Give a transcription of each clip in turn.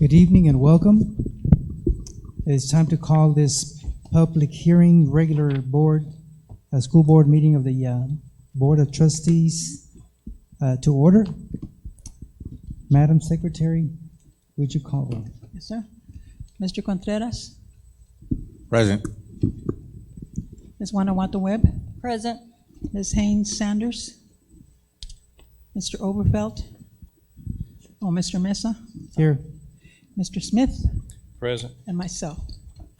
Good evening and welcome. It's time to call this public hearing, regular school board meeting of the Board of Trustees to order. Madam Secretary, would you call roll? Yes, sir. Mr. Contreras. Present. Ms. Guanajuato Webb. Present. Ms. Haynes Sanders. Mr. Overfelt. Oh, Mr. Mesa. Here. Mr. Smith. Present. And myself.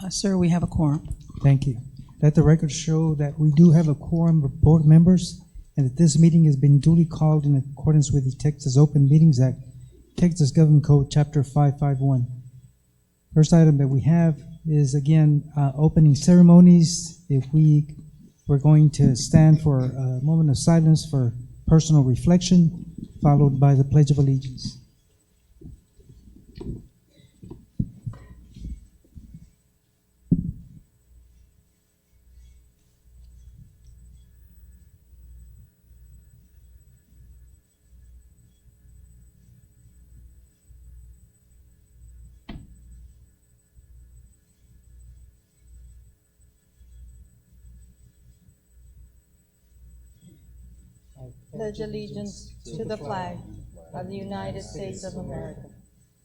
Sir, we have a quorum. Thank you. Let the record show that we do have a quorum of board members and that this meeting has been duly called in accordance with the Texas Open Meetings Act, Texas Government Code, Chapter 551. First item that we have is, again, opening ceremonies. If we're going to stand for a moment of silence for personal reflection, followed by the Pledge of Allegiance. Pledge allegiance to the flag of the United States of America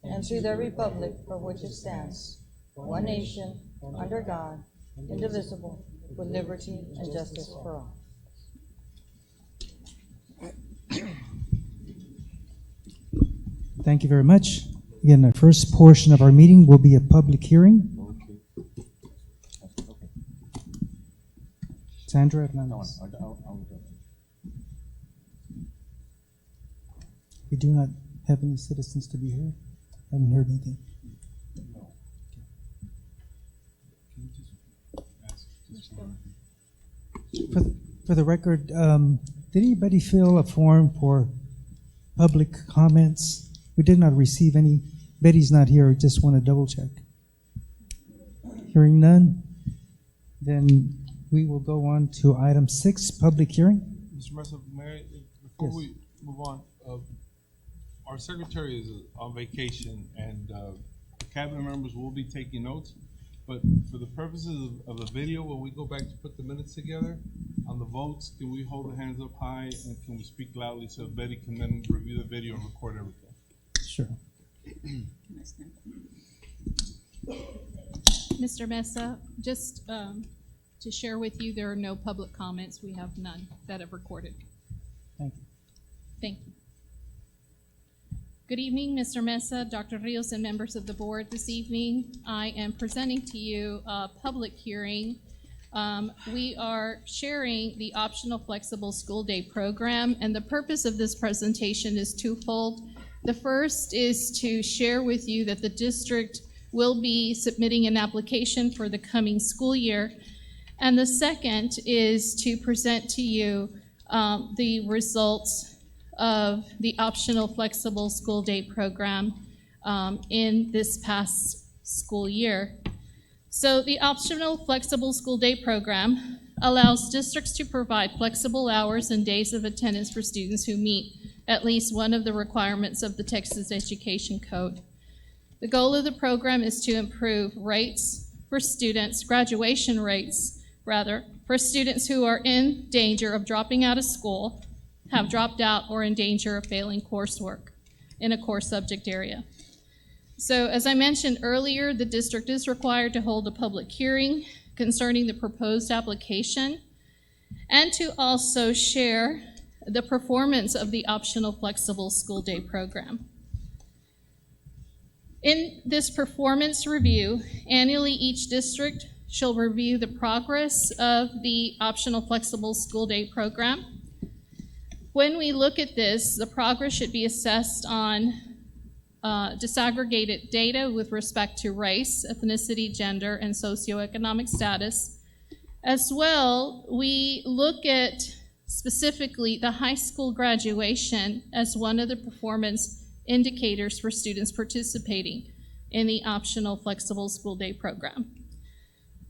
and to the republic for which it stands, one nation, under God, indivisible, with liberty and justice for all. Thank you very much. Again, the first portion of our meeting will be a public hearing. Sandra Hernandez. We do not have any citizens to be heard. Haven't heard anything. For the record, did anybody fill a form for public comments? We did not receive any. Betty's not here. Just want to double check. Hearing none, then we will go on to item 6, public hearing. Mr. Mesa, before we move on, our secretary is on vacation, and cabinet members will be taking notes. But for the purposes of the video, when we go back to put the minutes together on the votes, can we hold the hands up high and can we speak loudly so Betty can then review the video and record everything? Sure. Mr. Mesa, just to share with you, there are no public comments. We have none that have recorded. Thank you. Thank you. Good evening, Mr. Mesa, Dr. Rios, and members of the board. This evening, I am presenting to you a public hearing. We are sharing the optional flexible school day program, and the purpose of this presentation is twofold. The first is to share with you that the district will be submitting an application for the coming school year, and the second is to present to you the results of the optional flexible school day program in this past school year. So the optional flexible school day program allows districts to provide flexible hours and days of attendance for students who meet at least one of the requirements of the Texas Education Code. The goal of the program is to improve rates for students, graduation rates rather, for students who are in danger of dropping out of school, have dropped out, or in danger of failing coursework in a core subject area. So as I mentioned earlier, the district is required to hold a public hearing concerning the proposed application and to also share the performance of the optional flexible school day program. In this performance review, annually each district shall review the progress of the optional flexible school day program. When we look at this, the progress should be assessed on disaggregated data with respect to race, ethnicity, gender, and socioeconomic status. As well, we look at specifically the high school graduation as one of the performance indicators for students participating in the optional flexible school day program.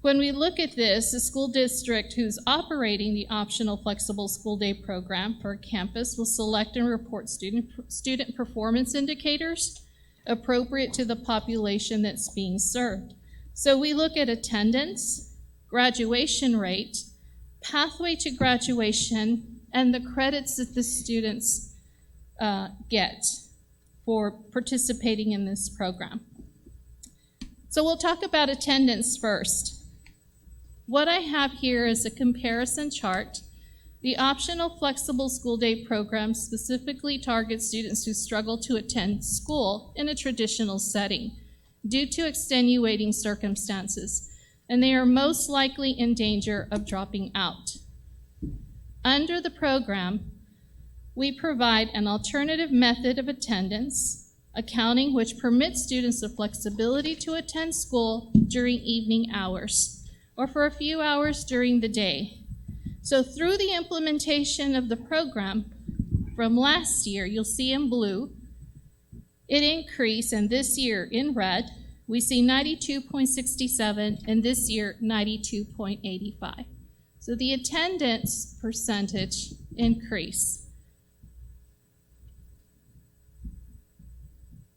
When we look at this, the school district who's operating the optional flexible school day program for a campus will select and report student performance indicators appropriate to the population that's being served. So we look at attendance, graduation rate, pathway to graduation, and the credits that the students get for participating in this program. So we'll talk about attendance first. What I have here is a comparison chart. The optional flexible school day program specifically targets students who struggle to attend school in a traditional setting due to extenuating circumstances, and they are most likely in danger of dropping out. Under the program, we provide an alternative method of attendance, accounting, which permits students the flexibility to attend school during evening hours or for a few hours during the day. So through the implementation of the program from last year, you'll see in blue, it increased, and this year in red, we see 92.67, and this year 92.85. So the attendance percentage increase.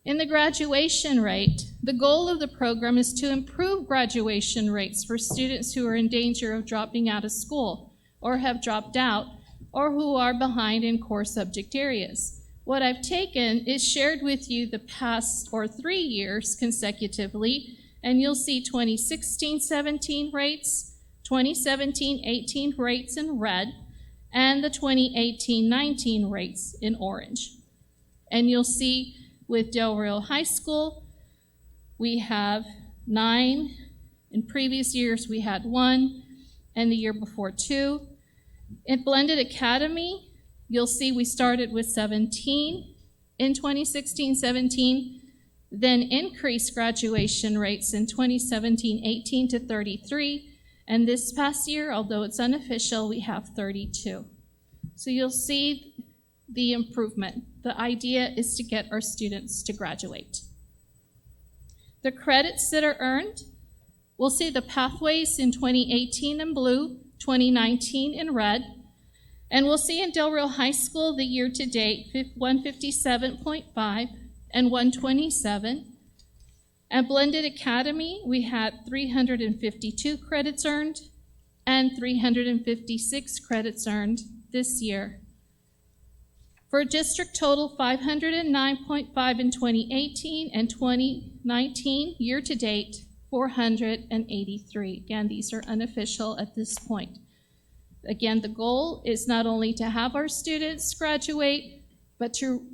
In the graduation rate, the goal of the program is to improve graduation rates for students who are in danger of dropping out of school or have dropped out or who are behind in core subject areas. What I've taken is shared with you the past 3 years consecutively, and you'll see 2016-17 rates, 2017-18 rates in red, and the 2018-19 rates in orange. And you'll see with Del Rio High School, we have 9. In previous years, we had 1, and the year before 2. In Blended Academy, you'll see we started with 17 in 2016-17, then increased graduation rates in 2017-18 to 33, and this past year, although it's unofficial, we have 32. So you'll see the improvement. The idea is to get our students to graduate. The credits that are earned, we'll see the pathways in 2018 in blue, 2019 in red, and we'll see in Del Rio High School the year-to-date 157.5 and 127. At Blended Academy, we had 352 credits earned and 356 credits earned this year. For a district total, 509.5 in 2018 and 2019, year-to-date, 483. Again, these are unofficial at this point. Again, the goal is not only to have our students graduate, but to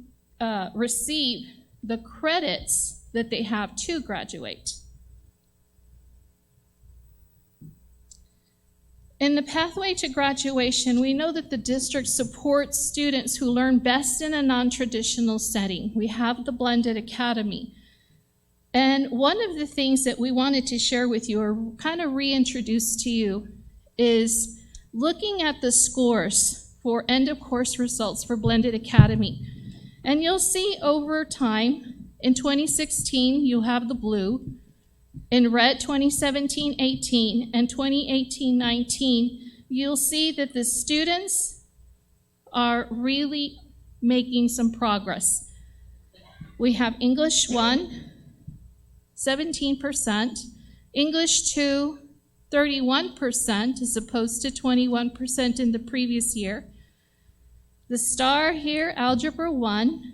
receive the credits that they have to graduate. In the pathway to graduation, we know that the district supports students who learn best in a non-traditional setting. We have the Blended Academy. And one of the things that we wanted to share with you, or kind of reintroduce to you, is looking at the scores for end-of-course results for Blended Academy. And you'll see over time, in 2016, you have the blue, in red 2017-18 and 2018-19, you'll see that the students are really making some progress. We have English 1, 17%, English 2, 31% as opposed to 21% in the previous year. The star here, Algebra 1,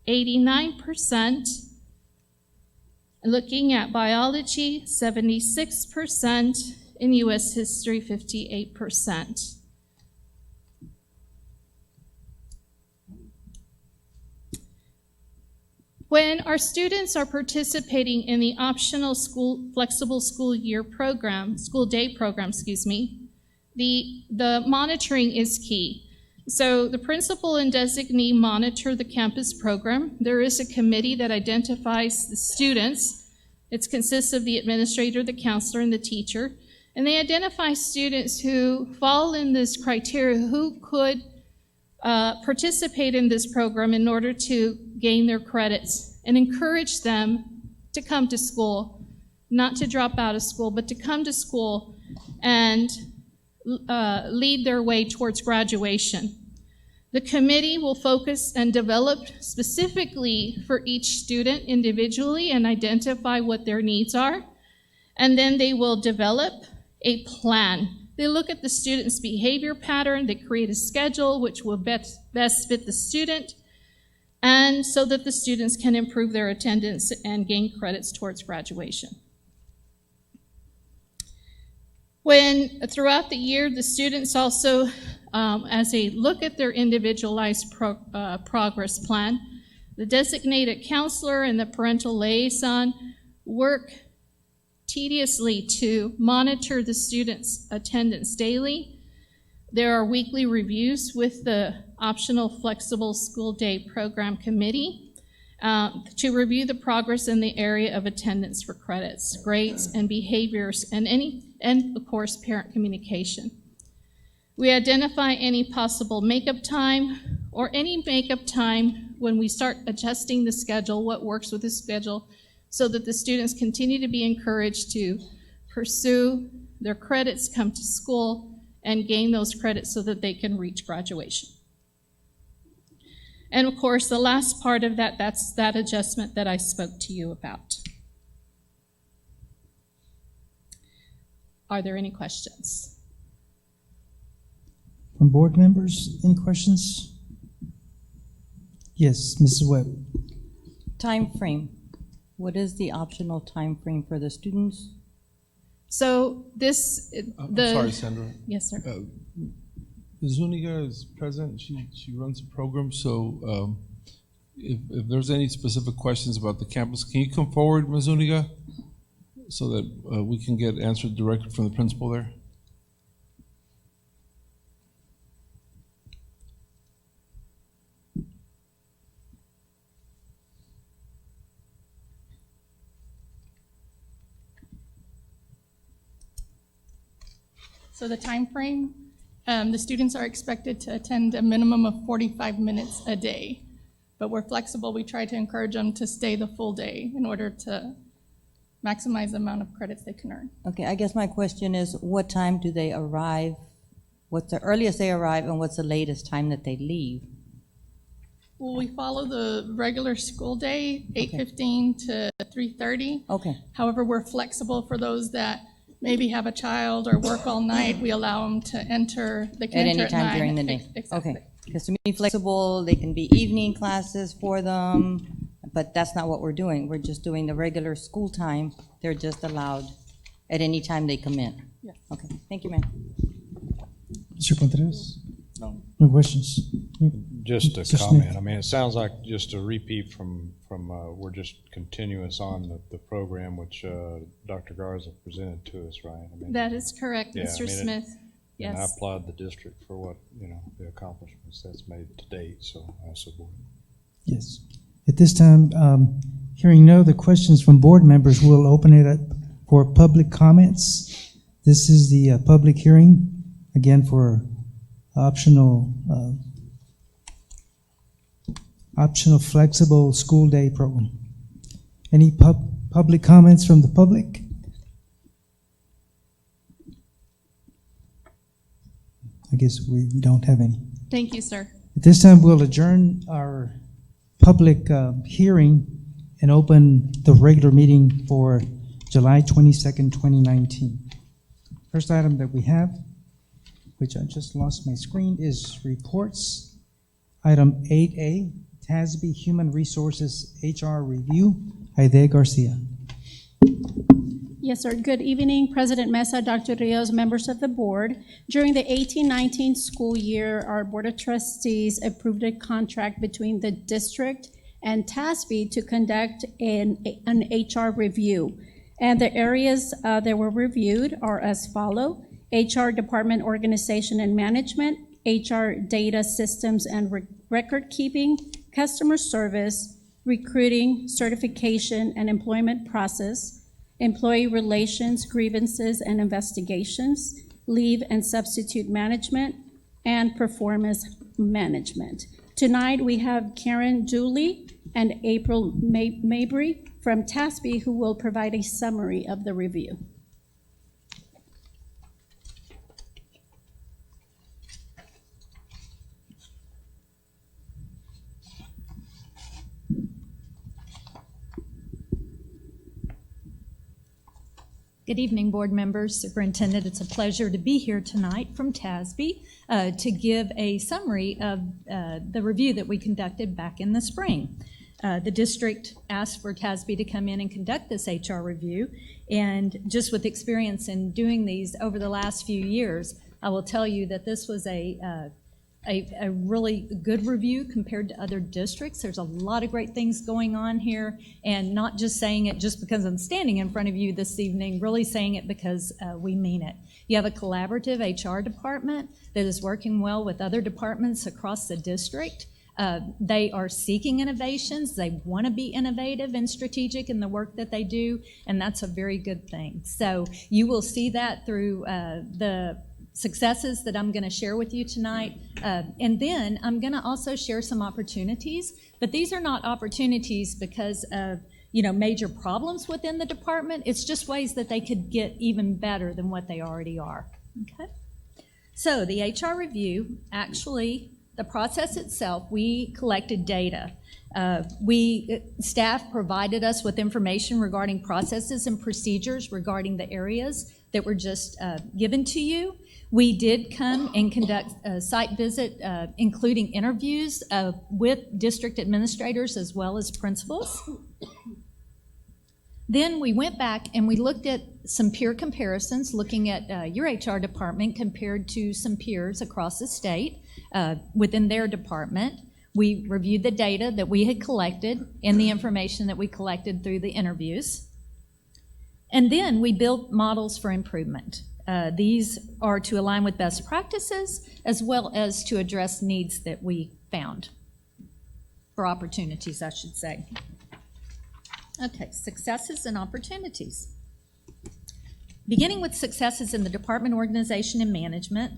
89%. Looking at biology, 76%, in U.S. history, 58%. When our students are participating in the optional flexible school day program, the monitoring is key. So the principal and designee monitor the campus program. There is a committee that identifies the students. It consists of the administrator, the counselor, and the teacher. And they identify students who fall in this criteria, who could participate in this program in order to gain their credits, and encourage them to come to school, not to drop out of school, but to come to school and lead their way towards graduation. The committee will focus and develop specifically for each student individually and identify what their needs are. And then they will develop a plan. They look at the student's behavior pattern, they create a schedule which will best fit the student, and so that the students can improve their attendance and gain credits towards graduation. Throughout the year, the students also, as they look at their individualized progress plan, the designated counselor and the parental liaison work tediously to monitor the students' attendance daily. There are weekly reviews with the optional flexible school day program committee to review the progress in the area of attendance for credits, grades, and behaviors, and of course, parent communication. We identify any possible makeup time or any makeup time when we start adjusting the schedule, what works with the schedule, so that the students continue to be encouraged to pursue their credits, come to school, and gain those credits so that they can reach graduation. And of course, the last part of that, that's that adjustment that I spoke to you about. Are there any questions? From board members, any questions? Yes, Mrs. Webb. Time frame. What is the optional time frame for the students? So I'm sorry, Sandra. Yes, sir. Zuniga is present. She runs the program. So if there's any specific questions about the campus, can you come forward, Ms. Zuniga, so that we can get answered directly from the principal there? So the time frame, the students are expected to attend a minimum of 45 minutes a day, but we're flexible. We try to encourage them to stay the full day in order to maximize the amount of credits they can earn. Okay, I guess my question is, what time do they arrive? What's the earliest they arrive, and what's the latest time that they leave? Well, we follow the regular school day, 8:15 to 3:30. Okay, However, we're flexible for those that maybe have a child or work all night. We allow them to enter. They can at enter any time 9. during the day? Exactly. Okay, because to me, flexible, they can be evening classes for them, but that's not what we're doing. We're just doing the regular school time. They're just allowed at any time they come in. Yes. Okay, thank you, ma'am. Mr. Contreras? No. No questions? Just a Mr. Smith. comment. I mean, it sounds like just a repeat from we're just continuous on the program which Dr. Garza presented to us, right? I mean, That is correct, Yeah, I Mr. mean, Smith. and I Yes. applaud the district for what, the accomplishments that's made to date, so I support it. Yes. At this time, hearing no other questions from board members, we'll open it up for public comments. This is the public hearing, again, for optional flexible school day program. Any public comments from the public? I guess we don't have any. Thank you, sir. At this time, we'll adjourn our public hearing and open the regular meeting for July 22nd, 2019. First item that we have, which I just lost my screen, is reports. Item 8A, TASB Human Resources HR Review. Aide Garcia. Yes, sir. Good evening, President Mesa, Dr. Rios, members of the board. During the 18-19 school year, our Board of Trustees approved a contract between the district and TASB to conduct an HR review. And the areas that were reviewed are as follow: HR Department Organization and Management, HR Data Systems and Record Keeping, Customer Service, Recruiting, Certification and Employment Process, Employee Relations, Grievances and Investigations, Leave and Substitute Management, and Performance Management. Tonight we have Karen Dooley and April Mabry from TASB who will provide a summary of the review. Good evening, board members, superintendent. It's a pleasure to be here tonight from TASB to give a summary of the review that we conducted back in the spring. The district asked for TASB to come in and conduct this HR review, and just with experience in doing these over the last few years, I will tell you that this was a really good review compared to other districts. There's a lot of great things going on here, and not just saying it just because I'm standing in front of you this evening, really saying it because we mean it. You have a collaborative HR department that is working well with other departments across the district. They are seeking innovations. They want to be innovative and strategic in the work that they do, and that's a very good thing. So you will see that through the successes that I'm going to share with you tonight. And then I'm going to also share some opportunities, but these are not opportunities because of major problems within the department. It's just ways that they could get even better than what they already are. Okay. So the HR review, actually, the process itself, we collected data. Staff provided us with information regarding processes and procedures regarding the areas that were just given to you. We did come and conduct a site visit, including interviews with district administrators as well as principals. Then we went back and we looked at some peer comparisons, looking at your HR department compared to some peers across the state within their department. We reviewed the data that we had collected and the information that we collected through the interviews. And then we built models for improvement. These are to align with best practices as well as to address needs that we found, or opportunities, I should say. Okay, successes and opportunities. Beginning with successes in the department organization and management,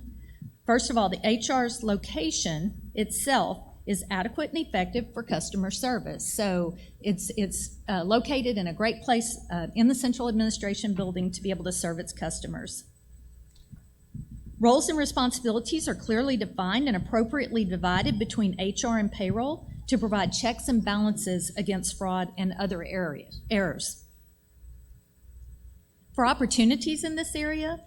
first of all, the HR's location itself is adequate and effective for customer service. So it's located in a great place in the central administration building to be able to serve its customers. Roles and responsibilities are clearly defined and appropriately divided between HR and payroll to provide checks and balances against fraud and other errors. For opportunities in this area,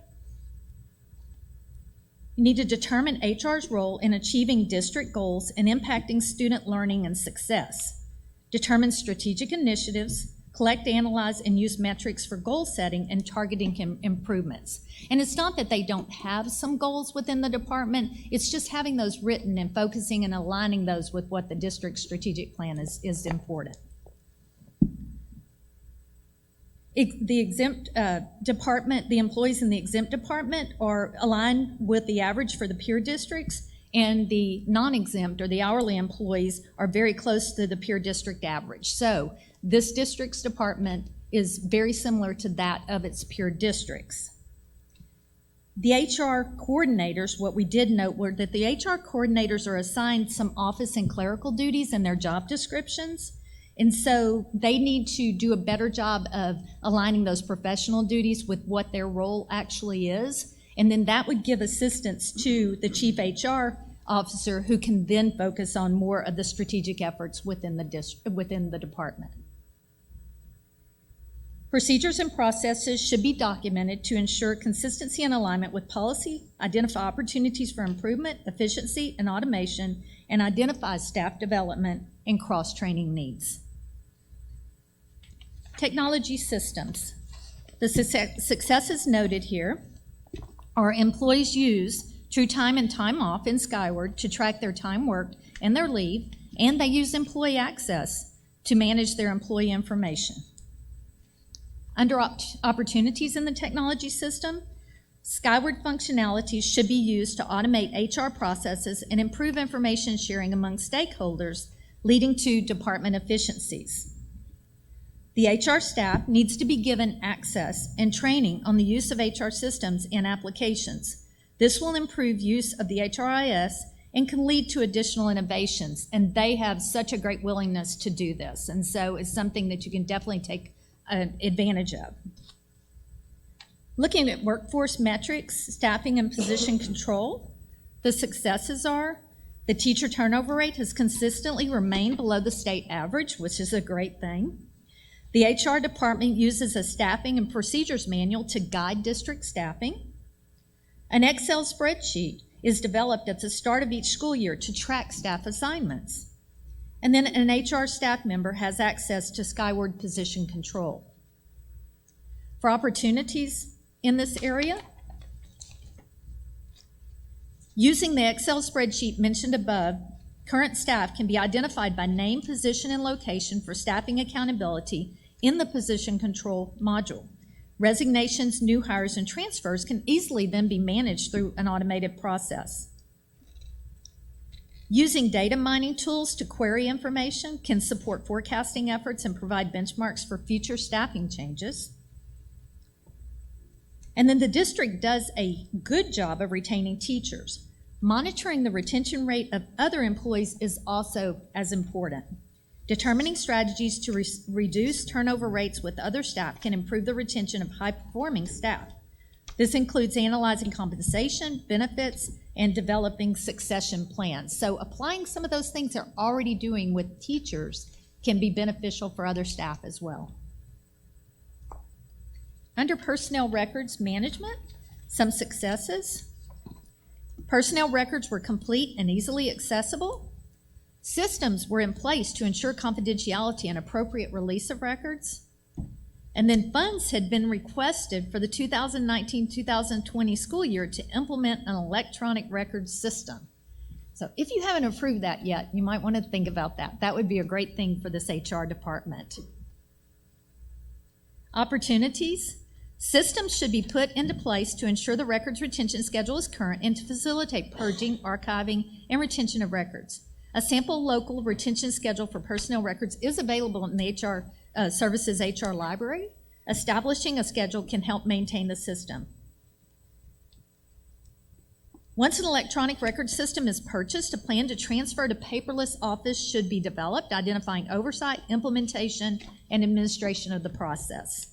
you need to determine HR's role in achieving district goals and impacting student learning and success. Determine strategic initiatives, collect, analyze, and use metrics for goal setting and targeting improvements. And it's not that they don't have some goals within the department, it's just having those written and focusing and aligning those with what the district strategic plan is important. The exempt department, the employees in the exempt department are aligned with the average for the peer districts, and the non-exempt or the hourly employees are very close to the peer district average. So this district's department is very similar to that of its peer districts. The HR coordinators, what we did note were that the HR coordinators are assigned some office and clerical duties in their job descriptions. And so they need to do a better job of aligning those professional duties with what their role actually is. And then that would give assistance to the chief HR officer, who can then focus on more of the strategic efforts within the department. Procedures and processes should be documented to ensure consistency and alignment with policy, identify opportunities for improvement, efficiency, and automation, and identify staff development and cross-training needs. Technology systems. The successes noted here are employees use True Time and Time Off in Skyward to track their time worked and their leave, and they use Employee Access to manage their employee information. Under opportunities in the technology system, Skyward functionalities should be used to automate HR processes and improve information sharing among stakeholders, leading to department efficiencies. The HR staff needs to be given access and training on the use of HR systems and applications. This will improve use of the HRIS and can lead to additional innovations, and they have such a great willingness to do this, and so it's something that you can definitely take advantage of. Looking at workforce metrics, staffing, and position control, the successes are the teacher turnover rate has consistently remained below the state average, which is a great thing. The HR department uses a staffing and procedures manual to guide district staffing. An Excel spreadsheet is developed at the start of each school year to track staff assignments. And then an HR staff member has access to Skyward Position Control. For opportunities in this area, using the Excel spreadsheet mentioned above, current staff can be identified by name, position, and location for staffing accountability in the Position Control module. Resignations, new hires, and transfers can easily then be managed through an automated process. Using data mining tools to query information can support forecasting efforts and provide benchmarks for future staffing changes. And then the district does a good job of retaining teachers. Monitoring the retention rate of other employees is also as important. Determining strategies to reduce turnover rates with other staff can improve the retention of high-performing staff. This includes analyzing compensation, benefits, and developing succession plans. So applying some of those things they're already doing with teachers can be beneficial for other staff as well. Under personnel records management, some successes. Personnel records were complete and easily accessible. Systems were in place to ensure confidentiality and appropriate release of records. And then funds had been requested for the 2019-2020 school year to implement an electronic records system. So if you haven't approved that yet, you might want to think about that. That would be a great thing for this HR department. Opportunities. Systems should be put into place to ensure the records retention schedule is current and to facilitate purging, archiving, and retention of records. A sample local retention schedule for personnel records is available in the HR Services HR Library. Establishing a schedule can help maintain the system. Once an electronic record system is purchased, a plan to transfer to paperless office should be developed, identifying oversight, implementation, and administration of the process.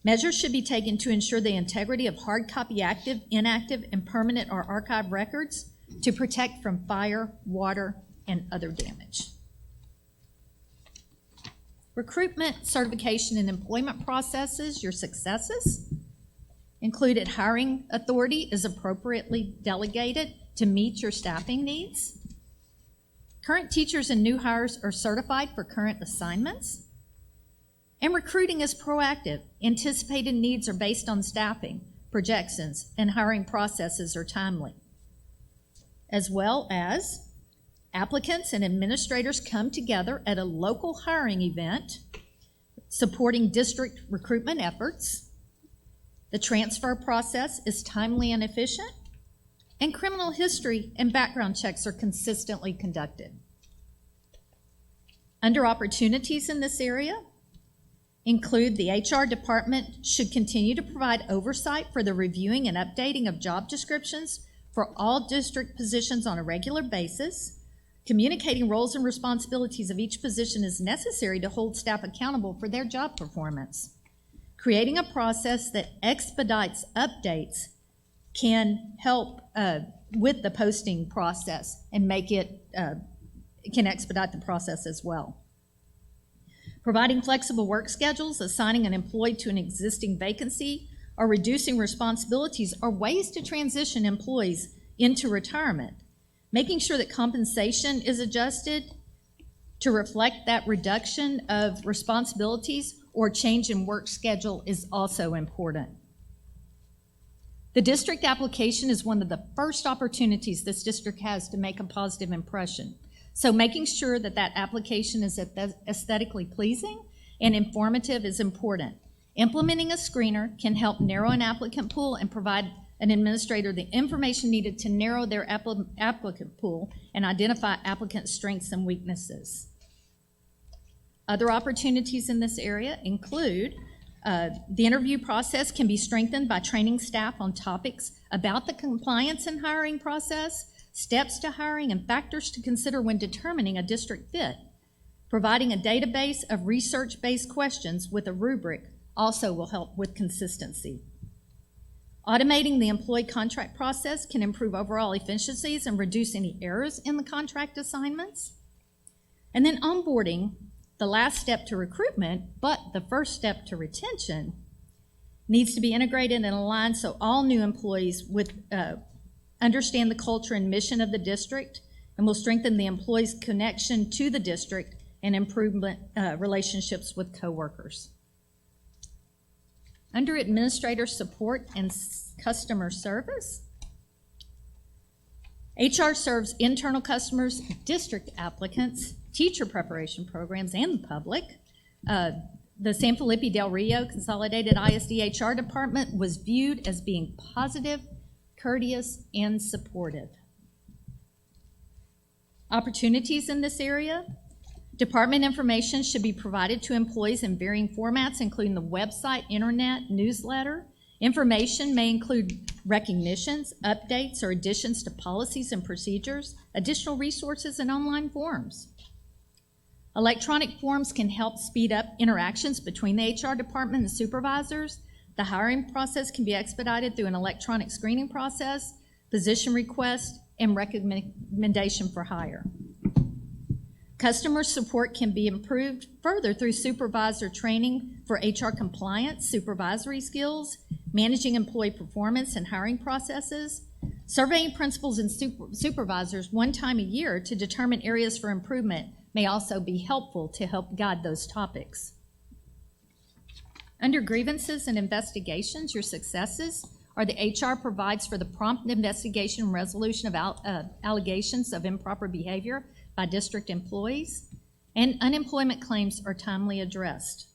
Measures should be taken to ensure the integrity of hard copy active, inactive, and permanent or archive records to protect from fire, water, and other damage. Recruitment, certification, and employment processes, your successes. Included hiring authority is appropriately delegated to meet your staffing needs. Current teachers and new hires are certified for current assignments. And recruiting is proactive. Anticipated needs are based on staffing, projections, and hiring processes are timely. As well as applicants and administrators come together at a local hiring event supporting district recruitment efforts. The transfer process is timely and efficient, and criminal history and background checks are consistently conducted. Under opportunities in this area, include the HR department should continue to provide oversight for the reviewing and updating of job descriptions for all district positions on a regular basis. Communicating roles and responsibilities of each position is necessary to hold staff accountable for their job performance. Creating a process that expedites updates can help with the posting process and make it can expedite the process as well. Providing flexible work schedules, assigning an employee to an existing vacancy, or reducing responsibilities are ways to transition employees into retirement. Making sure that compensation is adjusted to reflect that reduction of responsibilities or change in work schedule is also important. The district application is one of the first opportunities this district has to make a positive impression. So making sure that that application is aesthetically pleasing and informative is important. Implementing a screener can help narrow an applicant pool and provide an administrator the information needed to narrow their applicant pool and identify applicant strengths and weaknesses. Other opportunities in this area include the interview process can be strengthened by training staff on topics about the compliance and hiring process, steps to hiring, and factors to consider when determining a district fit. Providing a database of research-based questions with a rubric also will help with consistency. Automating the employee contract process can improve overall efficiencies and reduce any errors in the contract assignments. And then onboarding the last step to recruitment, but the first step to retention, needs to be integrated and aligned so all new employees understand the culture and mission of the district, and will strengthen the employees' connection to the district and improvement relationships with coworkers. Under administrator support and customer service, HR serves internal customers, district applicants, teacher preparation programs, and the public. The San Felipe Del Rio Consolidated ISD HR Department was viewed as being positive, courteous, and supportive. Opportunities in this area. Department information should be provided to employees in varying formats, including the website, internet, newsletter. Information may include recognitions, updates, or additions to policies and procedures, additional resources, and online forms. Electronic forms can help speed up interactions between the HR department and supervisors. The hiring process can be expedited through an electronic screening process, position request, and recommendation for hire. Customer support can be improved further through supervisor training for HR compliance, supervisory skills, managing employee performance and hiring processes, surveying principals and supervisors one time a year to determine areas for improvement may also be helpful to help guide those topics. Under grievances and investigations, your successes are the HR provides for the prompt investigation and resolution of allegations of improper behavior by district employees, and unemployment claims are timely addressed.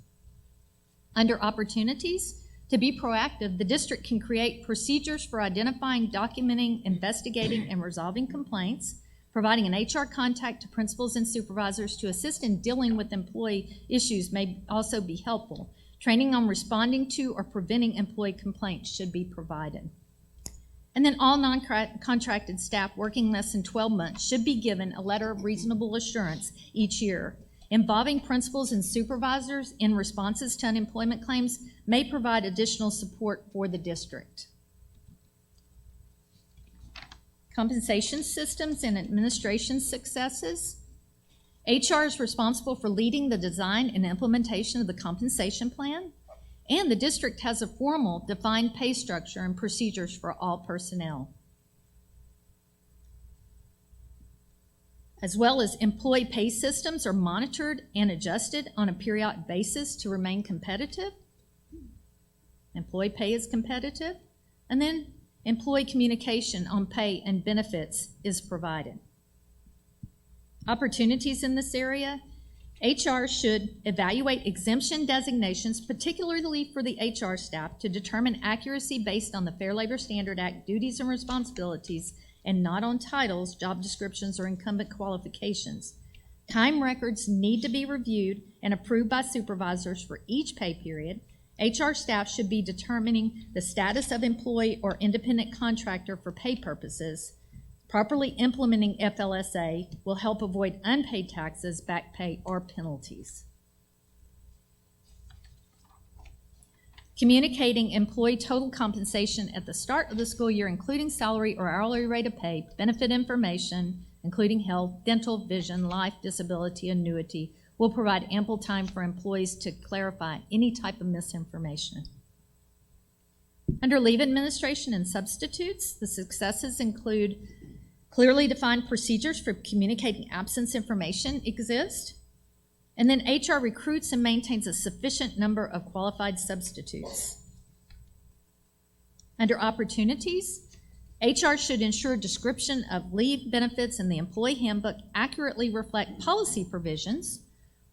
Under opportunities, to be proactive, the district can create procedures for identifying, documenting, investigating, and resolving complaints, providing an HR contact to principals and supervisors to assist in dealing with employee issues may also be helpful. Training on responding to or preventing employee complaints should be provided. And then all non-contracted staff working less than 12 months should be given a letter of reasonable assurance each year. Involving principals and supervisors in responses to unemployment claims may provide additional support for the district. Compensation systems and administration successes. HR is responsible for leading the design and implementation of the compensation plan, and the district has a formal defined pay structure and procedures for all personnel. As well as employee pay systems are monitored and adjusted on a periodic basis to remain competitive. Employee pay is competitive, and then employee communication on pay and benefits is provided. Opportunities in this area. HR should evaluate exemption designations, particularly for the HR staff, to determine accuracy based on the Fair Labor Standard Act duties and responsibilities and not on titles, job descriptions, or incumbent qualifications. Time records need to be reviewed and approved by supervisors for each pay period. HR staff should be determining the status of employee or independent contractor for pay purposes. Properly implementing FLSA will help avoid unpaid taxes, back pay, or penalties. Communicating employee total compensation at the start of the school year, including salary or hourly rate of pay, benefit information, including health, dental, vision, life, disability, annuity, will provide ample time for employees to clarify any type of misinformation. Under leave administration and substitutes, the successes include clearly defined procedures for communicating absence information exist, and then HR recruits and maintains a sufficient number of qualified substitutes. Under opportunities, HR should ensure description of leave benefits in the employee handbook accurately reflect policy provisions.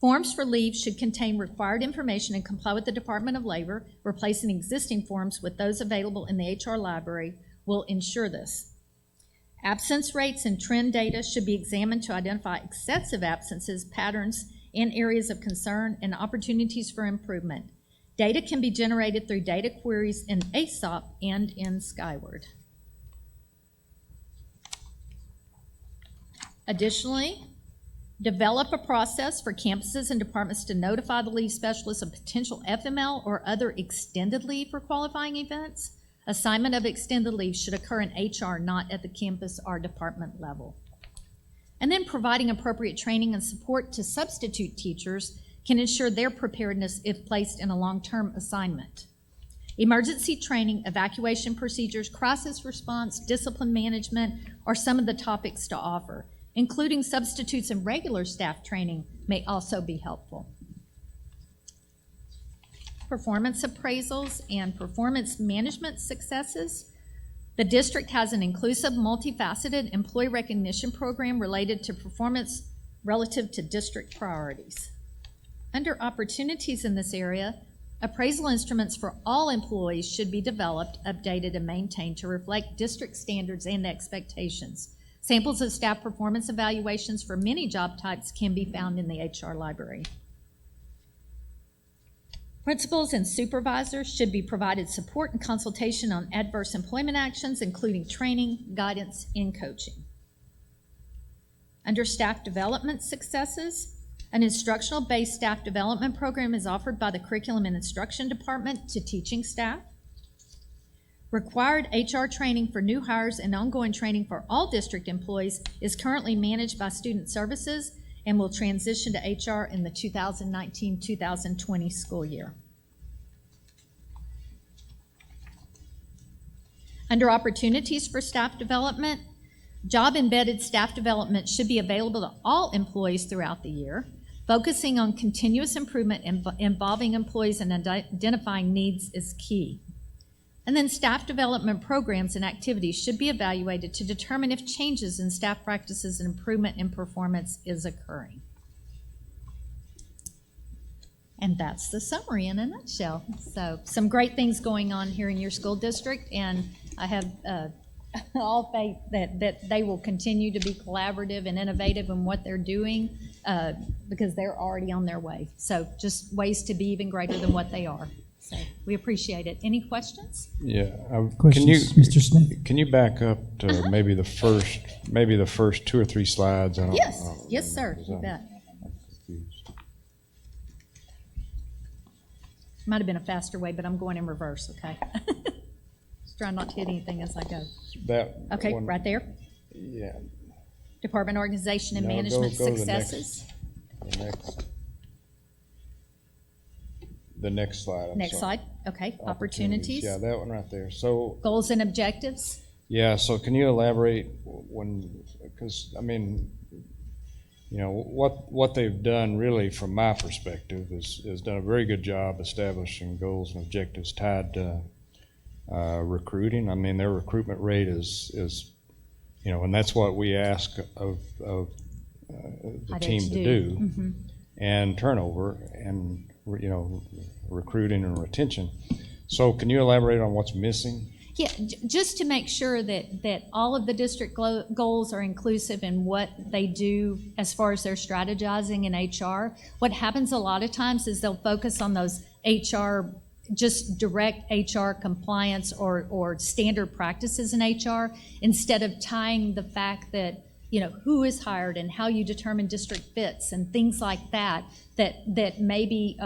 Forms for leave should contain required information and comply with the Department of Labor. Replacing existing forms with those available in the HR library will ensure this. Absence rates and trend data should be examined to identify excessive absences, patterns, and areas of concern and opportunities for improvement. Data can be generated through data queries in ASOP and in Skyward. Additionally, develop a process for campuses and departments to notify the leave specialist of potential FML or other extended leave for qualifying events. Assignment of extended leave should occur in HR, not at the campus or department level. And then providing appropriate training and support to substitute teachers can ensure their preparedness if placed in a long-term assignment. Emergency training, evacuation procedures, crisis response, discipline management are some of the topics to offer. Including substitutes and regular staff training may also be helpful. Performance appraisals and performance management successes. The district has an inclusive, multifaceted employee recognition program related to performance relative to district priorities. Under opportunities in this area, appraisal instruments for all employees should be developed, updated, and maintained to reflect district standards and expectations. Samples of staff performance evaluations for many job types can be found in the HR library. Principals and supervisors should be provided support and consultation on adverse employment actions, including training, guidance, and coaching. Under staff development successes, an instructional-based staff development program is offered by the Curriculum and Instruction Department to teaching staff. Required HR training for new hires and ongoing training for all district employees is currently managed by Student Services and will transition to HR in the 2019-2020 school year. Under opportunities for staff development, job-embedded staff development should be available to all employees throughout the year, focusing on continuous improvement involving employees and identifying needs is key. And then staff development programs and activities should be evaluated to determine if changes in staff practices and improvement in performance is occurring. And that's the summary in a nutshell. So some great things going on here in your school district, and I have all faith that they will continue to be collaborative and innovative in what they're doing because they're already on their way. So just ways to be even greater than what they are. So we appreciate it. Any questions? Yeah. Questions, Mr. Smith? Can you back up to maybe the first 2 or 3 slides? Yes, sir. You bet. I'm confused. Might have been a faster way, but I'm going in reverse, okay? Just trying not to hit anything as I go. Okay, one, right there. Yeah. Department organization and No, management go to the successes. The next slide. I'm Next sorry. slide. Okay, opportunities. Yeah, that one right there. So Goals and objectives. yeah, so can you elaborate because I mean, you know, what they've done really from my perspective is done a very good job establishing goals and objectives tied to recruiting. I mean, their recruitment rate is you know, and that's what we ask of the team to do. Mm-hmm. And turnover and, you know, recruiting and retention. So can you elaborate on what's missing? Yeah, just to make sure that all of the district goals are inclusive in what they do as far as their strategizing in HR. What happens a lot of times is they'll focus on those HR, just direct HR compliance or standard practices in HR instead of tying the fact that, you know, who is hired and how you determine district fits and things like that maybe,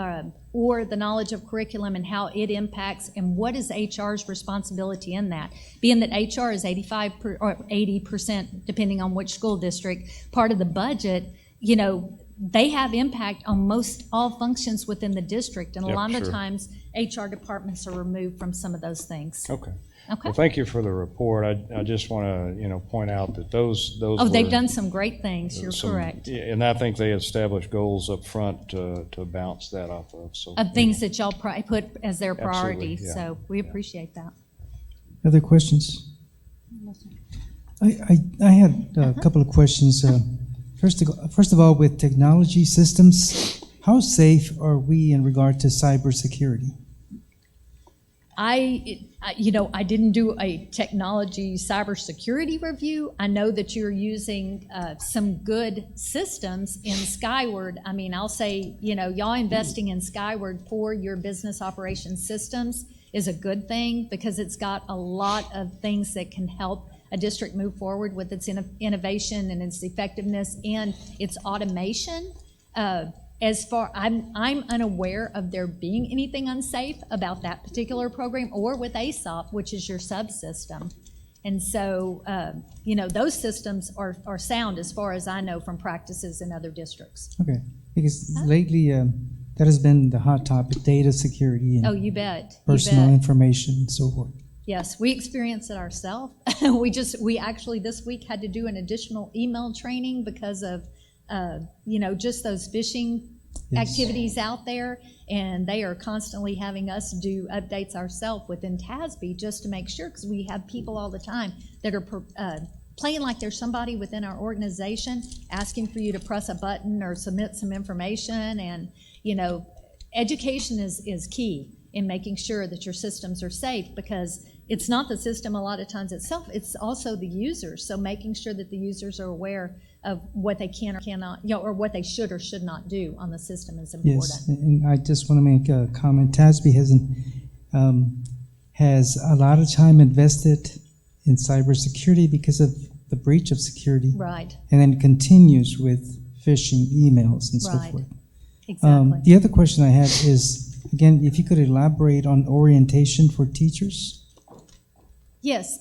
or the knowledge of curriculum and how it impacts and what is HR's responsibility in that. Being that HR is 80%, depending on which school district, part of the budget, you know, they have impact on most all functions within the district. And a lot of the times, HR departments are removed from some of those things. Okay. Okay. Well, thank you for the report. I just want to, you know, point out that those Oh, they've done some great things. You're correct. And I think they established goals up front to bounce that off of. So Of things that y'all put as their priority. Absolutely, yeah. So we appreciate that. Other questions? I had a couple of questions. First of all, with technology systems, how safe are we in regard to cybersecurity? I didn't do a technology cybersecurity review. I know that you're using some good systems in Skyward. I mean, I'll say, you know, y'all investing in Skyward for your business operations systems is a good thing because it's got a lot of things that can help a district move forward with its innovation and its effectiveness and its automation. As far, I'm unaware of there being anything unsafe about that particular program or with ASOP, which is your subsystem. And so, those systems are sound as far as I know from practices in other districts. Okay, because lately, that has been the hot topic, data security Oh, and you bet. personal You bet. information and so forth. Yes, we experience it ourselves. We actually this week had to do an additional email training because of, just those phishing Yes. activities out there, and they are constantly having us do updates ourselves within TASB just to make sure, because we have people all the time that are playing like there's somebody within our organization asking for you to press a button or submit some information, and education is key in making sure that your systems are safe, because it's not the system a lot of times itself, it's also the users. So making sure that the users are aware of what they can or cannot, or what they should or should not do on the system is important. Yes, and I just want to make a comment. TASB has a lot of time invested in cybersecurity because of the breach of security, Right, and then continues with phishing emails and so Right. forth. exactly. The other question I had is, again, if you could elaborate on orientation for teachers. Yes,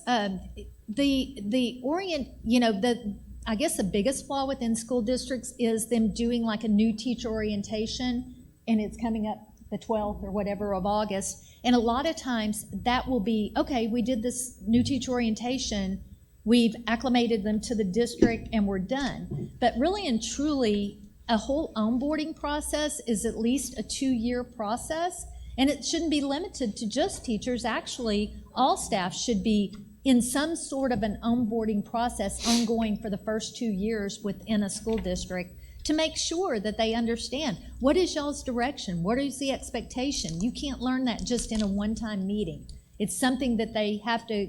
I guess the biggest flaw within school districts is them doing like a new teacher orientation, and it's coming up the 12th or whatever of August. And a lot of times that will be, okay, we did this new teacher orientation, we've acclimated them to the district, and we're done. But really and truly, a whole onboarding process is at least a 2-year process, and it shouldn't be limited to just teachers. Actually, all staff should be in some sort of an onboarding process ongoing for the first 2 years within a school district to make sure that they understand what is y'all's direction, what is the expectation. You can't learn that just in a one-time meeting. It's something that they have to,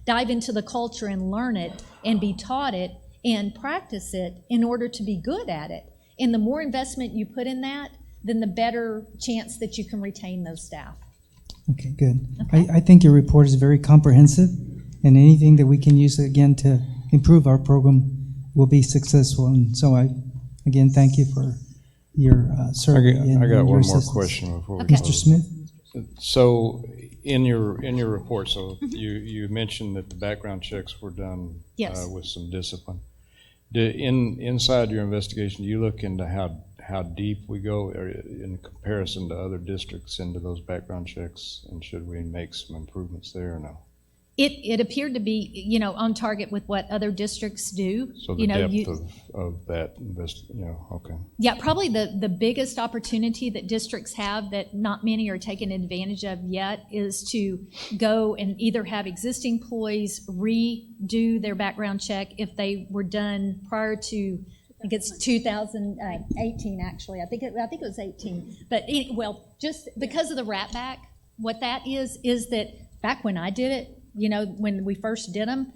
dive into the culture and learn it and be taught it and practice it in order to be good at it. And the more investment you put in that, then the better chance that you can retain those staff. Okay, good. I think your report is very comprehensive, and anything that we can use again to improve our program will be successful. And so again, thank you for your survey. I got your one more assistance. question before we Okay. Mr. close. Smith? So in your report, so you mentioned that the background checks were done Yes. with some discipline. Inside your investigation, do you look into how deep we go in comparison to other districts into those background checks, and should we make some improvements there or no? It appeared to be, on target with what other districts do. So the depth of that okay. Yeah, probably the biggest opportunity that districts have that not many are taking advantage of yet is to go and either have existing employees redo their background check if they were done prior to, I think it's 2018 actually. I think it was 18. But just because of the wrap back, what that is that back when I did it, when we first did them,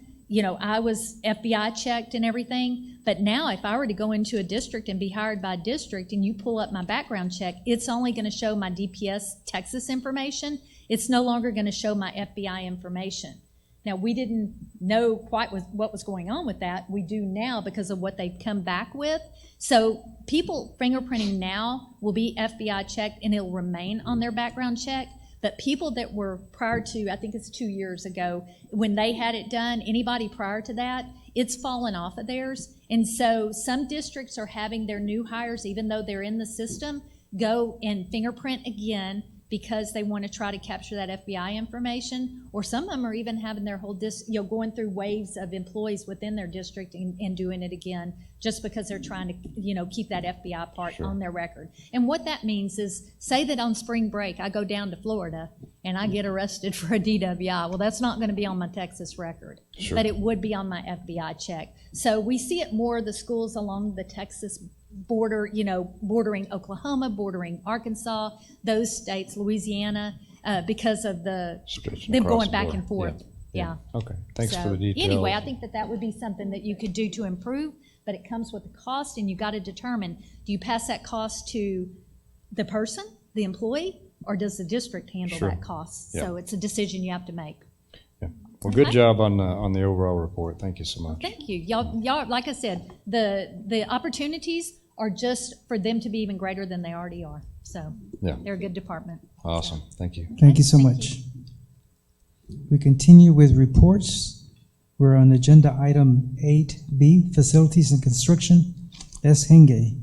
I was FBI checked and everything. But now if I were to go into a district and be hired by a district and you pull up my background check, it's only going to show my DPS Texas information. It's no longer going to show my FBI information. Now, we didn't know quite what was going on with that. We do now because of what they've come back with. So people fingerprinting now will be FBI checked and it'll remain on their background check. But people that were prior to, I think it's 2 years ago, when they had it done, anybody prior to that, it's fallen off of theirs. And so some districts are having their new hires, even though they're in the system, go and fingerprint again because they want to try to capture that FBI information. Or some of them are even having their whole going through waves of employees within their district and doing it again just because they're trying to, keep that FBI part on their record. And what that means is, say that on spring break I go down to Florida and I get arrested for a DWI. Well, that's not going to be on my Texas record, but it would be on my FBI check. So we see it more the schools along the Texas border, bordering Oklahoma, bordering Arkansas, those states, Louisiana, because of them going back and forth. Yeah. Okay. Thanks for the details. Anyway, I think that would be something that you could do to improve, but it comes with a cost, and you got to determine, do you pass that cost to the person, the employee, or does the district handle that cost? So it's a decision you have to make. Yeah. Well, good job on the overall report. Thank you so much. Thank you. Y'all, like I said, the opportunities are just for them to be even greater than they already are. So they're a good department. Awesome. Thank you. Thank you so much. We continue with reports. We're on agenda item 8B, Facilities and Construction, S. Henge.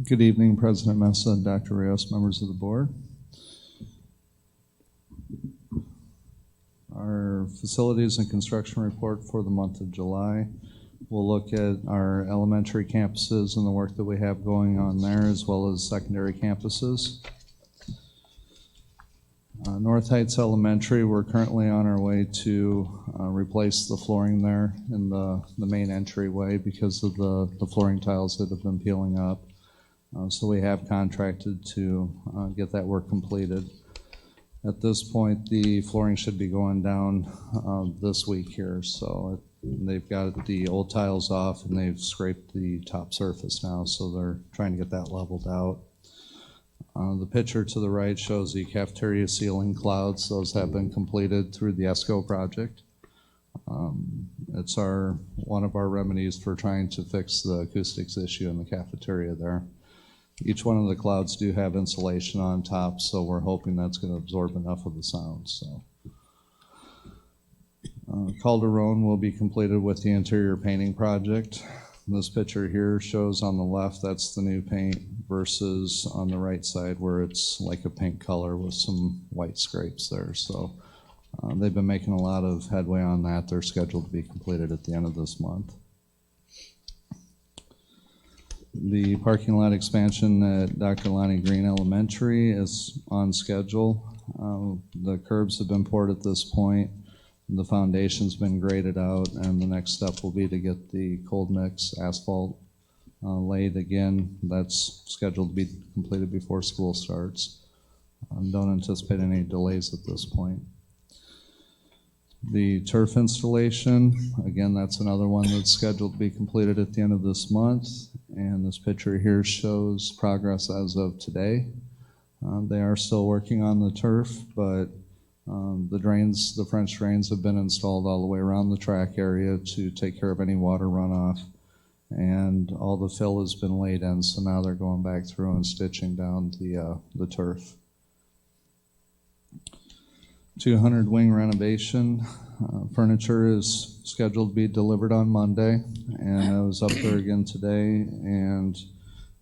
Good evening, President Mesa and Dr. Rios, members of the board. Our facilities and construction report for the month of July. We'll look at our elementary campuses and the work that we have going on there, as well as secondary campuses. North Heights Elementary, we're currently on our way to replace the flooring there in the main entryway because of the flooring tiles that have been peeling up. So we have contracted to get that work completed. At this point, the flooring should be going down this week here. So they've got the old tiles off and they've scraped the top surface now. So they're trying to get that leveled out. The picture to the right shows the cafeteria ceiling clouds. Those have been completed through the ESCO project. It's one of our remedies for trying to fix the acoustics issue in the cafeteria there. Each one of the clouds do have insulation on top, so we're hoping that's going to absorb enough of the sound. So, Calderon will be completed with the interior painting project. This picture here shows on the left, that's the new paint, versus on the right side where it's like a pink color with some white scrapes there. So they've been making a lot of headway on that. They're scheduled to be completed at the end of this month. The parking lot expansion at Dr. Lonnie Green Elementary is on schedule. The curbs have been poured at this point. The foundation's been graded out, and the next step will be to get the cold mix asphalt laid again. That's scheduled to be completed before school starts. Don't anticipate any delays at this point. The turf installation, again, that's another one that's scheduled to be completed at the end of this month. And this picture here shows progress as of today. They are still working on the turf, but the French drains have been installed all the way around the track area to take care of any water runoff. And all the fill has been laid in, so now they're going back through and stitching down the turf. 200 wing renovation. Furniture is scheduled to be delivered on Monday, and I was up there again today, and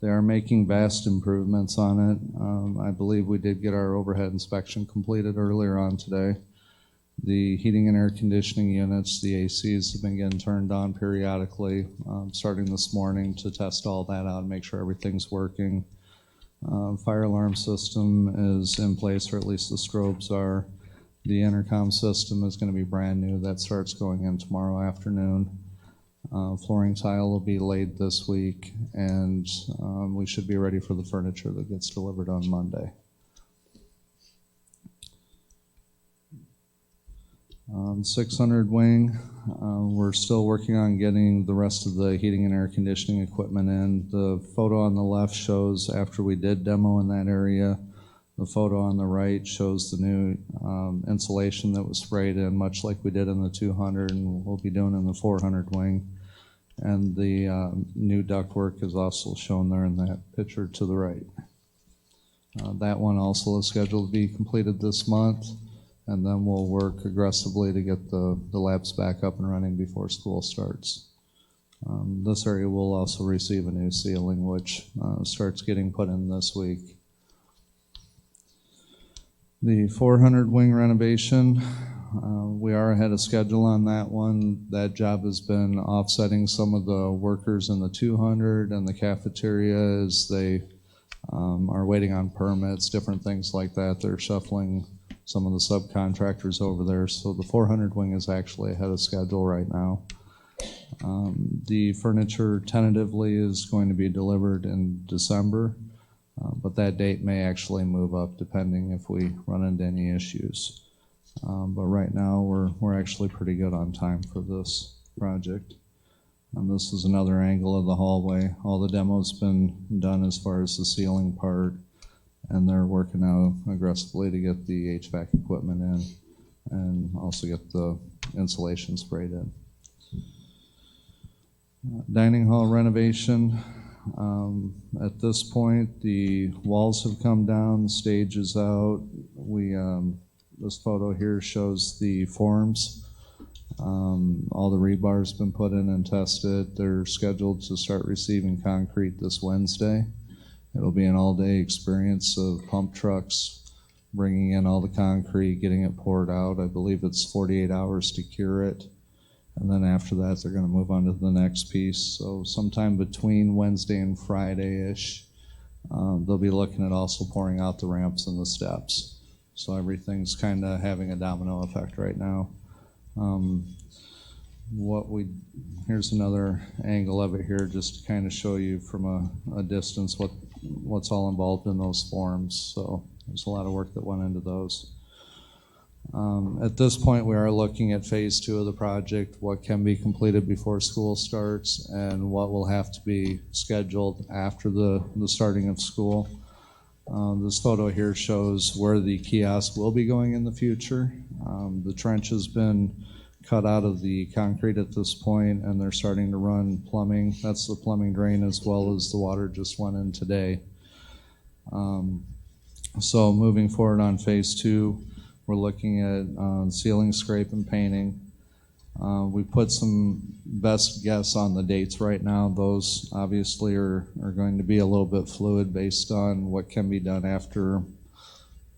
they are making vast improvements on it. I believe we did get our overhead inspection completed earlier on today. The heating and air conditioning units, the ACs, have been getting turned on periodically, starting this morning to test all that out and make sure everything's working. Fire alarm system is in place, or at least the strobes are. The intercom system is going to be brand new. That starts going in tomorrow afternoon. Flooring tile will be laid this week, and we should be ready for the furniture that gets delivered on Monday. 600 wing, we're still working on getting the rest of the heating and air conditioning equipment in. The photo on the left shows after we did demo in that area. The photo on the right shows the new insulation that was sprayed in, much like we did in the 200 and we'll be doing in the 400 wing. And the new ductwork is also shown there in that picture to the right. That one also is scheduled to be completed this month, and then we'll work aggressively to get the labs back up and running before school starts. This area will also receive a new ceiling, which starts getting put in this week. The 400 wing renovation, we are ahead of schedule on that one. That job has been offsetting some of the workers in the 200 and the cafeteria as they are waiting on permits, different things like that. They're shuffling some of the subcontractors over there. So the 400 wing is actually ahead of schedule right now. The furniture tentatively is going to be delivered in December. But that date may actually move up depending if we run into any issues. But right now we're actually pretty good on time for this project. And this is another angle of the hallway. All the demo's been done as far as the ceiling part, and they're working out aggressively to get the HVAC equipment in and also get the insulation sprayed in. Dining hall renovation. At this point, the walls have come down, the stage is out. This photo here shows the forms. All the rebar's been put in and tested. They're scheduled to start receiving concrete this Wednesday. It'll be an all-day experience of pump trucks bringing in all the concrete, getting it poured out. I believe it's 48 hours to cure it. And then after that, they're going to move on to the next piece. So sometime between Wednesday and Friday-ish, they'll be looking at also pouring out the ramps and the steps. So everything's kind of having a domino effect right now. Here's another angle of it here, just to kind of show you from a distance what's all involved in those forms. So there's a lot of work that went into those. At this point, we are looking at phase 2 of the project, what can be completed before school starts and what will have to be scheduled after the starting of school. This photo here shows where the kiosk will be going in the future. The trench has been cut out of the concrete at this point, and they're starting to run plumbing. That's the plumbing drain, as well as the water just went in today. So moving forward on phase 2, we're looking at ceiling scrape and painting. We put some best guess on the dates right now. Those obviously are going to be a little bit fluid based on what can be done after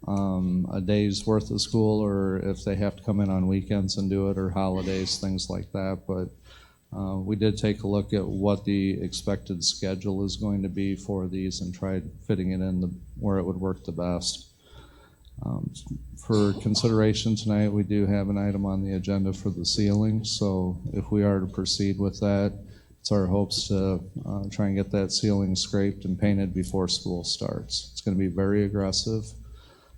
a day's worth of school, or if they have to come in on weekends and do it, or holidays, things like that. But we did take a look at what the expected schedule is going to be for these and tried fitting it in where it would work the best. For consideration tonight, we do have an item on the agenda for the ceiling. So if we are to proceed with that, it's our hopes to try and get that ceiling scraped and painted before school starts. It's going to be very aggressive,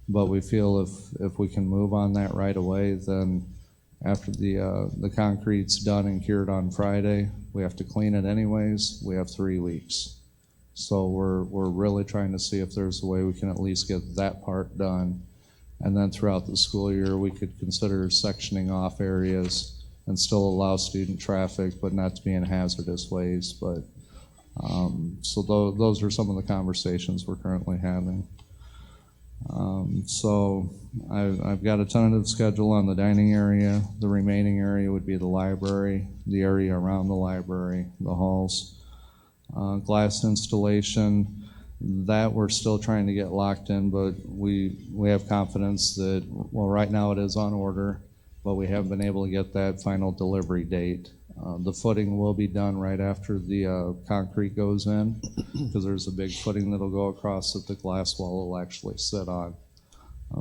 but we feel if we can move on that right away, then after the concrete's done and cured on Friday, we have to clean it anyways. We have 3 weeks. So we're really trying to see if there's a way we can at least get that part done. And then throughout the school year, we could consider sectioning off areas and still allow student traffic, but not to be in hazardous ways. But so those are some of the conversations we're currently having. So I've got a tentative schedule on the dining area. The remaining area would be the library, the area around the library, the halls. Glass installation, that we're still trying to get locked in, but we have confidence that, well, right now it is on order, but we haven't been able to get that final delivery date. The footing will be done right after the concrete goes in, because there's a big footing that'll go across that the glass wall will actually sit on.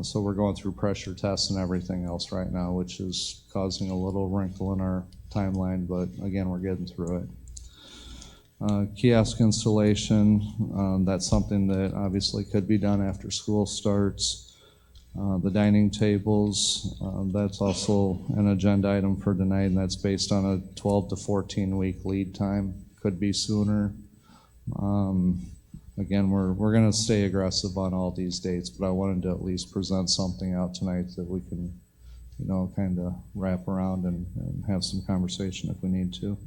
So we're going through pressure tests and everything else right now, which is causing a little wrinkle in our timeline, but again, we're getting through it. Kiosk installation, that's something that obviously could be done after school starts. The dining tables, that's also an agenda item for tonight, and that's based on a 12 to 14 week lead time. Could be sooner. Again, we're going to stay aggressive on all these dates, but I wanted to at least present something out tonight that we can, kind of wrap around and have some conversation if we need to.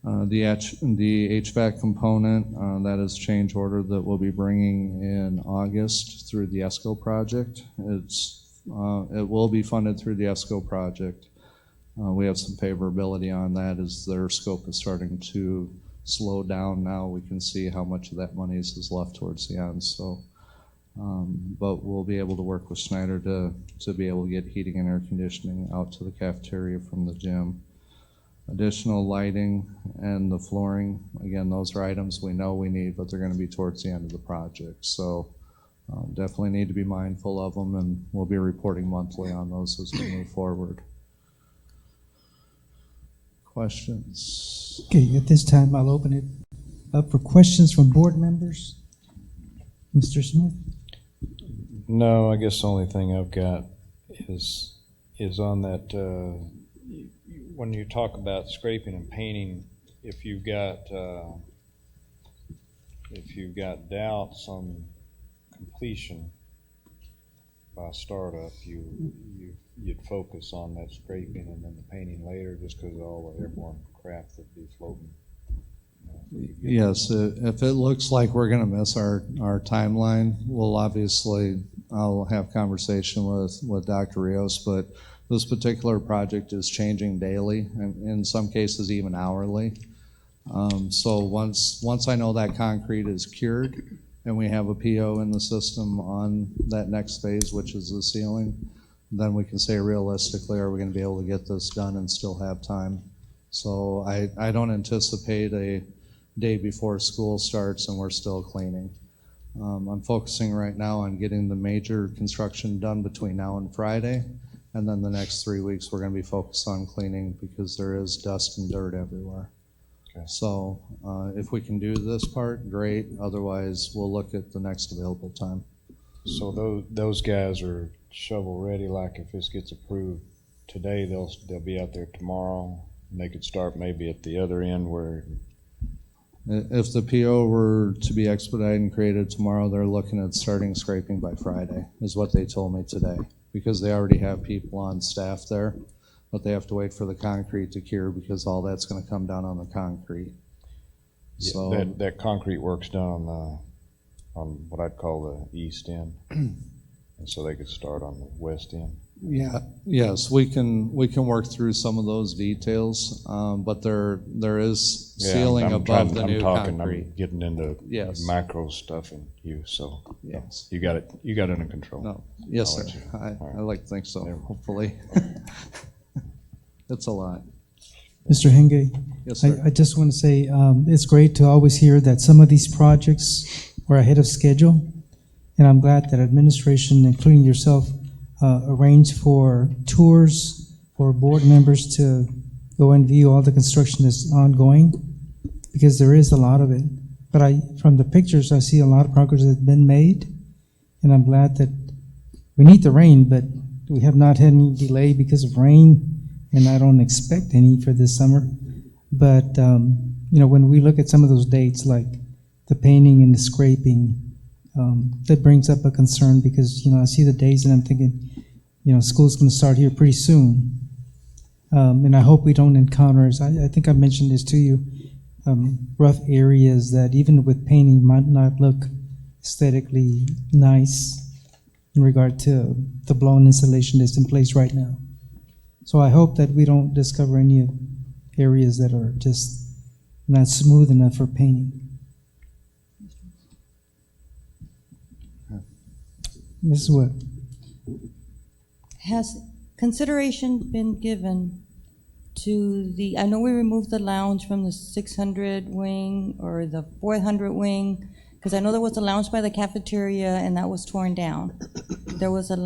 The HVAC component, that is change order that we'll be bringing in August through the ESCO project. It will be funded through the ESCO project. We have some favorability on that as their scope is starting to slow down now. We can see how much of that money is left towards the end. So, but we'll be able to work with Schneider to be able to get heating and air conditioning out to the cafeteria from the gym. Additional lighting and the flooring, again, those are items we know we need, but they're going to be towards the end of the project. So definitely need to be mindful of them, and we'll be reporting monthly on those as we move forward. Questions? Okay, at this time, I'll open it up for questions from board members. Mr. Smith? No, I guess the only thing I've got is on that, when you talk about scraping and painting, if you've got doubts on completion by startup, you'd focus on that scraping and then the painting later, just because of all the airborne crap that'd be floating. Yes, if it looks like we're going to miss our timeline, we'll obviously, I'll have conversation with Dr. Rios, but this particular project is changing daily, and in some cases even hourly. So once I know that concrete is cured and we have a PO in the system on that next phase, which is the ceiling, then we can say realistically, are we going to be able to get this done and still have time? So I don't anticipate a day before school starts and we're still cleaning. I'm focusing right now on getting the major construction done between now and Friday, and then the next 3 weeks we're going to be focused on cleaning because there is dust and dirt everywhere. Okay. So if we can do this part, great. Otherwise, we'll look at the next available time. So those guys are shovel ready. Like if this gets approved today, they'll be out there tomorrow, and they could start maybe at the other end where. If the PO were to be expedited and created tomorrow, they're looking at starting scraping by Friday, is what they told me today, because they already have people on staff there, but they have to wait for the concrete to cure because all that's going to come down on the concrete. Yeah, So that concrete work's done on what I'd call the east end, and so they could start on the west end. yeah, yes, we can work through some of those details, but there is ceiling above the new concrete. I'm getting into Yes. macro stuff and so Yes. you got it under control. No. Yes, I'll sir. let you. I like to think so. Yeah. Hopefully, it's a lot. Mr. Henge, Yes, sir. I just want to say it's great to always hear that some of these projects were ahead of schedule, and I'm glad that administration, including yourself, arranged for tours for board members to go and view all the construction that's ongoing, because there is a lot of it. But from the pictures, I see a lot of progress that's been made, and I'm glad that we need the rain, but we have not had any delay because of rain, and I don't expect any for this summer. But when we look at some of those dates, like the painting and the scraping, that brings up a concern because I see the days and I'm thinking, school's going to start here pretty soon, and I hope we don't encounter. I think I mentioned this to you. Rough areas that even with painting might not look aesthetically nice in regard to the blown insulation that's in place right now. So I hope that we don't discover any areas that are just not smooth enough for painting. Ms. Wood. Has consideration been given to I know we removed the lounge from the 600 wing or the 400 wing, because I know there was a lounge by the cafeteria and that was torn down. There was a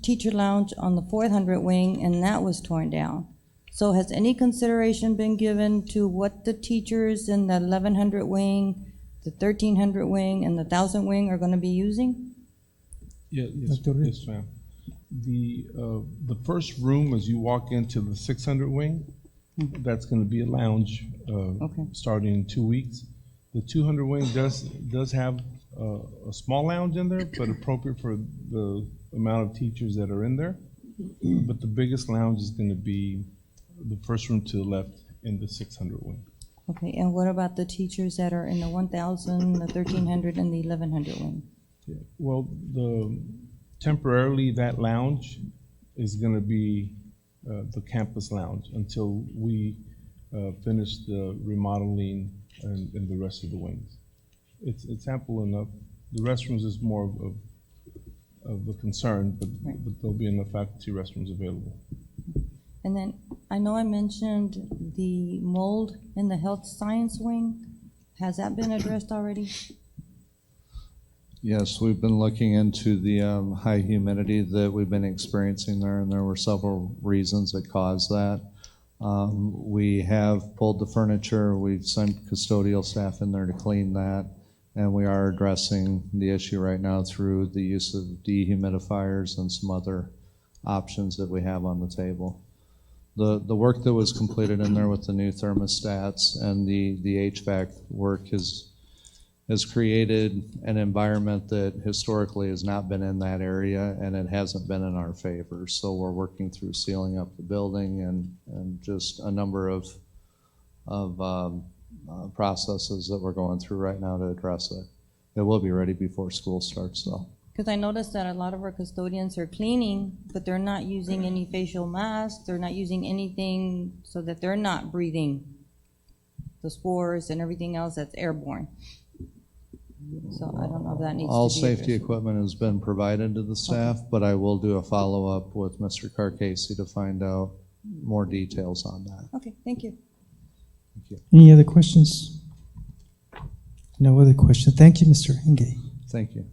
teacher lounge on the 400 wing, and that was torn down. So has any consideration been given to what the teachers in the 1100 wing, the 1300 wing, and the 1000 wing are going to be using? Yes, ma'am. The first room as you walk into the 600 wing, that's going to be a lounge starting in 2 weeks. The 200 wing does have a small lounge in there, but appropriate for the amount of teachers that are in there. But the biggest lounge is going to be the first room to the left in the 600 wing. Okay, and what about the teachers that are in the 1000, the 1300, and the 1100 wing? Yeah. Well, temporarily that lounge is going to be the campus lounge until we finish the remodeling and the rest of the wings. It's ample enough. The restrooms is more of the concern, but there'll be enough faculty restrooms available. And then I know I mentioned the mold in the health science wing. Has that been addressed already? Yes, we've been looking into the high humidity that we've been experiencing there, and there were several reasons that caused that. We have pulled the furniture, we've sent custodial staff in there to clean that, and we are addressing the issue right now through the use of dehumidifiers and some other options that we have on the table. The work that was completed in there with the new thermostats and the HVAC work has created an environment that historically has not been in that area, and it hasn't been in our favor. So we're working through sealing up the building and just a number of processes that we're going through right now to address it. It will be ready before school starts, though. Because I noticed that a lot of our custodians are cleaning, but they're not using any facial masks, they're not using anything so that they're not breathing the spores and everything else that's airborne. So I don't know if that needs to be All safety addressed. equipment has been provided to the staff, but I will do a follow-up with Mr. Carcasey to find out more details on that. Okay, thank you. Any other questions? No other questions. Thank you, Mr. Engay. Thank you.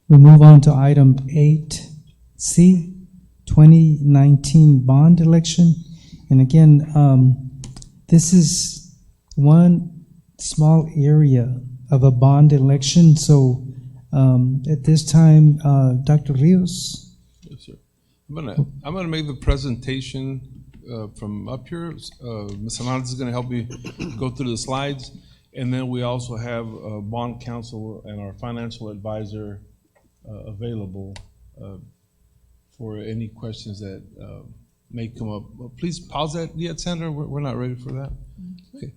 We move on to item 8C, 2019 bond election. And again, this is one small area of a bond election. So at this time, Dr. Rios. Yes, sir. I'm gonna make the presentation from up here. Ms. Hernandez is gonna help me go through the slides. And then we also have bond counsel and our financial advisor available for any questions that may come up. Please pause that yet, Sandra. We're not ready for that. Okay.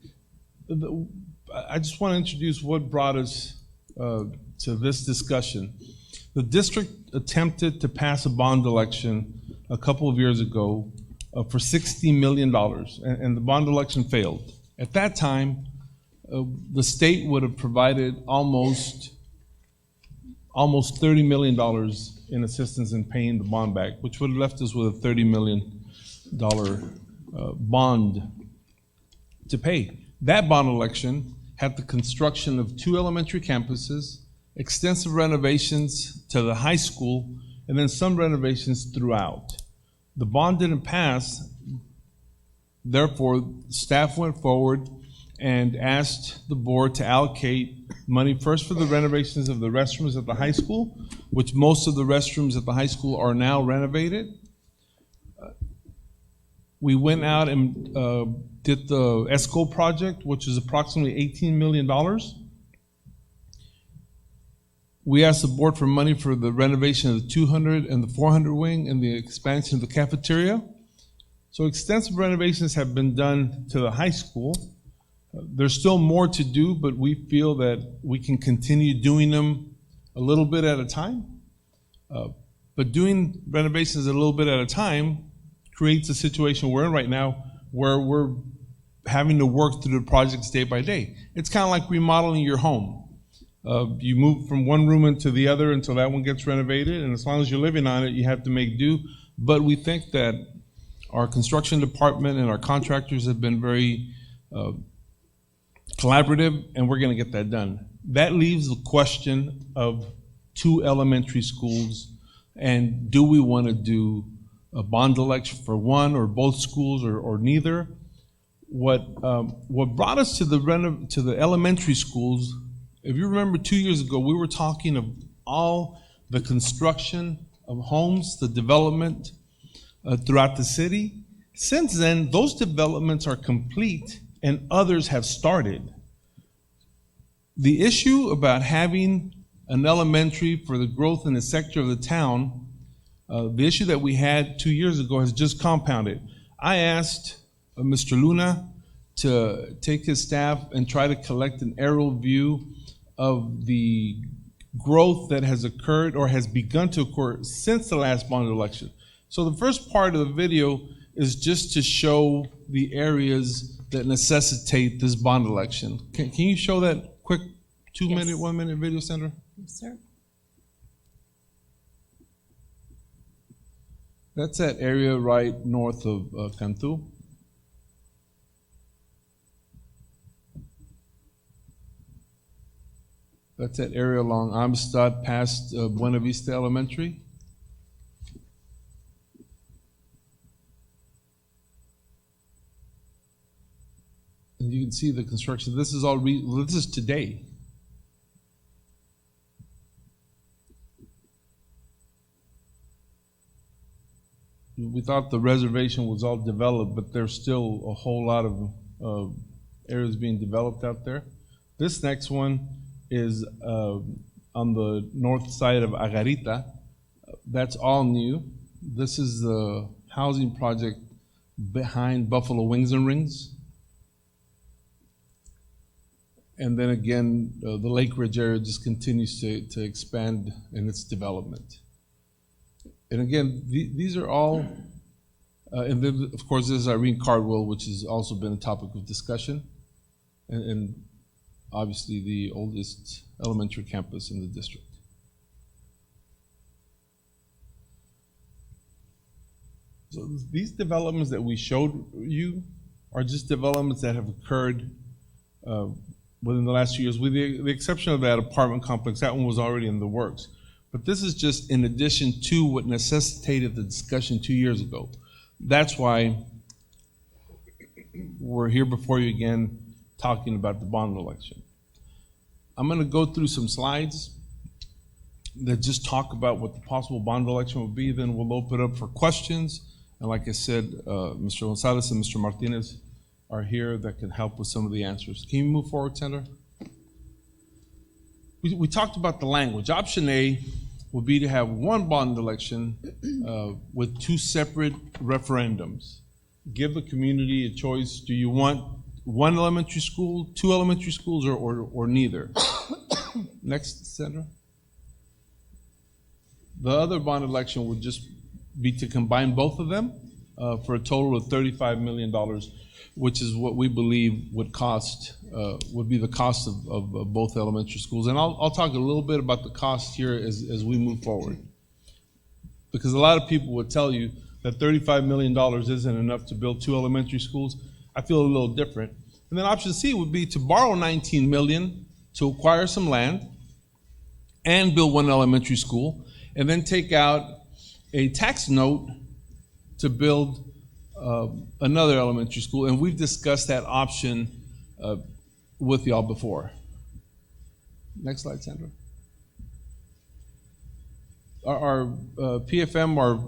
I just want to introduce what brought us to this discussion. The district attempted to pass a bond election a couple of years ago for $60 million, and the bond election failed. At that time, the state would have provided almost $30 million in assistance in paying the bond back, which would have left us with a $30 million bond to pay. That bond election had the construction of 2 elementary campuses, extensive renovations to the high school, and then some renovations throughout. The bond didn't pass, therefore staff went forward and asked the board to allocate money first for the renovations of the restrooms at the high school, which most of the restrooms at the high school are now renovated. We went out and did the ESCO project, which is approximately $18 million. We asked the board for money for the renovation of the 200 and the 400 wing and the expansion of the cafeteria. So extensive renovations have been done to the high school. There's still more to do, but we feel that we can continue doing them a little bit at a time. But doing renovations a little bit at a time creates a situation we're in right now where we're having to work through the projects day by day. It's kind of like remodeling your home. You move from one room into the other until that one gets renovated, and as long as you're living on it, you have to make do. But we think that our construction department and our contractors have been very collaborative, and we're going to get that done. That leaves the question of 2 elementary schools, and do we want to do a bond election for one or both schools or neither? What brought us to the elementary schools, if you remember 2 years ago, we were talking of all the construction of homes, the development throughout the city. Since then, those developments are complete and others have started. The issue about having an elementary for the growth in the sector of the town, the issue that we had 2 years ago has just compounded. I asked Mr. Luna to take his staff and try to collect an aerial view of the growth that has occurred or has begun to occur since the last bond election. So the first part of the video is just to show the areas that necessitate this bond election. Can you show that quick 2-minute, 1-minute video, Sandra? Yes, sir. That's that area right north of Cantu. That's that area along Amistad past Buena Vista Elementary. And you can see the construction. This is all this is today. We thought the reservation was all developed, but there's still a whole lot of areas being developed out there. This next one is on the north side of Agarita. That's all new. This is the housing project behind Buffalo Wings and Rings. And then again, the Lake Ridge area just continues to expand in its development. And again, these are all, and then of course there's Irene Cardwell, which has also been a topic of discussion, and obviously the oldest elementary campus in the district. So these developments that we showed you are just developments that have occurred within the last few years, with the exception of that apartment complex. That one was already in the works. But this is just in addition to what necessitated the discussion 2 years ago. That's why we're here before you again talking about the bond election. I'm going to go through some slides that just talk about what the possible bond election will be. Then we'll open it up for questions. And like I said, Mr. Gonzalez and Mr. Martinez are here that can help with some of the answers. Can you move forward, Senator? We talked about the language. Option A would be to have one bond election with two separate referendums. Give the community a choice. Do you want one elementary school, two elementary schools, or neither? Next, Senator. The other bond election would just be to combine both of them for a total of $35 million, which is what we believe would be the cost of both elementary schools. And I'll talk a little bit about the cost here as we move forward. Because a lot of people would tell you that $35 million isn't enough to build two elementary schools. I feel a little different. And then option C would be to borrow $19 million to acquire some land and build one elementary school, and then take out a tax note to build another elementary school. And we've discussed that option with y'all before. Next slide, Sandra. Our PFM, our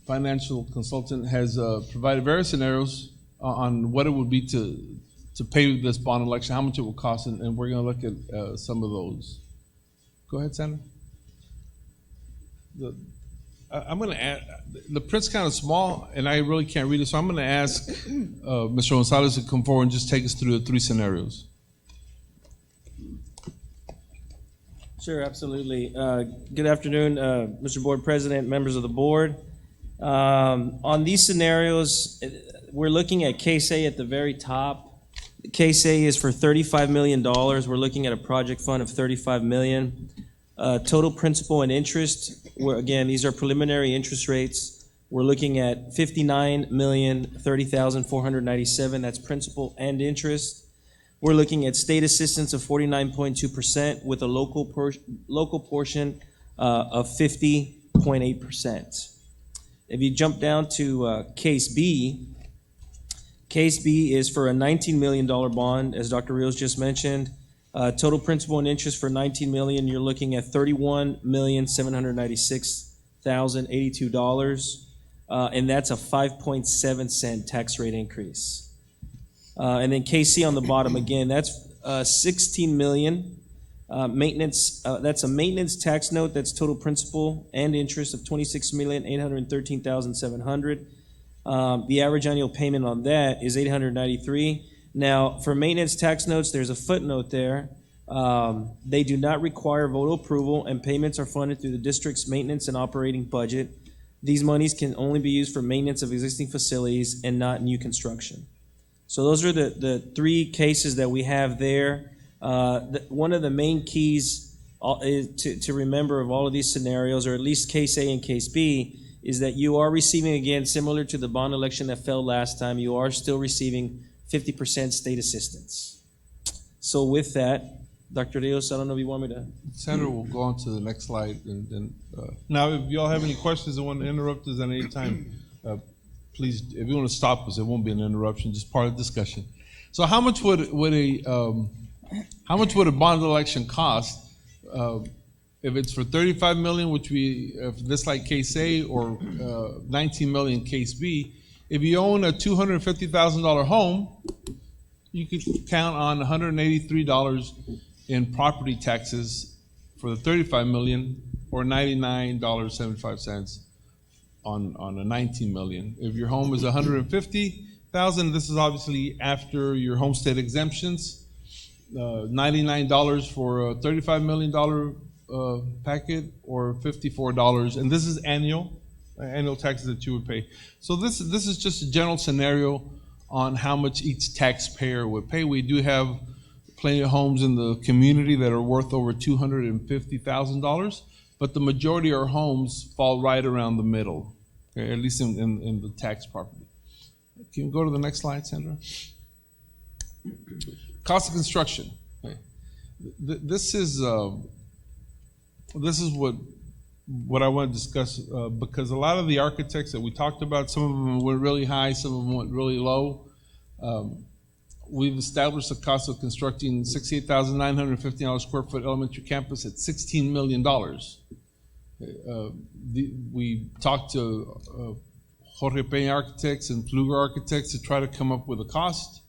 financial consultant, has provided various scenarios on what it would be to pay this bond election, how much it will cost, and we're going to look at some of those. Go ahead, Sandra. I'm going to add, the print's kind of small, and I really can't read it, so I'm going to ask Mr. Gonzalez to come forward and just take us through the three scenarios. Sure, absolutely. Good afternoon, Mr. Board President, members of the board. On these scenarios, we're looking at Case A at the very top. Case A is for $35 million. We're looking at a project fund of $35 million. Total principal and interest, again, these are preliminary interest rates. We're looking at $59,030,497. That's principal and interest. We're looking at state assistance of 49.2% with a local portion of 50.8%. If you jump down to Case B is for a $19 million bond, as Dr. Rios just mentioned. Total principal and interest for $19 million, you're looking at $31,796,082, and that's a 5.7 cent tax rate increase. And then KC on the bottom again, that's $16 million maintenance. That's a maintenance tax note. That's total principal and interest of $26,813,700. The average annual payment on that is $893. Now, for maintenance tax notes, there's a footnote there. They do not require voter approval, and payments are funded through the district's maintenance and operating budget. These monies can only be used for maintenance of existing facilities and not new construction. So those are the three cases that we have there. One of the main keys to remember of all of these scenarios, or at least Case A and Case B, is that you are receiving, again, similar to the bond election that failed last time, you are still receiving 50% state assistance. So with that, Dr. Rios, I don't know if you want me to... Senator, we'll go on to the next slide. Now, if you all have any questions and want to interrupt us at any time, please, if you want to stop us, it won't be an interruption, just part of the discussion. So how much would a bond election cost if it's for $35 million, which if this like Case A, or $19 million Case B? If you own a $250,000 home, you could count on $183 in property taxes for the 35 million, or $99.75 on a 19 million. If your home is 150,000, this is obviously after your homestead exemptions. $99 for a $35 million packet, or $54, and this is annual taxes that you would pay. So this is just a general scenario on how much each taxpayer would pay. We do have plenty of homes in the community that are worth over $250,000, but the majority of our homes fall right around the middle, okay, at least in the tax property. Can you go to the next slide, Sandra? Cost of construction. Okay. This is what I want to discuss, because a lot of the architects that we talked about, some of them went really high, some of them went really low. We've established the cost of constructing $68,950 square foot elementary campus at $16 million. We talked to Jorge Peña Architects and Pfluger Architects to try to come up with a cost.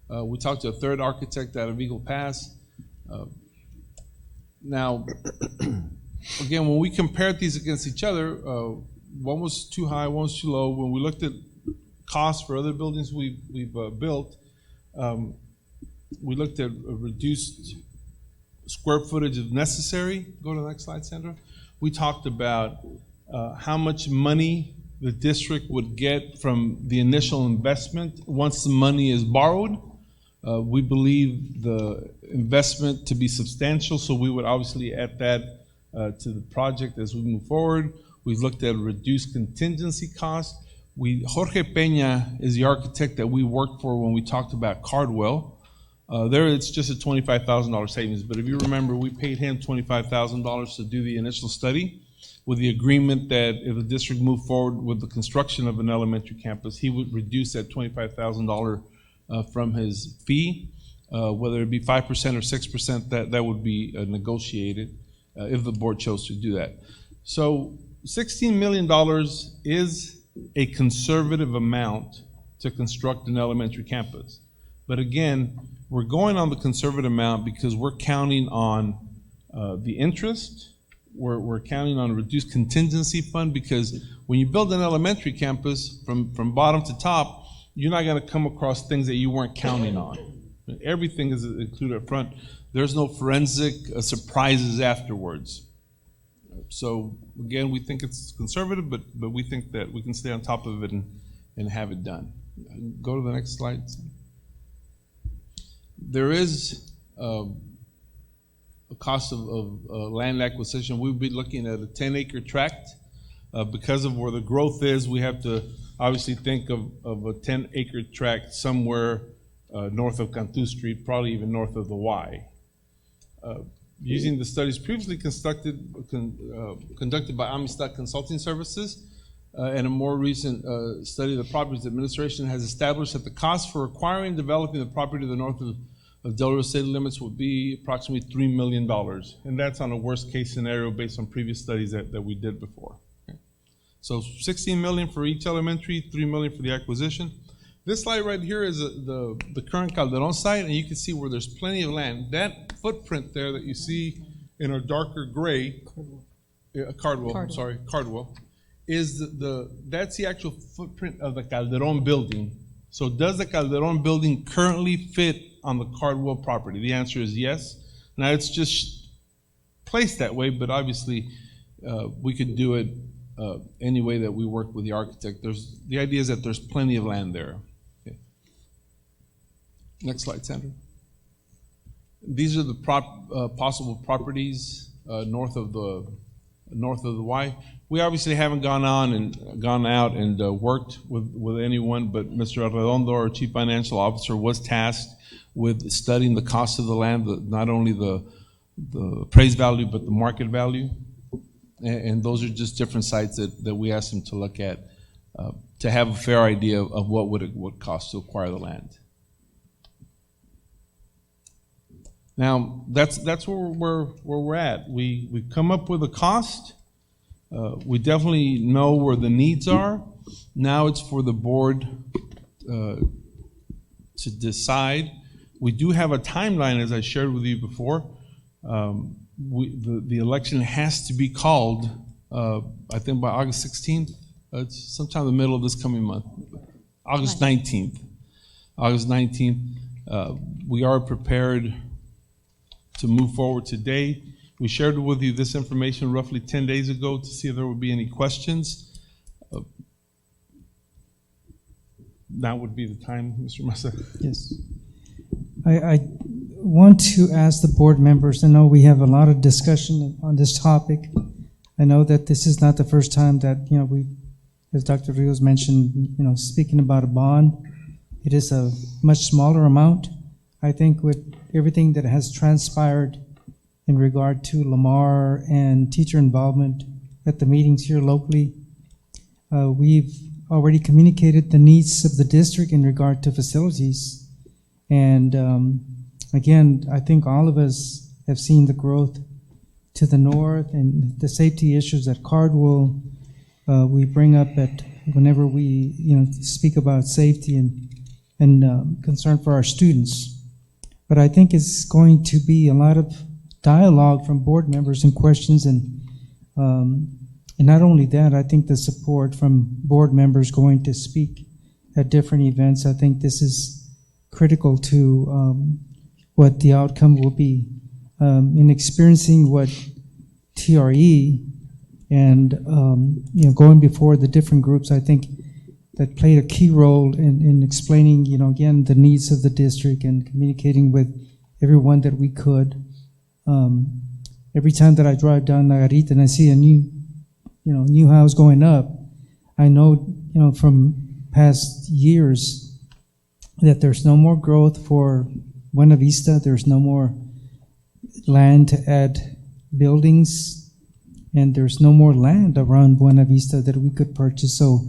We talked to a third architect out of Eagle Pass. Now, again, when we compared these against each other, one was too high, one was too low. When we looked at costs for other buildings we've built, we looked at a reduced square footage if necessary. Go to the next slide, Sandra. We talked about how much money the district would get from the initial investment once the money is borrowed. We believe the investment to be substantial, so we would obviously add that to the project as we move forward. We've looked at reduced contingency costs. Jorge Peña is the architect that we worked for when we talked about Cardwell. There it's just a $25,000 savings, but if you remember, we paid him $25,000 to do the initial study with the agreement that if the district moved forward with the construction of an elementary campus, he would reduce that $25,000 from his fee, whether it be 5% or 6%, that would be negotiated if the board chose to do that. So $16 million is a conservative amount to construct an elementary campus. But again, we're going on the conservative amount because we're counting on the interest. We're counting on a reduced contingency fund, because when you build an elementary campus from bottom to top, you're not going to come across things that you weren't counting on. Everything is included up front. There's no forensic surprises afterwards. So again, we think it's conservative, but we think that we can stay on top of it and have it done. Go to the next slide. There is a cost of land acquisition. We'll be looking at a 10-acre tract. Because of where the growth is, we have to obviously think of a 10-acre tract somewhere north of Cantu Street, probably even north of the Y. Using the studies previously conducted by Amistad Consulting Services, and a more recent study of the Properties Administration has established that the cost for acquiring and developing the property to the north of Delaware city limits would be approximately $3 million. And that's on a worst-case scenario based on previous studies that we did before. Okay. So $16 million for each elementary, $3 million for the acquisition. This slide right here is the current Calderon site, and you can see where there's plenty of land. That footprint there that you see in a darker gray, Cardwell, is that's the actual footprint of the Calderon building. So does the Calderon building currently fit on the Cardwell property? The answer is yes. Now it's just placed that way, but obviously we could do it any way that we work with the architect. The idea is that there's plenty of land there. Okay. Next slide, Sandra. These are the possible properties north of the Y. We obviously haven't gone out and worked with anyone, but Mr. Arredondo, our Chief Financial Officer, was tasked with studying the cost of the land, not only the appraised value, but the market value. And those are just different sites that we asked him to look at to have a fair idea of what would cost to acquire the land. Now, that's where we're at. We come up with a cost. We definitely know where the needs are. Now it's for the board to decide We do have a timeline, as I shared with you before. The election has to be called, I think by August 16th. It's sometime in the middle of this coming month, August 19th. August 19th. We are prepared to move forward today. We shared with you this information roughly 10 days ago to see if there would be any questions. Now would be the time, Mr. Massa. Yes. I want to ask the board members, I know we have a lot of discussion on this topic. I know that this is not the first time that, we, as Dr. Rios mentioned, speaking about a bond. It is a much smaller amount. I think with everything that has transpired in regard to Lamar and teacher involvement at the meetings here locally, we've already communicated the needs of the district in regard to facilities. And again, I think all of us have seen the growth to the north and the safety issues at Cardwell. We bring up at whenever we speak about safety and concern for our students. But I think it's going to be a lot of dialogue from board members and questions, and not only that, I think the support from board members going to speak at different events. I think this is critical to what the outcome will be. In experiencing what TRE and going before the different groups, I think that played a key role in explaining, again, the needs of the district and communicating with everyone that we could. Every time that I drive down Nagarita and I see a new house going up, I know, from past years that there's no more growth for Buena Vista. There's no more land to add buildings, and there's no more land around Buena Vista that we could purchase. So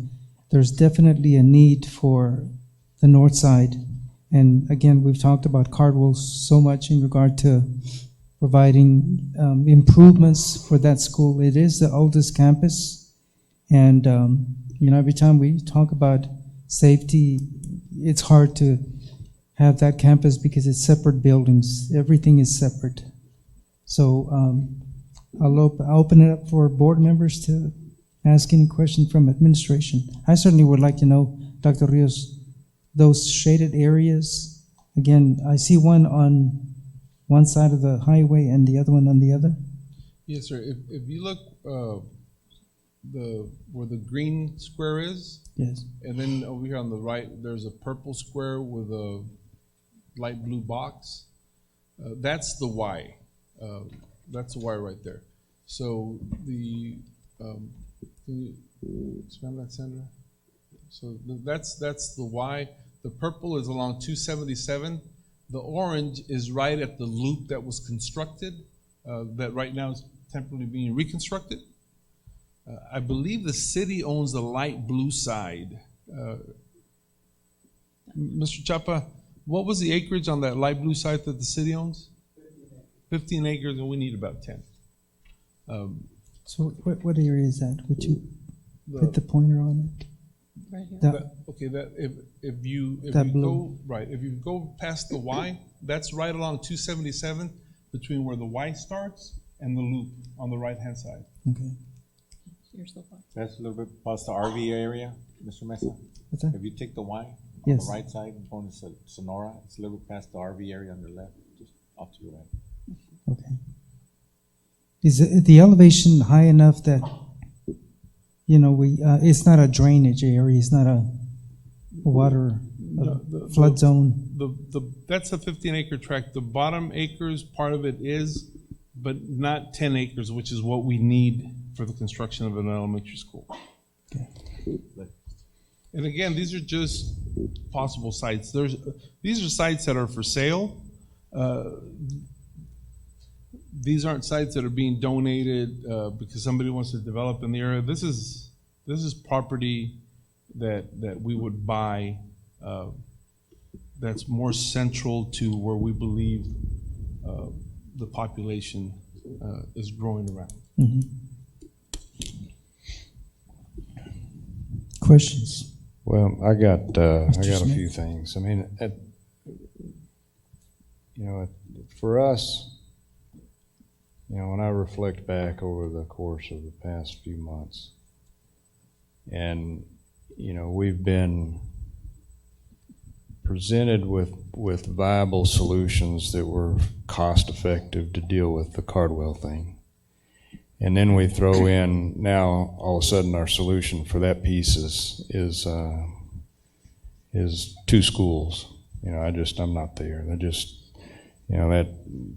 there's definitely a need for the north side. And again, we've talked about Cardwell so much in regard to providing improvements for that school. It is the oldest campus. And, every time we talk about safety, it's hard to have that campus because it's separate buildings. Everything is separate. So I'll open it up for board members to ask any question from administration. I certainly would like to know, Dr. Rios, those shaded areas. Again, I see one on one side of the highway and the other one on the other. Yes, sir. If you look where the green square is, yes, and then over here on the right, there's a purple square with a light blue box. That's the Y. That's the Y right there. So the can you expand that, Sandra? So that's the Y. The purple is along 277. The orange is right at the loop that was constructed, that right now is temporarily being reconstructed. I believe the city owns the light blue side. Mr. Chapa, what was the acreage on that light blue side that the city owns? 15 acres, and we need about 10. So what area is that? Would you put the pointer on it? Right here. If you go past the Y, that's right along 277 between where the Y starts and the loop on the right hand side. Okay. You're so far. That's a little bit past the RV area, Mr. Mesa. What's that? If you take the Y on Yes. the right side, going to Sonora, it's a little bit past the RV area on the left, just off to your right. Okay. Is the elevation high enough that, it's not a drainage area, it's not a water flood zone? That's a 15-acre tract. The bottom acres, part of it is, but not 10 acres, which is what we need for the construction of an elementary school. Okay. And again, these are just possible sites. These are sites that are for sale. These aren't sites that are being donated because somebody wants to develop in the area. This is property that we would buy that's more central to where we believe the population is growing around. Mm-hmm. Questions? Well, I got a Smith? few things. I mean, you know, for us, you know, when I reflect back over the course of the past few months, and, you know, we've been presented with viable solutions that were cost effective to deal with the Cardwell thing. And then we throw in, now all of a sudden our solution for that piece is 2 schools. You know, I'm not there. They're just, you know,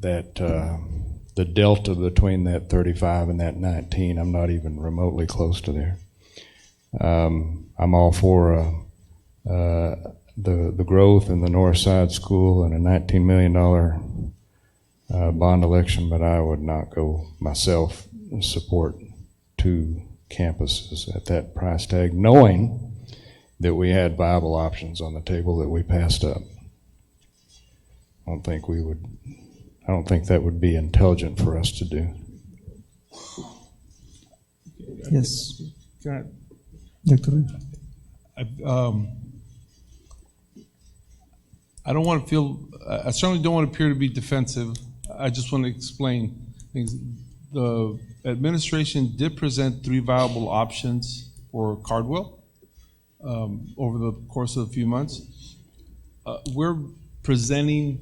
the delta between that 35 and that 19, I'm not even remotely close to there. I'm all for the growth in the North Side School and a $19 million bond election, but I would not go myself and support 2 campuses at that price tag, knowing that we had viable options on the table that we passed up. I don't think that would be intelligent for us to do. Yes. Go ahead. Dr. I don't want to feel, I certainly don't want to appear to be defensive. I just want to explain things. The administration did present 3 viable options for Cardwell over the course of a few months. We're presenting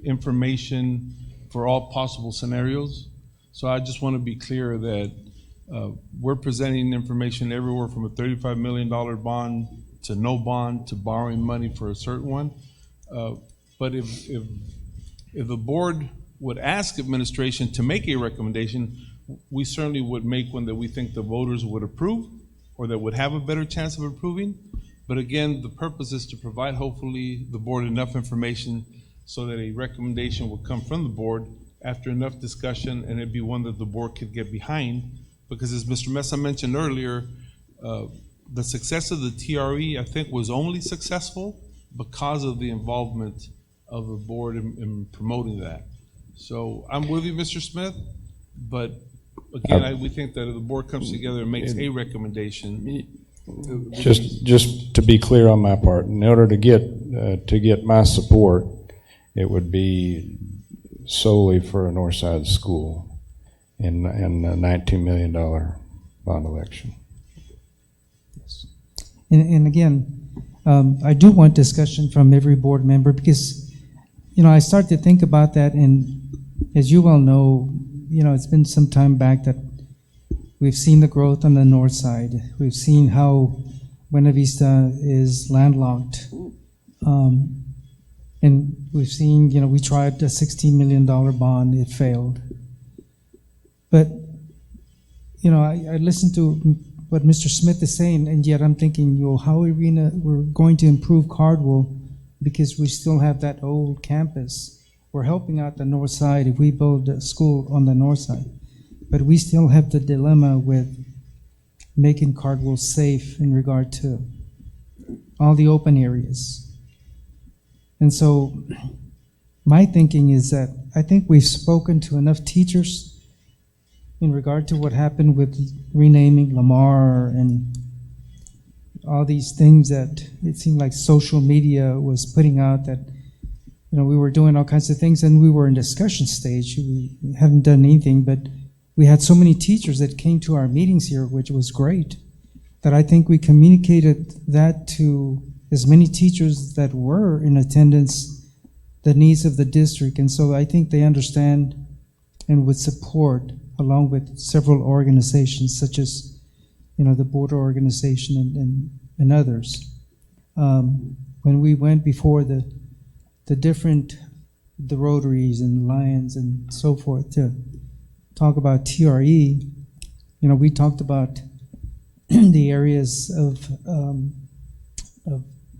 information for all possible scenarios. So I just want to be clear that we're presenting information everywhere from a $35 million bond to no bond to borrowing money for a certain one. But if the board would ask administration to make a recommendation, we certainly would make one that we think the voters would approve or that would have a better chance of approving. But again, the purpose is to provide hopefully the board enough information so that a recommendation will come from the board after enough discussion, and it'd be one that the board could get behind. Because as Mr. Mesa mentioned earlier, the success of the TRE, I think, was only successful because of the involvement of the board in promoting that. So I'm with you, Mr. Smith, but again, we think that if the board comes together and makes a recommendation. Just to be clear on my part, in order to get my support, it would be solely for a Northside school in a $19 million bond election. Yes. And again, I do want discussion from every board member because, you know, I start to think about that, and as you well know, you know, it's been some time back that we've seen the growth on the north side. We've seen how Buena Vista is landlocked. And we've seen, you know, we tried a $16 million bond, it failed. But, you know, I listened to what Mr. Smith is saying, and yet I'm thinking, you know, how are we're going to improve Cardwell because we still have that old campus. We're helping out the north side if we build a school on the north side. But we still have the dilemma with making Cardwell safe in regard to all the open areas. And so my thinking is that I think we've spoken to enough teachers in regard to what happened with renaming Lamar and all these things that it seemed like social media was putting out that, you know, we were doing all kinds of things and we were in discussion stage. We haven't done anything, but we had so many teachers that came to our meetings here, which was great, that I think we communicated that to as many teachers that were in attendance, the needs of the district. And so I think they understand and would support, along with several organizations such as, you know, the border organization and others. When we went before the Rotaries and Lions and so forth to talk about TRE, you know, we talked about the areas of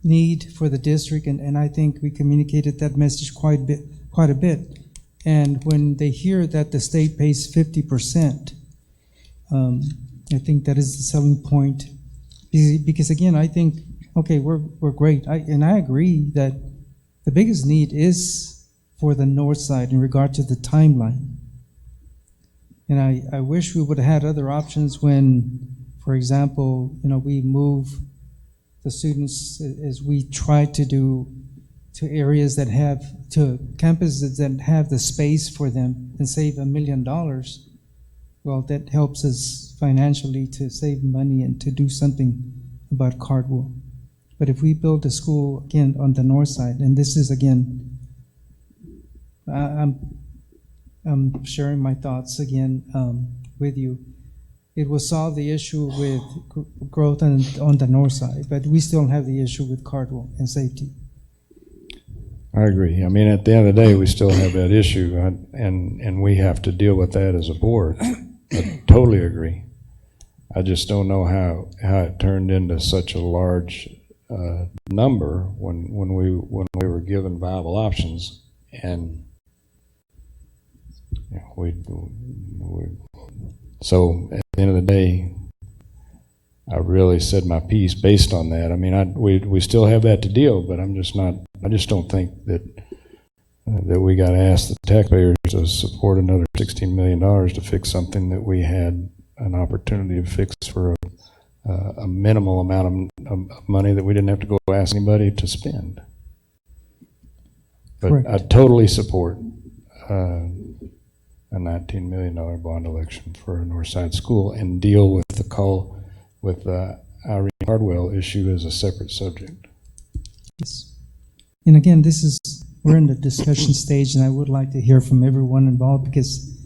need for the district, and I think we communicated that message quite a bit. And when they hear that the state pays 50%, I think that is the selling point. Because again, I think, okay, we're great. And I agree that the biggest need is for the north side in regard to the timeline. And I wish we would have had other options when, for example, you know, we move the students as we try to do to areas that have, to campuses that have the space for them and save $1 million, well, that helps us financially to save money and to do something about Cardwell. But if we build a school, again, on the north side, and this is, again, I'm sharing my thoughts again with you. It will solve the issue with growth on the north side, but we still have the issue with Cardwell and safety. I agree. I mean, at the end of the day, we still have that issue, and we have to deal with that as a board. I totally agree. I just don't know how it turned into such a large number when we were given viable options, and you know, so at the end of the day, I really said my piece based on that. I mean, we still have that to deal, but I just don't think that we got to ask the taxpayers to support another $16 million to fix something that we had an opportunity to fix for a minimal amount of money that we didn't have to go ask anybody to spend. But Correct. I totally support a $19 million bond election for a Northside school and deal with the call with the Irene Cardwell issue as a separate subject. Yes. And again, we're in the discussion stage, and I would like to hear from everyone involved, because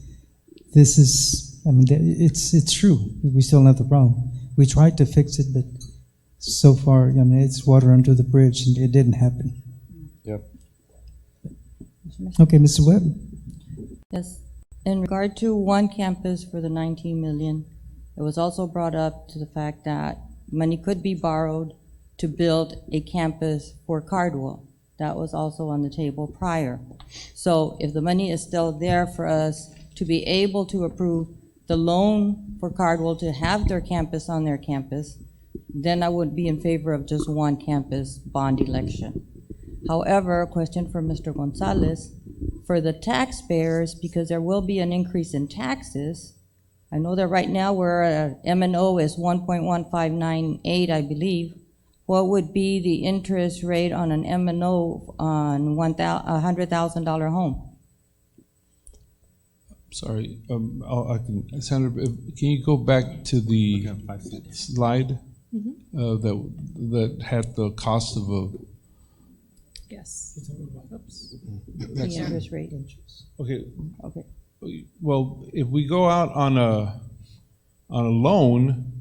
this is, I mean, it's true. We still have the problem. We tried to fix it, but so far, I mean, it's water under the bridge, and it didn't happen. Yep. Okay, Mr. Webb. Yes. In regard to one campus for the 19 million, it was also brought up to the fact that money could be borrowed to build a campus for Cardwell. That was also on the table prior. So if the money is still there for us to be able to approve the loan for Cardwell to have their campus on their campus, then I would be in favor of just one campus bond election. However, a question for Mr. Gonzalez, for the taxpayers, because there will be an increase in taxes. I know that right now we're M&O is 1.1598, I believe. What would be the interest rate on an M&O on $100,000 home? Sorry, I can, Sandra, can you go back to the slide that had the cost of a? Yes. Oops. The interest rate. Okay. Okay. Well, if we go out on a loan,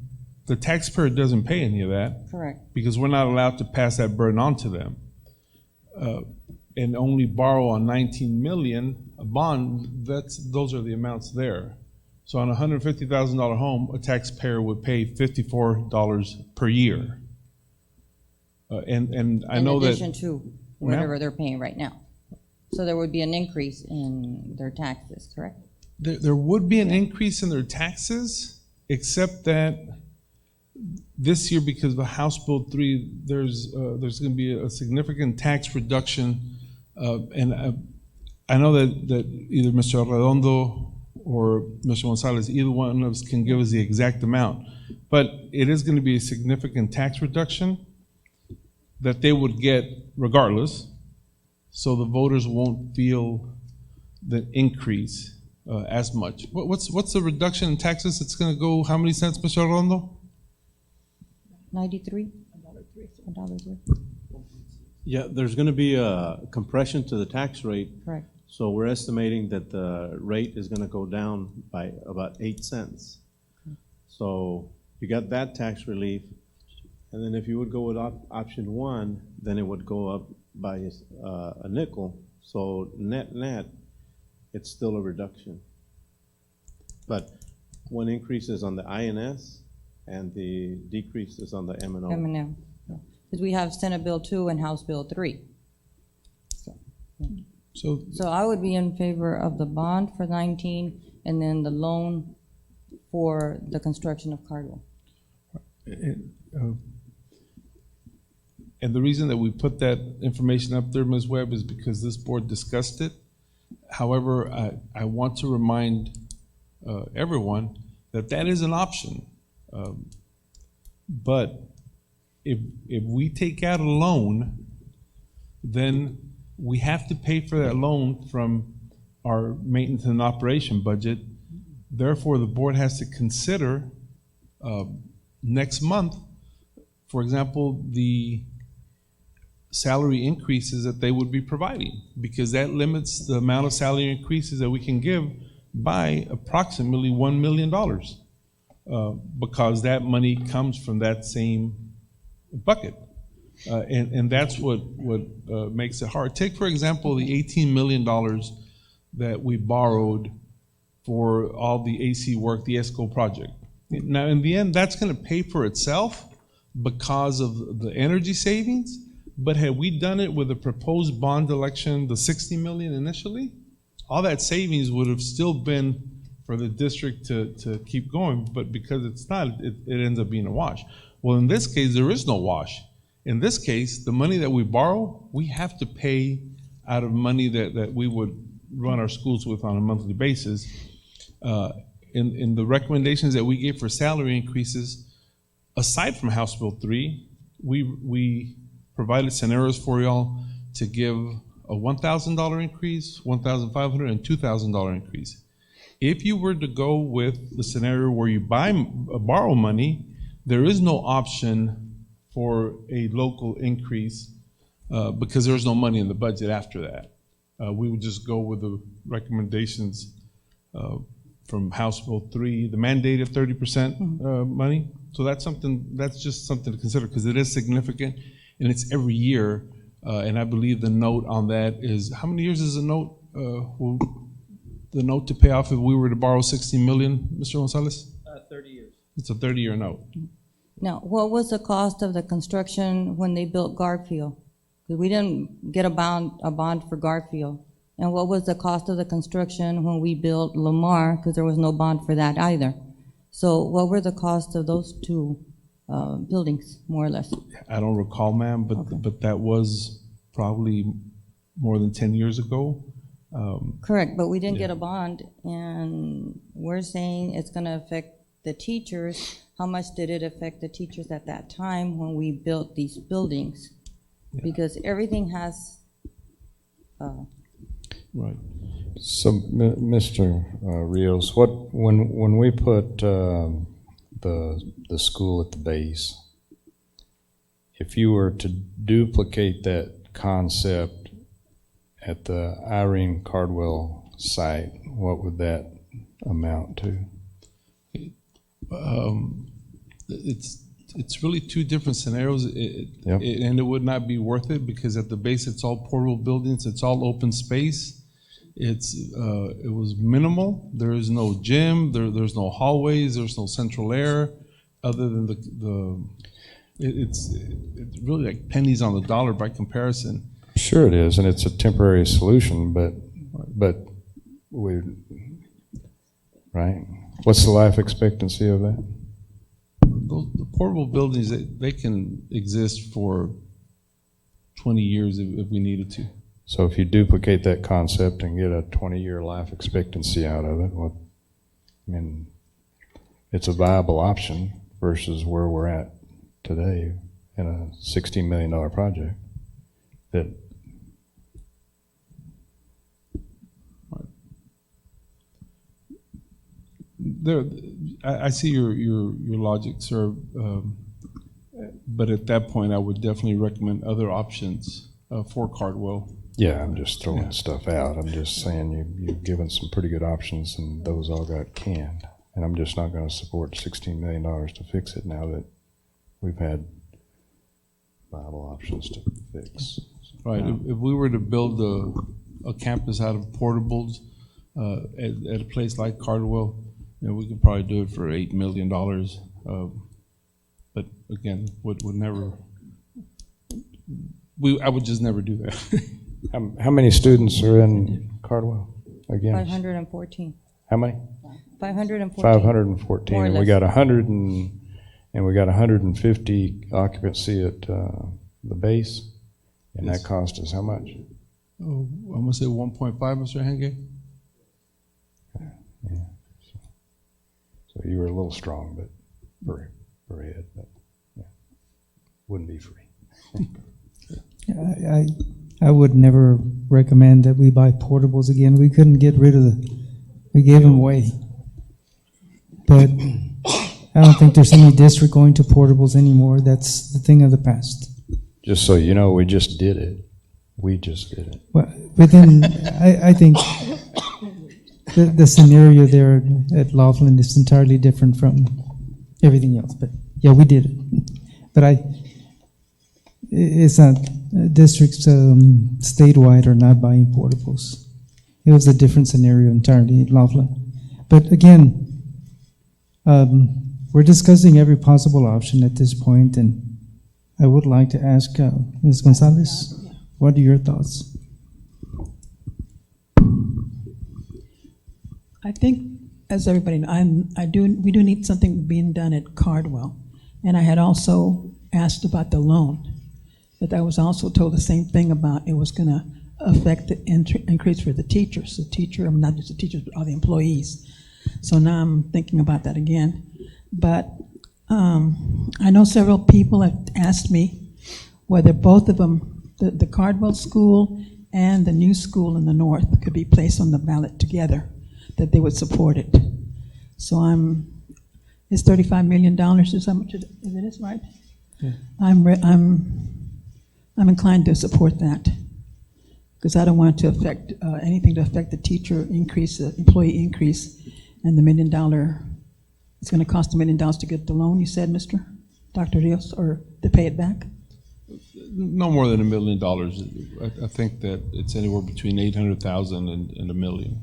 the taxpayer doesn't pay any of that. Correct. Because we're not allowed to pass that burden on to them. And only borrow on 19 million, a bond, those are the amounts there. So on a $150,000 home, a taxpayer would pay $54 per year. And I know that. In addition to whatever they're paying right now. So there would be an increase in their taxes, correct? There would be an increase in their taxes, except that this year, because of the House Bill 3, there's going to be a significant tax reduction. And I know that either Mr. Arredondo or Mr. Gonzalez, either one of us can give us the exact amount. But it is going to be a significant tax reduction that they would get regardless, so the voters won't feel the increase as much. What's the reduction in taxes? It's going to go how many cents, Mr. Arredondo? 93? $1.03. Yeah, there's going to be a compression to the tax rate. Correct. So we're estimating that the rate is going to go down by about 8 cents. So you got that tax relief. And then if you would go with option one, then it would go up by a nickel. So net, it's still a reduction. But one increase is on the INS and the decrease is on the M&O. M&M. Because we have Senate Bill 2 and House Bill 3. So I would be in favor of the bond for 19 and then the loan for the construction of Cardwell. And the reason that we put that information up there, Ms. Webb, is because this board discussed it. However, I want to remind everyone that that is an option. But if we take out a loan, then we have to pay for that loan from our maintenance and operation budget. Therefore, the board has to consider next month, for example, the salary increases that they would be providing, because that limits the amount of salary increases that we can give by approximately $1 million, because that money comes from that same bucket. And that's what makes it hard. Take, for example, the $18 million that we borrowed for all the AC work, the ESCO project. Now, in the end, that's going to pay for itself because of the energy savings. But had we done it with a proposed bond election, the $60 million initially, all that savings would have still been for the district to keep going. But because it's not, it ends up being a wash. Well, in this case, there is no wash. In this case, the money that we borrow, we have to pay out of money that we would run our schools with on a monthly basis. In the recommendations that we gave for salary increases, aside from House Bill 3, we provided scenarios for y'all to give a $1,000 increase, $1,500, and $2,000 increase. If you were to go with the scenario where you borrow money, there is no option for a local increase because there's no money in the budget after that. We would just go with the recommendations from House Bill 3, the mandated 30% money. So that's just something to consider, because it is significant and it's every year. And I believe the note on that is, how many years is the note? The note to pay off if we were to borrow $60 million, Mr. Gonzalez? 30 years. It's a 30-year note. Now, what was the cost of the construction when they built Garfield? Because we didn't get a bond for Garfield. And what was the cost of the construction when we built Lamar? Because there was no bond for that either. So what were the costs of those two buildings, more or less? I don't recall, ma'am, but that was probably more than 10 years ago. Correct, but we didn't get a bond, and we're saying it's going to affect the teachers. How much did it affect the teachers at that time when we built these buildings? Yeah. Because everything has right. So, Mr. Rios, when we put the school at the base, if you were to duplicate that concept at the Irene Cardwell site, what would that amount to? It's really two different scenarios, and it would not be worth it, because at the base it's all portable buildings, it's all open space. It was minimal. There is no gym. There's no hallways. There's no central air, other than it's really like pennies on the dollar by comparison. Sure, it is, and it's a temporary solution. But we right. What's the life expectancy of that? The portable buildings, they can exist for 20 years if we needed to. So if you duplicate that concept and get a 20-year life expectancy out of it, it's a viable option versus where we're at today in a $16 million project. I see your logic, sir, but at that point I would definitely recommend other options for Cardwell. Yeah, I'm just throwing stuff out. I'm just saying you've given some pretty good options, and those all got canned. And I'm just not going to support $16 million to fix it now that we've had viable options to fix. Right. If we were to build a campus out of portables at a place like Cardwell, we could probably do it for $8 million. But again, would never. I would just never do that. How many students are in Cardwell again? 514. How many? 514. 514. And we got 100 and we got 150 occupancy at the base, and that cost us how much? Oh, I'm gonna say 1.5, Mr. Henge. Yeah. So you were a little strong, but per head, but yeah, wouldn't be free. I would never recommend that we buy portables again. We couldn't get rid of we gave them away. But I don't think there's any district going to portables anymore. That's the thing of the past. Just so you know, we just did it. We just did it. Well, within, I think the scenario there at Laughlin is entirely different from everything else. But yeah, we did it. But it's not districts statewide are not buying portables. It was a different scenario entirely at Laughlin. But again, we're discussing every possible option at this point, and I would like to ask Ms. Gonzalez, what are your thoughts? I think, as everybody knows, we do need something being done at Cardwell. And I had also asked about the loan, but I was also told the same thing about it was going to affect the increase for the teachers. Not just the teachers, but all the employees. So now I'm thinking about that again. But I know several people have asked me whether both of them, the Cardwell School and the new school in the north, could be placed on the ballot together, that they would support it. So it's $35 million is how much it is, right? Yeah. I'm inclined to support that because I don't want to affect anything to affect the teacher increase, the employee increase, and the $1 million. It's going to cost $1 million to get the loan. You said, Dr. Rios, or to pay it back. No more than $1 million. I think that it's anywhere between 800,000 and $1 million.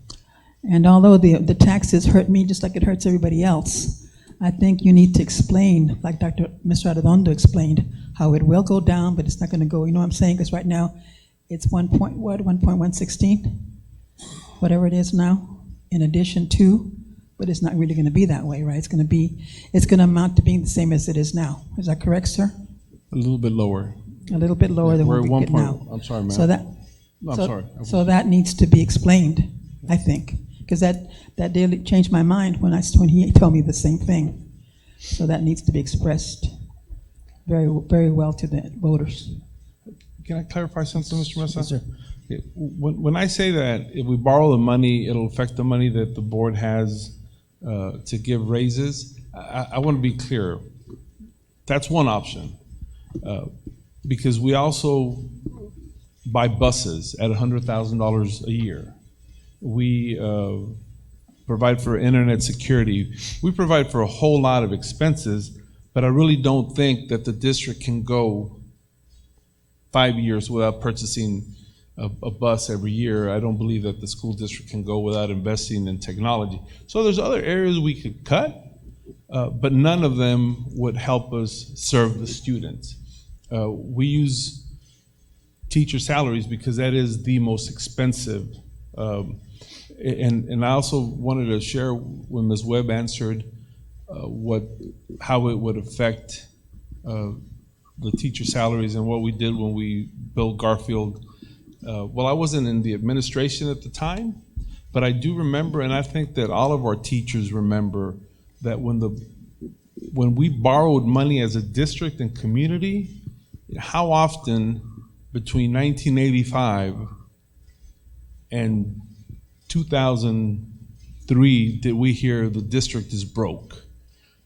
And although the taxes hurt me just like it hurts everybody else, I think you need to explain, like Mr. Arredondo explained, how it will go down, but it's not going to go. You know what I'm saying? Because right now it's 1.116, whatever it is now, in addition to, but it's not really going to be that way, right? It's going to amount to being the same as it is now. Is that correct, sir? A little bit lower. A little bit lower than what we get now. I'm sorry, ma'am. So that needs to be explained, I think, because that did change my mind when he told me the same thing. So that needs to be expressed very, very well to the voters. Can I clarify something, Mr. Mesa? Yes, sir. When I say that if we borrow the money, it'll affect the money that the board has to give raises, I want to be clear. That's one option. Because we also buy buses at $100,000 a year. We provide for internet security. We provide for a whole lot of expenses, but I really don't think that the district can go 5 years without purchasing a bus every year. I don't believe that the school district can go without investing in technology. So there's other areas we could cut, but none of them would help us serve the students. We use teacher salaries because that is the most expensive. And I also wanted to share when Ms. Webb answered how it would affect the teacher salaries and what we did when we built Garfield. Well, I wasn't in the administration at the time, but I do remember, and I think that all of our teachers remember, that when we borrowed money as a district and community, how often between 1985 and 2003 did we hear the district is broke?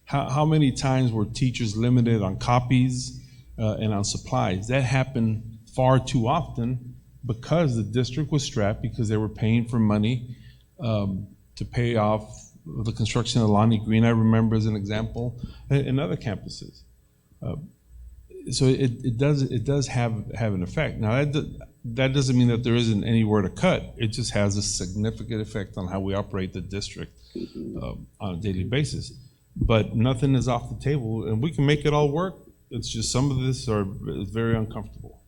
How many times were teachers limited on copies and on supplies? That happened far too often because the district was strapped because they were paying for money to pay off the construction of Lonnie Green, I remember as an example, and other campuses. So it does have an effect. Now that doesn't mean that there isn't anywhere to cut. It just has a significant effect on how we operate the district on a daily basis. But nothing is off the table, and we can make it all work. It's just some of this is very uncomfortable.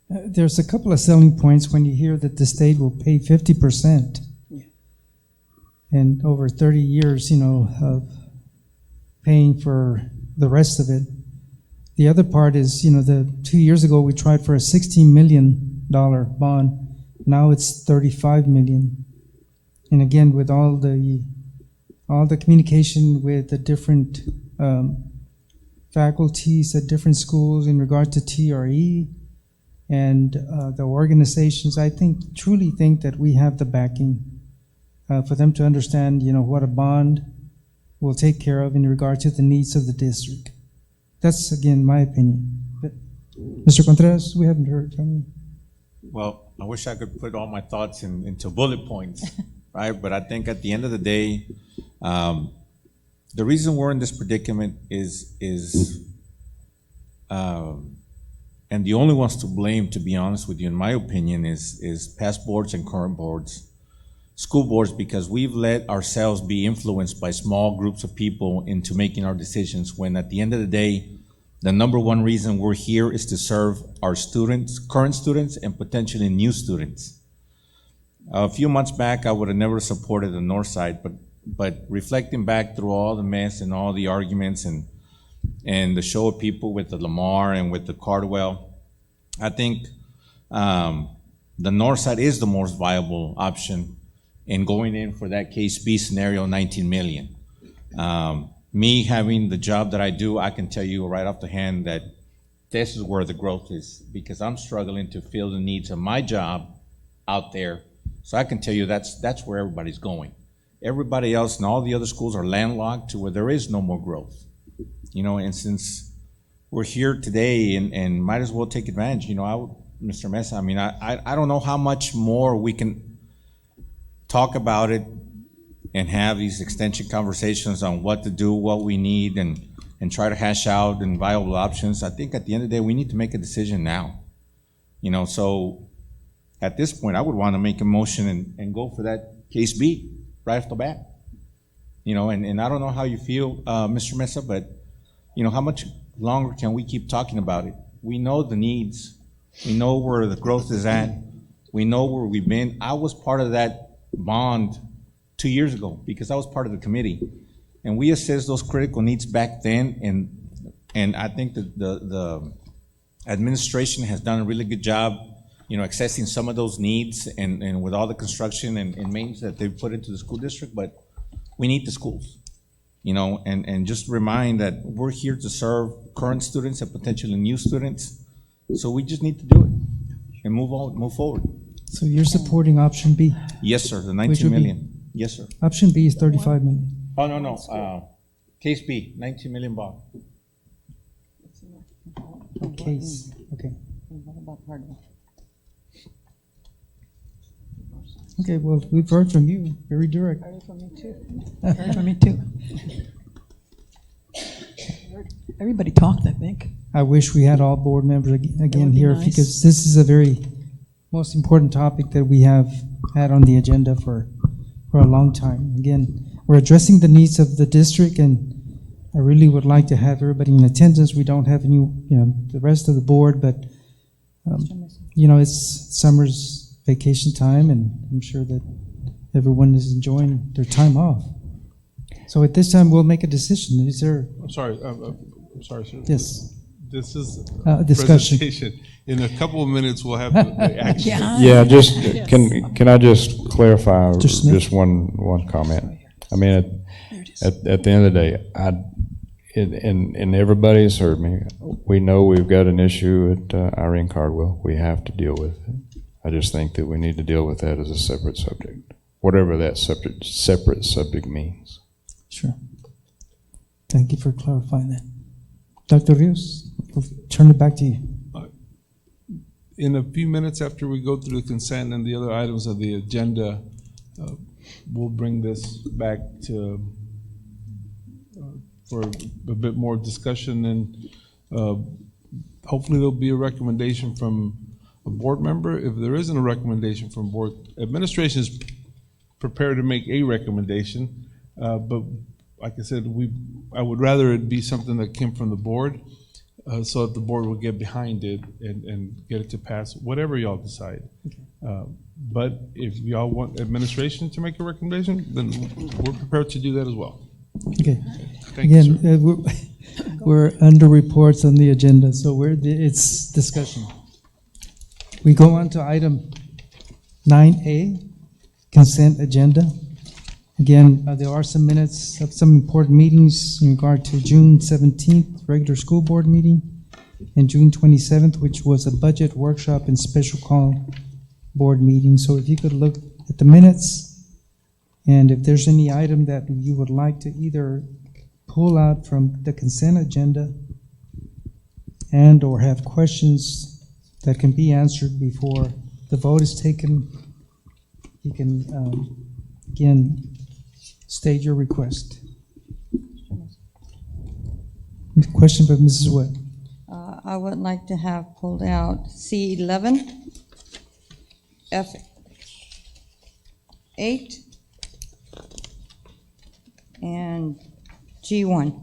There's a couple of selling points when you hear that the state will pay 50%. Yeah. And over 30 years, of paying for the rest of it. The other part is, 2 years ago we tried for a $16 million bond. Now it's $35 million. And again, with all the communication with the different faculties at different schools in regard to TRE, and the organizations, I truly think that we have the backing for them to understand, what a bond will take care of in regard to the needs of the district. That's, again, my opinion. But, Mr. Contreras, we haven't heard from you. Well, I wish I could put all my thoughts into bullet points, right? But I think at the end of the day, the reason we're in this predicament is and the only ones to blame, to be honest with you, in my opinion, is past boards and current boards, school boards, because we've let ourselves be influenced by small groups of people into making our decisions, when at the end of the day, the number one reason we're here is to serve our students, current students, and potentially new students. A few months back, I would have never supported the north side, but reflecting back through all the mess and all the arguments and the show of people with the Lamar and with the Cardwell, I think the north side is the most viable option in going in for that case B scenario, 19 million. Me having the job that I do, I can tell you right off the hand that this is where the growth is, because I'm struggling to fill the needs of my job out there. So I can tell you that's where everybody's going. Everybody else and all the other schools are landlocked to where there is no more growth. And since we're here today and might as well take advantage, Mr. Mesa, I don't know how much more we can talk about it and have these extension conversations on what to do, what we need, and try to hash out and viable options. I think at the end of the day, we need to make a decision now. So at this point, I would want to make a motion and go for that case B right off the bat. And I don't know how you feel, Mr. Mesa, but how much longer can we keep talking about it? We know the needs. We know where the growth is at. We know where we've been. I was part of that bond 2 years ago because I was part of the committee. And we assessed those critical needs back then, and I think that the administration has done a really good job, accessing some of those needs and with all the construction and maintenance that they've put into the school district, but we need the schools. And just remind that we're here to serve current students and potentially new students. So we just need to do it and move forward. So you're supporting option B? Yes, sir, the 19 million. Yes, sir. Option B is 35 million. Oh, no. Case B, 19 million bond. Case, okay. Okay, well, we've heard from you, very direct. Heard from me too. Everybody talked, I think. I wish we had all board members again here, nice. because this is a very most important topic that we have had on the agenda for a long time. Again, we're addressing the needs of the district, and I really would like to have everybody in attendance. We don't have any, the rest of the board, but it's summer's vacation time, and I'm sure that everyone is enjoying their time off. So at this time, we'll make a decision. Is there? I'm sorry, sir. Yes. This is discussion. presentation. In a couple of minutes, we'll have the action. Yeah, just, can I just clarify just one comment? I mean, at the end of the day, and everybody's heard me, we know we've got an issue at Irene Cardwell. We have to deal with it. I just think that we need to deal with that as a separate subject, whatever that separate subject means. Sure. Thank you for clarifying that. Dr. Rios, we'll turn it back to you. In a few minutes after we go through the consent and the other items of the agenda, we'll bring this back to for a bit more discussion, and hopefully there'll be a recommendation from a board member. If there isn't a recommendation from board, administration is prepared to make a recommendation, but like I said, I would rather it be something that came from the board, so that the board will get behind it and get it to pass, whatever y'all decide. But if y'all want administration to make a recommendation, then we're prepared to do that as well. Okay. Thank you, sir. We're under reports on the agenda, so it's discussion. We go on to item 9A, consent agenda. Again, there are some minutes of some important meetings in regard to June 17th, regular school board meeting, and June 27th, which was a budget workshop and special call board meeting. So if you could look at the minutes, and if there's any item that you would like to either pull out from the consent agenda and or have questions that can be answered before the vote is taken, you can, again, state your request. Question for Mrs. Webb. I would like to have pulled out C11, F8, and G1.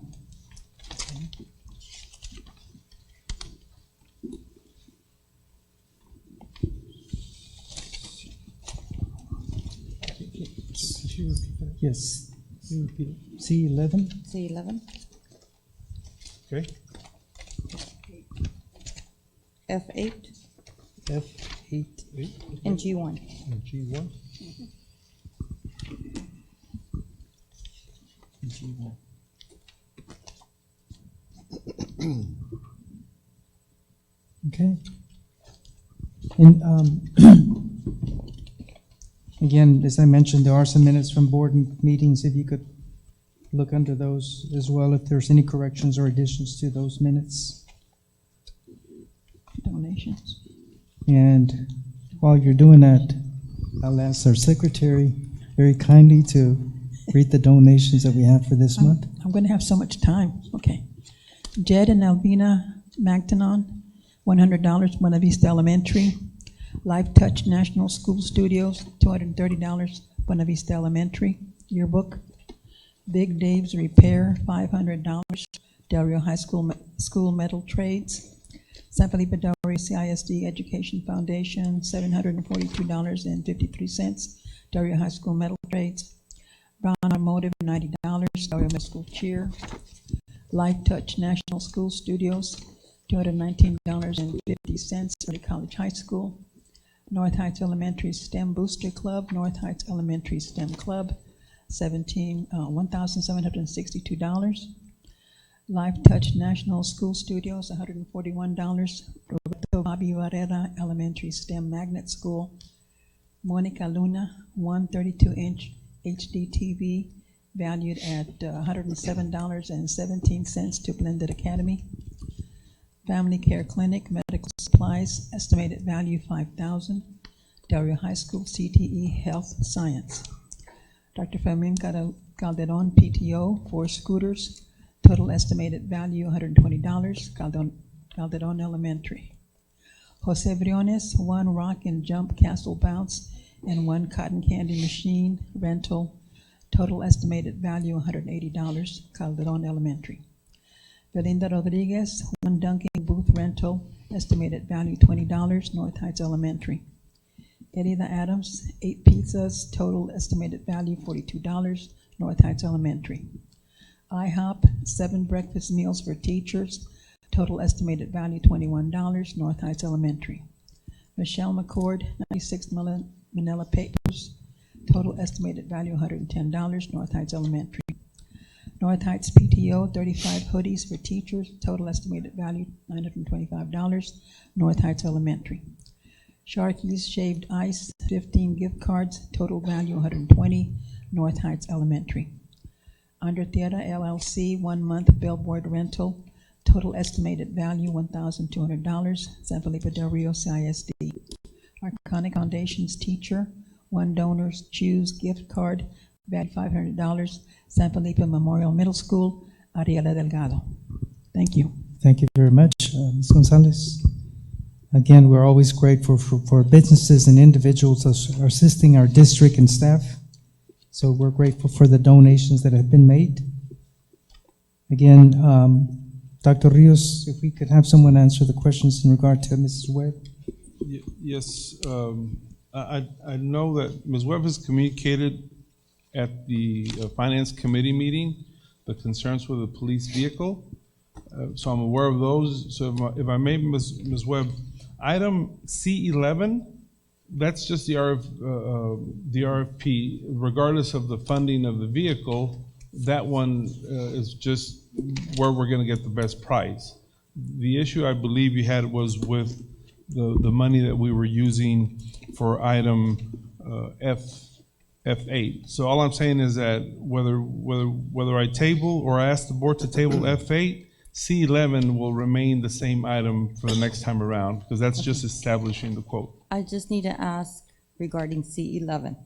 Yes. You repeat it. C11. C11, Okay. F8, F8. and G1. And G1. G1. Okay. And again, as I mentioned, there are some minutes from board meetings. If you could look under those as well, if there's any corrections or additions to those minutes. Donations. And while you're doing that, I'll ask our secretary very kindly to read the donations that we have for this month. I'm going to have so much time. Okay. Jed and Alvina Magdanon, $100, Buena Vista Elementary. Life Touch National School Studios, $230, Buena Vista Elementary. Yearbook. Big Dave's Repair, $500, Del Rio High School Metal Trades. San Felipe Del Rio CISD Education Foundation, $742.53, Del Rio High School Metal Trades. Brown Automotive, $90, Del Rio Middle School Cheer. Life Touch National School Studios, $219.50, Early College High School. North Heights Elementary STEM Booster Club, North Heights Elementary STEM Club, $1,762. Life Touch National School Studios, $141. Roberto Bobby Barrera Elementary STEM Magnet School. Monica Luna, 132-inch HD TV, valued at $107.17 to Blended Academy. Family Care Clinic Medical Supplies, estimated value $5,000. Del Rio High School CTE Health Science. Dr. Fermin Calderon PTO, 4 scooters, total estimated value $120. Calderon Elementary. Jose Briones, 1 rock and jump castle bounce and 1 cotton candy machine rental, total estimated value $180. Calderon Elementary. Belinda Rodriguez, 1 dunking booth rental, estimated value $20, North Heights Elementary. Elida Adams, 8 pizzas, total estimated value $42, North Heights Elementary. IHOP, 7 breakfast meals for teachers, total estimated value $21, North Heights Elementary. Michelle McCord, 96 Manila Papers, total estimated value $110, North Heights Elementary. North Heights PTO, 35 hoodies for teachers, total estimated value $925, North Heights Elementary. Sharky's Shaved Ice, 15 gift cards, total value $120, North Heights Elementary. Under Tierra LLC, 1 month billboard rental, total estimated value $1,200, San Felipe Del Rio CISD. Arconic Foundation's teacher, 1 donor's choose gift card, value $500, San Felipe Memorial Middle School, Ariela Delgado. Thank you. Thank you very much, Ms. Gonzalez. Again, we're always grateful for businesses and individuals assisting our district and staff. So we're grateful for the donations that have been made. Again, Dr. Rios, if we could have someone answer the questions in regard to Mrs. Webb. Yes, I know that Ms. Webb has communicated at the Finance Committee meeting the concerns with the police vehicle. So I'm aware of those. So if I may, Ms. Webb, item C11, that's just the RFP. Regardless of the funding of the vehicle, that one is just where we're going to get the best price. The issue I believe you had was with the money that we were using for item F8. So all I'm saying is that whether I table or I ask the board to table F8, C11 will remain the same item for the next time around, because that's just establishing the quote. I just need to ask regarding C11.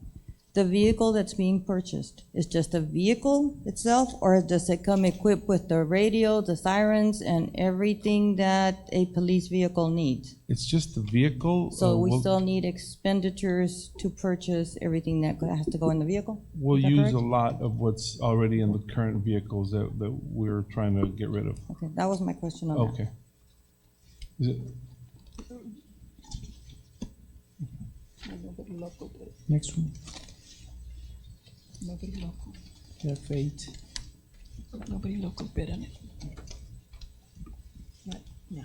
The vehicle that's being purchased is just a vehicle itself, or does it come equipped with the radio, the sirens, and everything that a police vehicle needs? It's just the vehicle. So we still need expenditures to purchase everything that has to go in the vehicle? We'll Is that use correct? a lot of what's already in the current vehicles that we're trying to get rid of. Okay, that was my question on that. Okay. Is it, Next one, Nobody local, F8. nobody local bid on it. Right, yeah.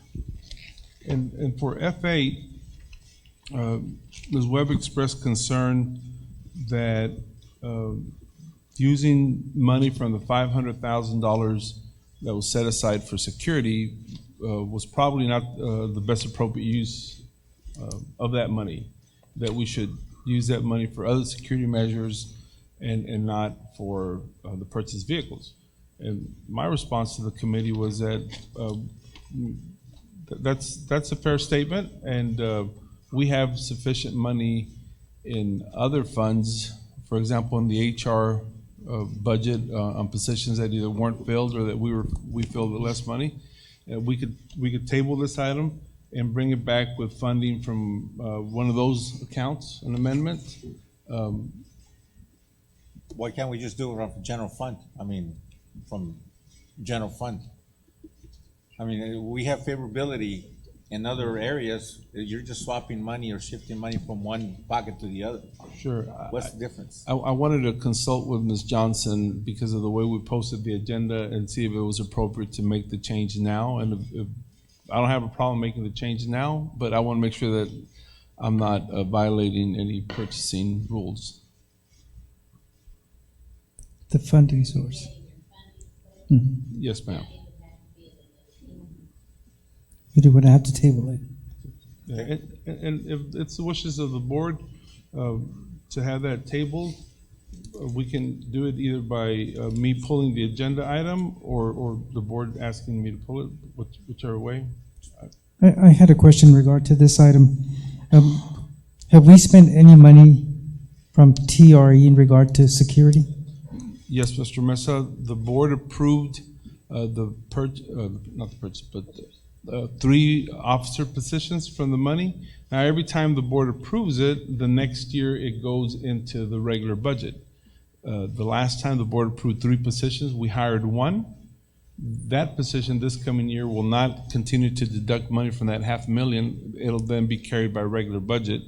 and for F8, Ms. Webb expressed concern that using money from the $500,000 that was set aside for security was probably not the best appropriate use of that money, that we should use that money for other security measures and not for the purchased vehicles. And my response to the committee was that that's a fair statement, and we have sufficient money in other funds, for example, in the HR budget on positions that either weren't filled or that we filled with less money. We could table this item and bring it back with funding from one of those accounts, an amendment. Why can't we just do it from general fund? I mean, from general fund. I mean, we have favorability in other areas. You're just swapping money or shifting money from one pocket to the other. Sure. What's the difference? I wanted to consult with Ms. Johnson because of the way we posted the agenda and see if it was appropriate to make the change now. And if I don't have a problem making the change now, but I want to make sure that I'm not violating any purchasing rules. The funding source. Mhm. Yes, ma'am. We do want to have to table it. And if it's the wishes of the board to have that tabled, we can do it either by me pulling the agenda item or the board asking me to pull it, whichever way. I had a question in regard to this item. Have we spent any money from TRE in regard to security? Yes, Mr. Mesa, the board approved three officer positions from the money. Now, every time the board approves it, the next year it goes into the regular budget. The last time the board approved 3 positions, we hired 1. That position this coming year will not continue to deduct money from that $500,000. It'll then be carried by regular budget.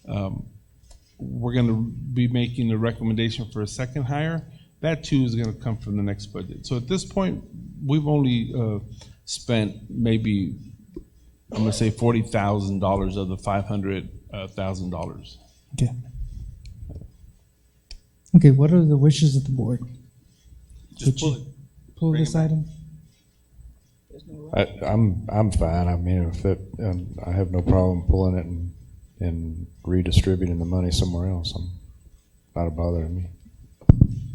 We're going to be making a recommendation for a second hire. That too is going to come from the next budget. So at this point, we've only spent maybe, I'm going to say $40,000 of the $500,000. Okay. Okay, what are the wishes of the board? Just pull it. Pull Bring this it back. item? I'm fine. I mean, if that, I have no problem pulling it and redistributing the money somewhere else. Not a bother to me.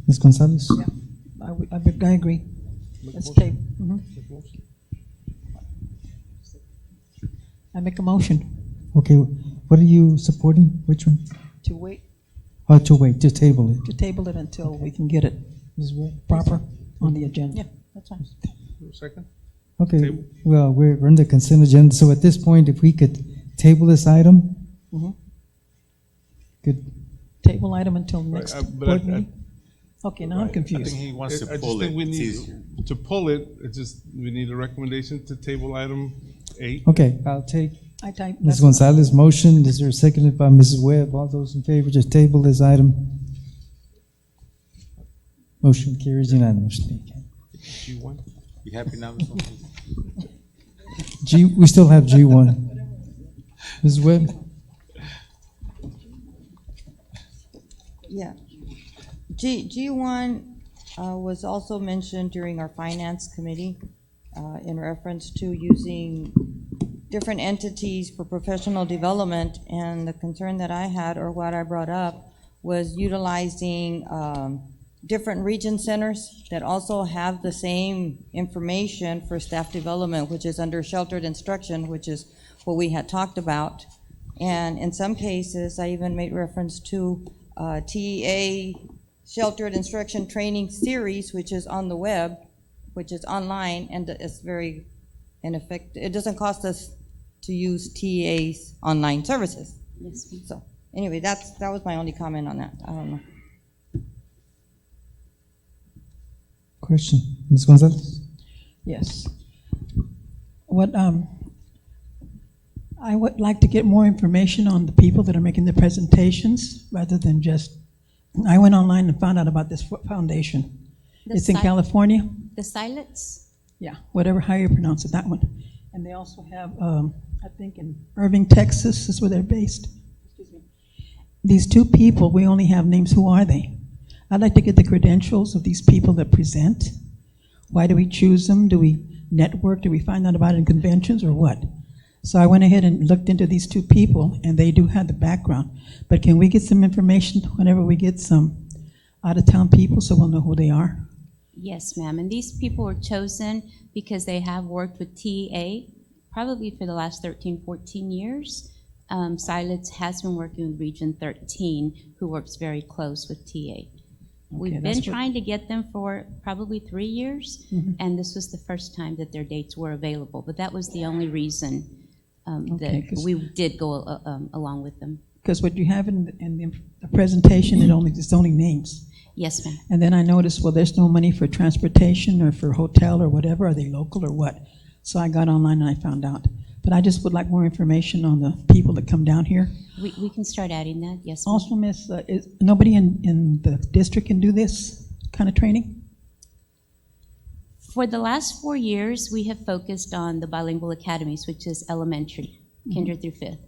Ms. Gonzalez? Yeah, I agree. Let's take, I make a motion Okay, what are you supporting? Which one? to wait, Oh, to wait, to table it. to table it until we can get it Ms. Webb? proper on the agenda. Yeah, that's fine. Second? Okay, Table. well, we're on the consent agenda, so at this point, if we could table this item? Mhm. Good. Table item until next but board I- meeting? Okay, now I'm I confused. think he wants I to just pull it. think we It's need easier. to pull it. We need a recommendation to table item 8. Okay, I'll take I type. Ms. Gonzalez's motion. Is there a seconded by Mrs. Webb? All those in favor, just table this item. Motion carries unanimously. G1. You happy now, Ms. Gonzalez? We still have G1. Mrs. Webb? Yeah. G1 was also mentioned during our finance committee. in reference to using different entities for professional development, and the concern that I had, or what I brought up, was utilizing different region centers that also have the same information for staff development, which is under sheltered instruction, which is what we had talked about. And in some cases, I even made reference to TEA Sheltered Instruction Training Series, which is on the web, which is online, and it's very ineffective. It doesn't cost us to use TEA's online services. Yes, ma'am. So anyway, that was my only comment on that. I don't know. Question, Ms. Gonzalez? Yes. What, I would like to get more information on the people that are making the presentations, rather than just, I went online and found out about this foundation. It's in California? The Silets? Yeah, whatever, how you pronounce it, that one. And they also have, I think in Irving, Texas is where they're based. Excuse me. These two people, we only have names. Who are they? I'd like to get the credentials of these people that present. Why do we choose them? Do we network? Do we find out about it in conventions or what? So I went ahead and looked into these two people, and they do have the background. But can we get some information whenever we get some out-of-town people so we'll know who they are? Yes, ma'am. And these people were chosen because they have worked with TEA probably for the last 13, 14 years. Silets has been working with Region 13, who works very close with TEA. We've been trying to get them for probably 3 years, and this was the first time that their dates were available. But that was the only reason that we did go along with them. Because what you have in the presentation, it's only names. Yes, ma'am. And then I noticed, well, there's no money for transportation or for hotel or whatever. Are they local or what? So I got online and I found out. But I just would like more information on the people that come down here. We can start adding that, yes, ma'am. Also, Miss, nobody in the district can do this kind of training? For the last 4 years, we have focused on the bilingual academies, which is elementary, kinder through fifth.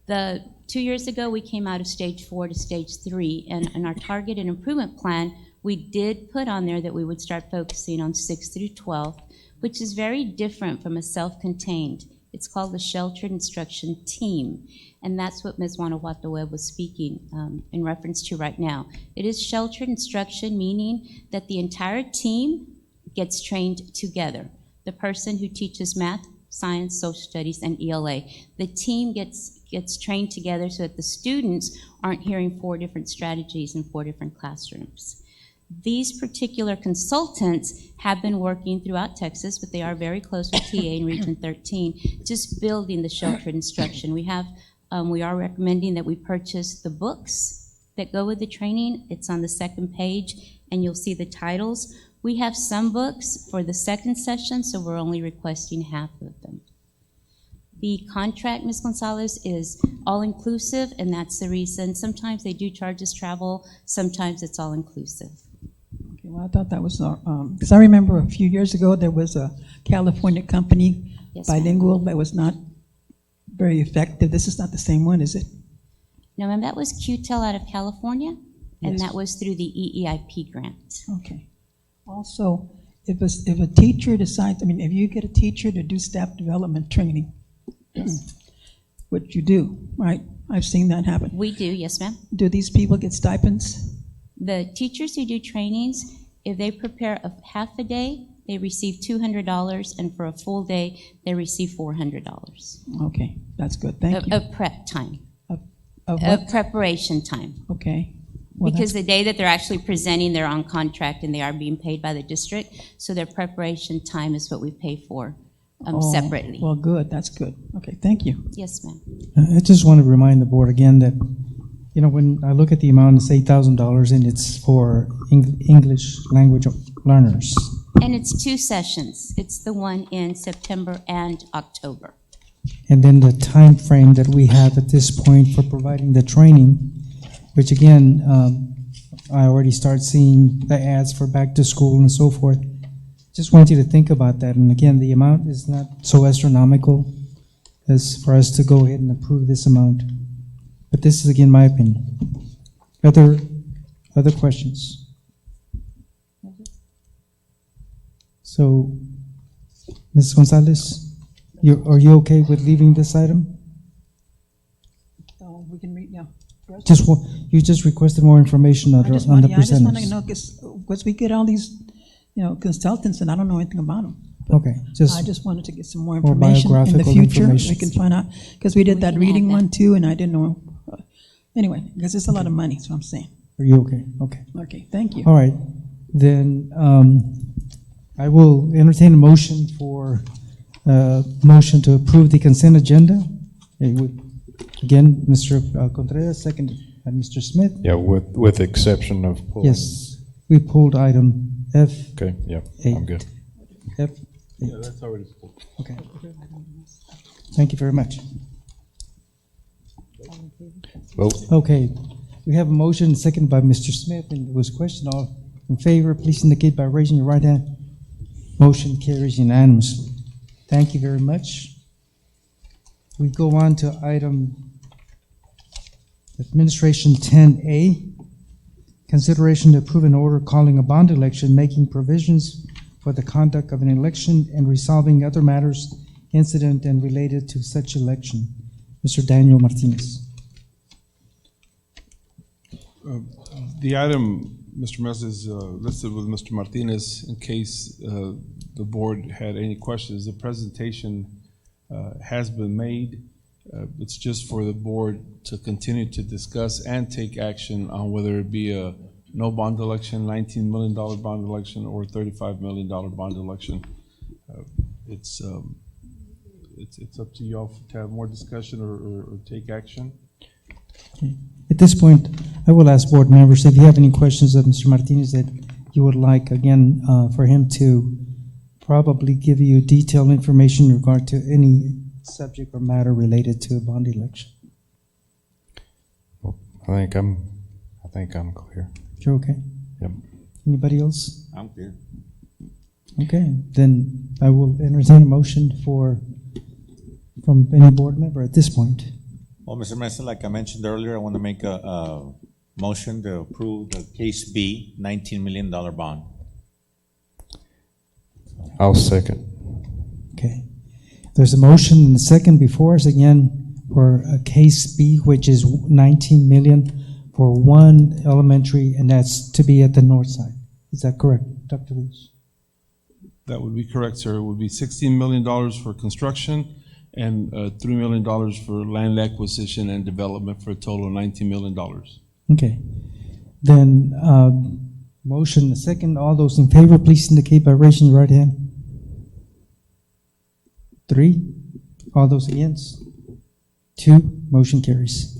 2 years ago, we came out of stage 4 to stage 3, and in our target and improvement plan, we did put on there that we would start focusing on 6 through 12, which is very different from a self-contained. It's called the Sheltered Instruction Team, and that's what Ms. Guanajuato Webb was speaking in reference to right now. It is sheltered instruction, meaning that the entire team gets trained together. The person who teaches math, science, social studies, and ELA, the team gets trained together so that the students aren't hearing 4 different strategies in 4 different classrooms. These particular consultants have been working throughout Texas, but they are very close with TA in Region 13, just building the sheltered instruction. We are recommending that we purchase the books that go with the training. It's on the second page, and you'll see the titles. We have some books for the second session, so we're only requesting half of them. The contract, Ms. Gonzalez, is all-inclusive, and that's the reason. Sometimes they do charge us travel, sometimes it's all-inclusive. Okay, well, I thought that was, because I remember a few years ago, there was a California company, Yes, bilingual, that was not very effective. This is not the same one, is it? No, ma'am, that was QTEL out of California, and Yes. that was through the EEIP grant. Okay. Also, if a teacher decides, if you get a teacher to do staff development training, which you do, right? I've seen that happen. We do, yes, ma'am. Do these people get stipends? The teachers who do trainings, if they prepare a half a day, they receive $200, and for a full day, they receive $400. Okay, that's good. Thank you. Of prep time. Of Of what? preparation time. Okay. Well, Because the day that they're actually presenting, they're on contract and they are being paid by the district, so their preparation time is what we pay for separately. Well, good. That's good. Okay, thank you. Yes, ma'am. I just want to remind the board again that, when I look at the amount, it's $8,000, and it's for English language learners. And it's 2 sessions. It's the one in September and October. And then the time frame that we have at this point for providing the training, which again, I already start seeing the ads for back to school and so forth. Just want you to think about that. And again, the amount is not so astronomical as for us to go ahead and approve this amount. But this is again my opinion. Other questions? So Ms. Gonzalez, are you okay with leaving this item? So we can read, yeah. You just requested more information on I just the want to presenters. know, because we get all these, consultants, and I don't know anything about them. Okay, I just wanted to get some more more information in the biographical future. information. We can find out, because we did that can add reading that. one too, and I didn't know. Anyway, because it's a lot of money, so I'm saying. Are you okay? Okay. Okay, thank you. All right. Then I will entertain a motion for motion to approve the consent agenda. Again, Mr. Contreras, second by Mr. Smith. Yeah, with the exception of pulling. Yes, we pulled item F. Okay, yeah, Eight. I'm good. F. Yeah, that's already spoken. Okay. Thank you very much. Vote. Okay, we have a motion, second by Mr. Smith, and it was questioned. All in favor, please indicate by raising your right hand. Motion carries unanimously. Thank you very much. We go on to item Administration 10A, consideration to approve an order calling a bond election, making provisions for the conduct of an election and resolving other matters incident and related to such election. Mr. Daniel Martinez. The item, Mr. Mesa, is listed with Mr. Martinez in case the board had any questions. The presentation has been made. It's just for the board to continue to discuss and take action on whether it be a no bond election, $19 million bond election, or $35 million bond election. It's up to y'all to have more discussion or take action. Okay. At this point, I will ask board members if you have any questions of Mr. Martinez that you would like, again, for him to probably give you detailed information in regard to any subject or matter related to a bond election. Well, I think I'm clear. You're okay? Yep. Anybody else? I'm good. Okay, then I will entertain a motion from any board member at this point. Well, Mr. Mesa, like I mentioned earlier, I want to make a motion to approve the Case B $19 million bond. I'll second. Okay. There's a motion and a second before us again for a case B, which is 19 million for one elementary, and that's to be at the north side. Is that correct, Dr. Lewis? That would be correct, sir. It would be $16 million for construction and $3 million for land acquisition and development for a total of $19 million. Okay. Then, motion and a second. All those in favor, please indicate by raising your right hand. 3. All those against? 2. Motion carries.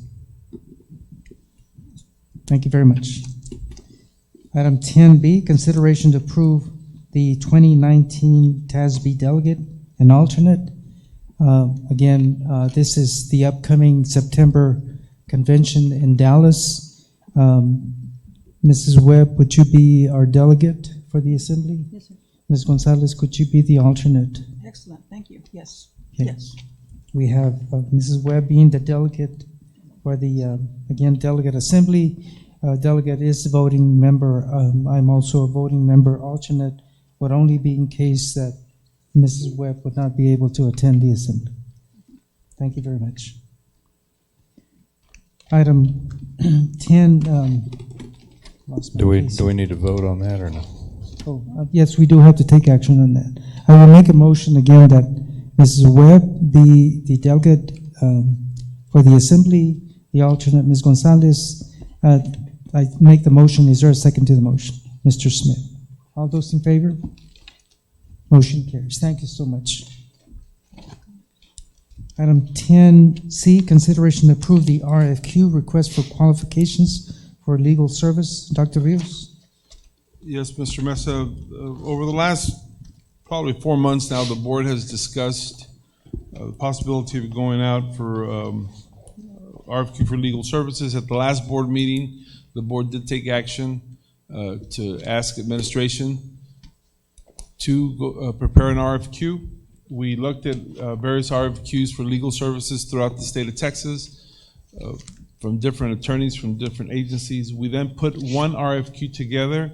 Thank you very much. Item 10B, consideration to approve the 2019 TASB delegate and alternate. Again, this is the upcoming September convention in Dallas. Mrs. Webb, would you be our delegate for the assembly? Yes, sir. Ms. Gonzalez, could you be the alternate? Excellent, thank you. Yes. Okay. Yes. We have Mrs. Webb being the delegate for the, again, delegate assembly. Delegate is a voting member. I'm also a voting member. Alternate would only be in case that Mrs. Webb would not be able to attend the assembly. Thank you very much. Item 10. Lost my Do we place. need to vote on that or no? Oh, yes, we do have to take action on that. I will make a motion again that Mrs. Webb be the delegate for the assembly, the alternate Ms. Gonzalez. I make the motion. Is there a second to the motion? Mr. Smith. All those in favor? Motion carries. Thank you so much. Item 10C, consideration to approve the RFQ, request for qualifications for legal service. Dr. Rios? Yes, Mr. Mesa, over the last probably 4 months now, the board has discussed the possibility of going out for RFQ for legal services. At the last board meeting, the board did take action to ask administration to prepare an RFQ. We looked at various RFQs for legal services throughout the state of Texas from different attorneys from different agencies. We then put one RFQ together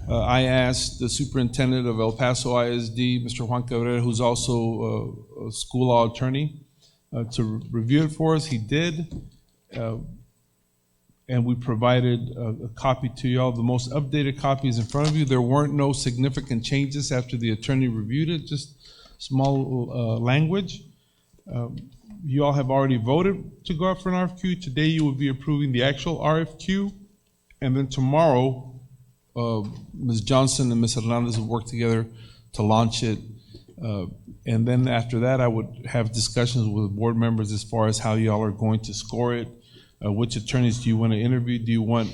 I asked the superintendent of El Paso ISD, Mr. Juan Cabrera, who's also a school law attorney, to review it for us. He did, and we provided a copy to y'all. The most updated copy is in front of you. There weren't no significant changes after the attorney reviewed it, just small language. You all have already voted to go out for an RFQ. Today you will be approving the actual RFQ, and then tomorrow Ms. Johnson and Ms. Hernandez will work together to launch it. And then after that, I would have discussions with board members as far as how y'all are going to score it. Which attorneys do you want to interview? Do you want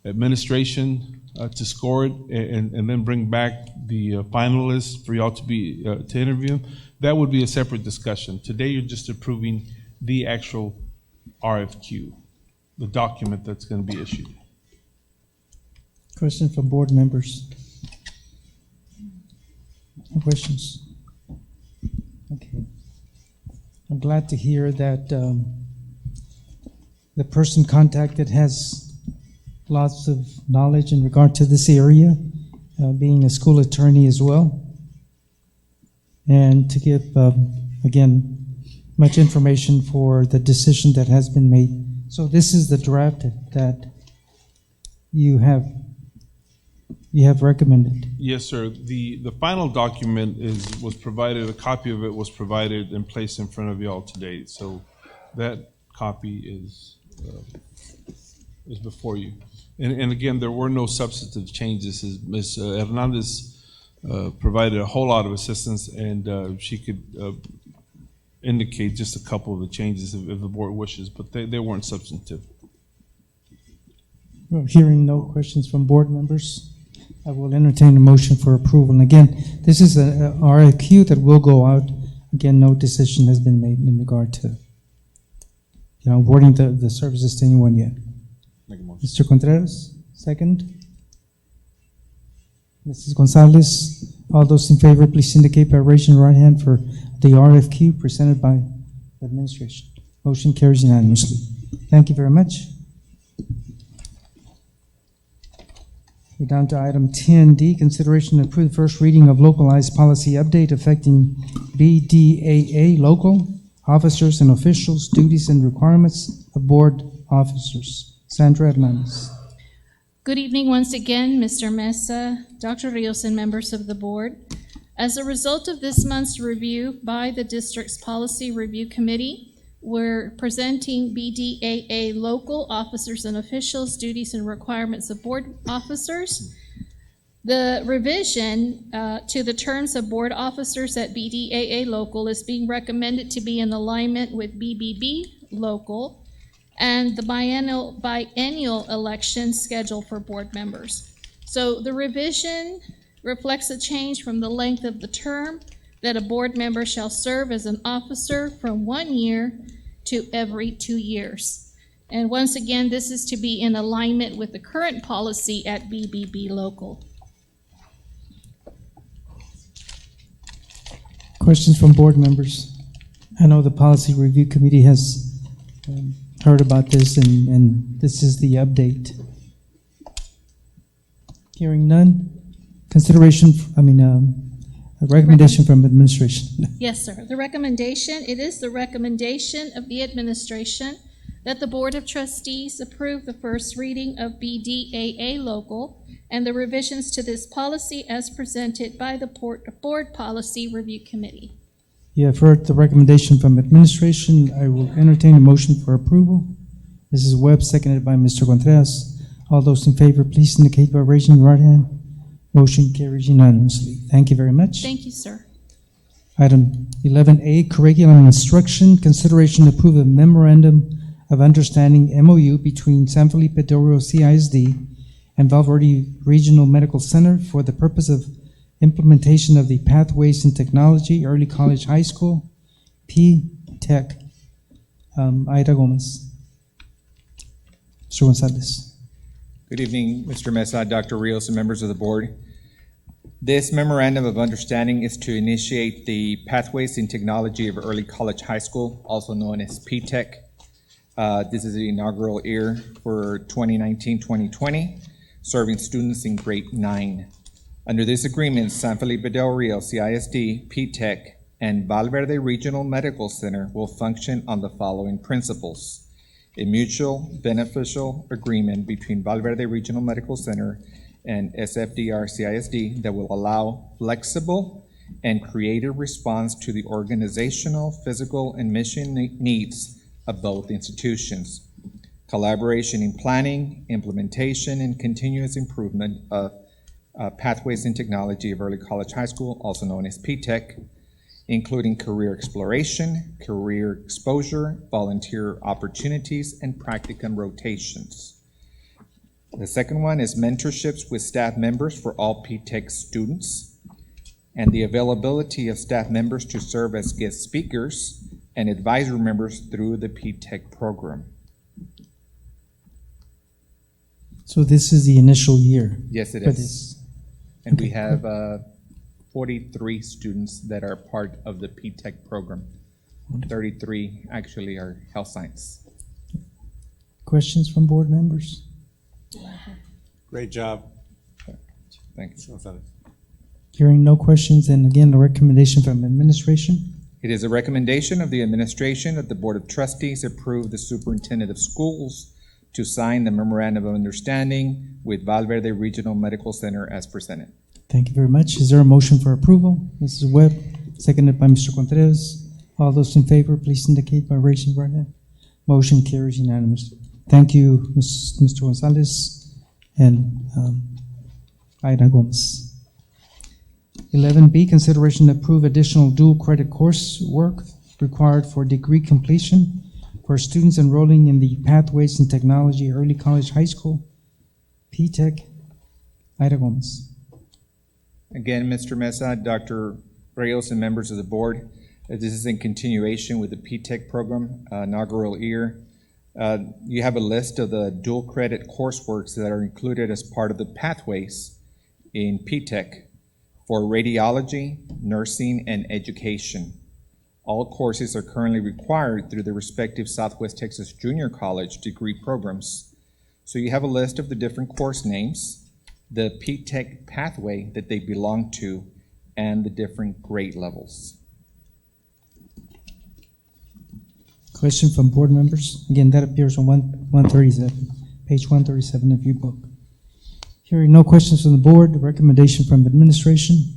administration to score it and then bring back the finalists for y'all to be to interview? That would be a separate discussion. Today, you're just approving the actual RFQ, the document that's going to be issued. Question from board members? No questions? Okay. I'm glad to hear that the person contacted has lots of knowledge in regard to this area, being a school attorney as well. And to give, again, much information for the decision that has been made. So this is the draft that you have recommended. Yes, sir. The final document was provided, a copy of it was provided and placed in front of you all today. So that copy is before you. And again, there were no substantive changes. Ms. Hernandez provided a whole lot of assistance, and she could indicate just a couple of the changes if the board wishes, but they weren't substantive. Well, hearing no questions from board members, I will entertain a motion for approval. And again, this is a RFQ that will go out. Again, no decision has been made in regard to awarding the services to anyone yet. Make a motion. Mr. Contreras, second. Mrs. Gonzalez, all those in favor, please indicate by raising your right hand for the RFQ presented by the administration. Motion carries unanimously. Thank you very much. We're down to item 10D, consideration to approve first reading of localized policy update affecting BDAA local officers and officials, duties and requirements of board officers. Sandra Hernandez. Good evening once again, Mr. Mesa, Dr. Rios, and members of the board. As a result of this month's review by the district's Policy Review Committee, we're presenting BDAA local officers and officials, duties and requirements of board officers. The revision to the terms of board officers at BDAA local is being recommended to be in alignment with BBB local and the biennial election schedule for board members. So the revision reflects a change from the length of the term that a board member shall serve as an officer from 1 year to every 2 years. And once again, this is to be in alignment with the current policy at BBB local. Questions from board members? I know the Policy Review Committee has heard about this, and this is the update. Hearing none. Consideration, a recommendation from administration. Yes, sir. The recommendation, it is the recommendation of the administration that the Board of Trustees approve the first reading of BDAA local and the revisions to this policy as presented by the Board Policy Review Committee. You have heard the recommendation from administration. I will entertain a motion for approval. Mrs. Webb, seconded by Mr. Contreras. All those in favor, please indicate by raising your right hand. Motion carries unanimously. Thank you very much. Thank you, sir. Item 11A, curriculum instruction. Consideration to approve a memorandum of understanding MOU between San Felipe Del Rio CISD and Valverde Regional Medical Center for the purpose of implementation of the Pathways in Technology Early College High School, P-TECH. Aida Gomez. Mr. Gonzalez. Good evening, Mr. Mesa, Dr. Rios, and members of the board. This memorandum of understanding is to initiate the Pathways in Technology of Early College High School, also known as P-TECH. This is the inaugural year for 2019-2020. serving students in grade 9. Under this agreement, San Felipe del Rio, CISD, P-TECH, and Valverde Regional Medical Center will function on the following principles: a mutual beneficial agreement between Valverde Regional Medical Center and SFDR CISD that will allow flexible and creative response to the organizational, physical, and mission needs of both institutions. Collaboration in planning, implementation, and continuous improvement of pathways in technology of early college high school, also known as P-TECH, including career exploration, career exposure, volunteer opportunities, and practicum rotations. The second one is mentorships with staff members for all P-TECH students, and the availability of staff members to serve as guest speakers and advisory members through the P-TECH program. So this is the initial year? Yes, it for is. this. And Okay, we have 43 students that are part of the P-TECH program. 33 actually are health science. Questions from board members? Great job. Thank you. Hearing no questions, and again, a recommendation from administration. It is a recommendation of the administration that the Board of Trustees approve the superintendent of schools to sign the memorandum of understanding with Valverde Regional Medical Center as presented. Thank you very much. Is there a motion for approval? Mrs. Webb, seconded by Mr. Contreras. All those in favor, please indicate by raising your right hand. Motion carries unanimously. Thank you, Mr. Gonzalez and Ida Gomez. 11B, consideration to approve additional dual credit coursework required for degree completion for students enrolling in the Pathways in Technology Early College High School, P-TECH. Ida Gomez. Again, Mr. Mesa, Dr. Rios, and members of the board, this is in continuation with the P-TECH program, inaugural year. You have a list of the dual credit courseworks that are included as part of the Pathways in P-TECH for radiology, nursing, and education. All courses are currently required through the respective Southwest Texas Junior College degree programs. So you have a list of the different course names, the P-TECH pathway that they belong to, and the different grade levels. Question from board members? Again, that appears on 137, page 137 of your book. Hearing no questions from the board, the recommendation from administration.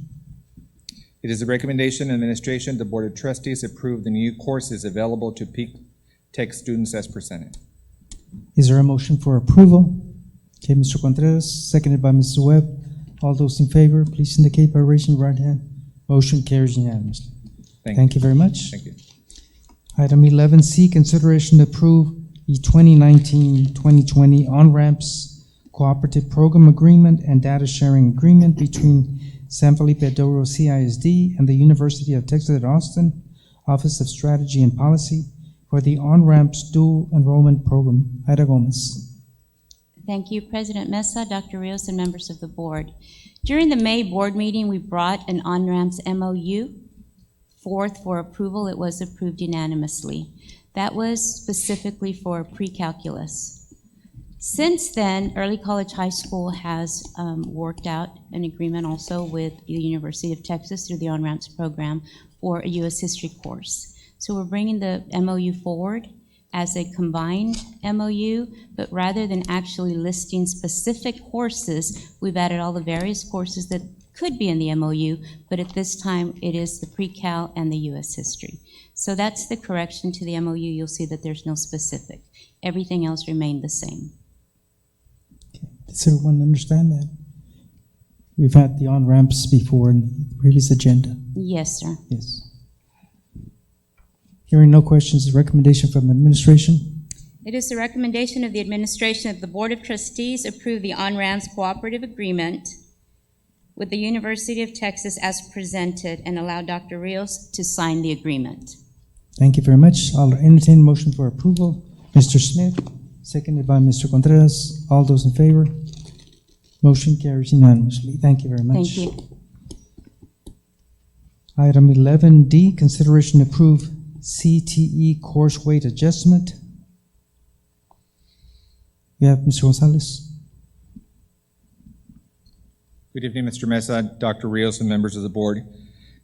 It is a recommendation of administration the Board of Trustees approve the new courses available to P-TECH students as presented. Is there a motion for approval? Okay, Mr. Contreras, seconded by Mrs. Webb. All those in favor, please indicate by raising your right hand. Motion carries unanimously. Thank you very much. Thank you. Item 11C, consideration to approve the 2019-2020 on-ramps cooperative program agreement and data sharing agreement between San Felipe del Rio CISD and the University of Texas at Austin Office of Strategy and Policy for the on-ramps dual enrollment program. Ida Gomez. Thank you, President Mesa, Dr. Rios, and members of the board. During the May board meeting, we brought an on-ramps MOU forth for approval. It was approved unanimously. That was specifically for pre-calculus. Since then, Early College High School has worked out an agreement also with the University of Texas through the on-ramps program for a U.S. history course. So we're bringing the MOU forward as a combined MOU, but rather than actually listing specific courses, we've added all the various courses that could be in the MOU, but at this time it is the pre-cal and the U.S. history. So that's the correction to the MOU. You'll see that there's no specific. Everything else remained the same. Does everyone understand that? We've had the on-ramps before in the previous agenda. Yes, sir. Yes. Hearing no questions, recommendation from administration. It is the recommendation of the administration that the Board of Trustees approve the on-ramps cooperative agreement with the University of Texas as presented and allow Dr. Rios to sign the agreement. Thank you very much. I'll entertain a motion for approval. Mr. Smith, seconded by Mr. Contreras. All those in favor? Motion carries unanimously. Thank you very much. Thank you. Item 11D, consideration to approve CTE course weight adjustment. You have Mr. Gonzalez. Good evening, Mr. Mesa, Dr. Rios, and members of the board.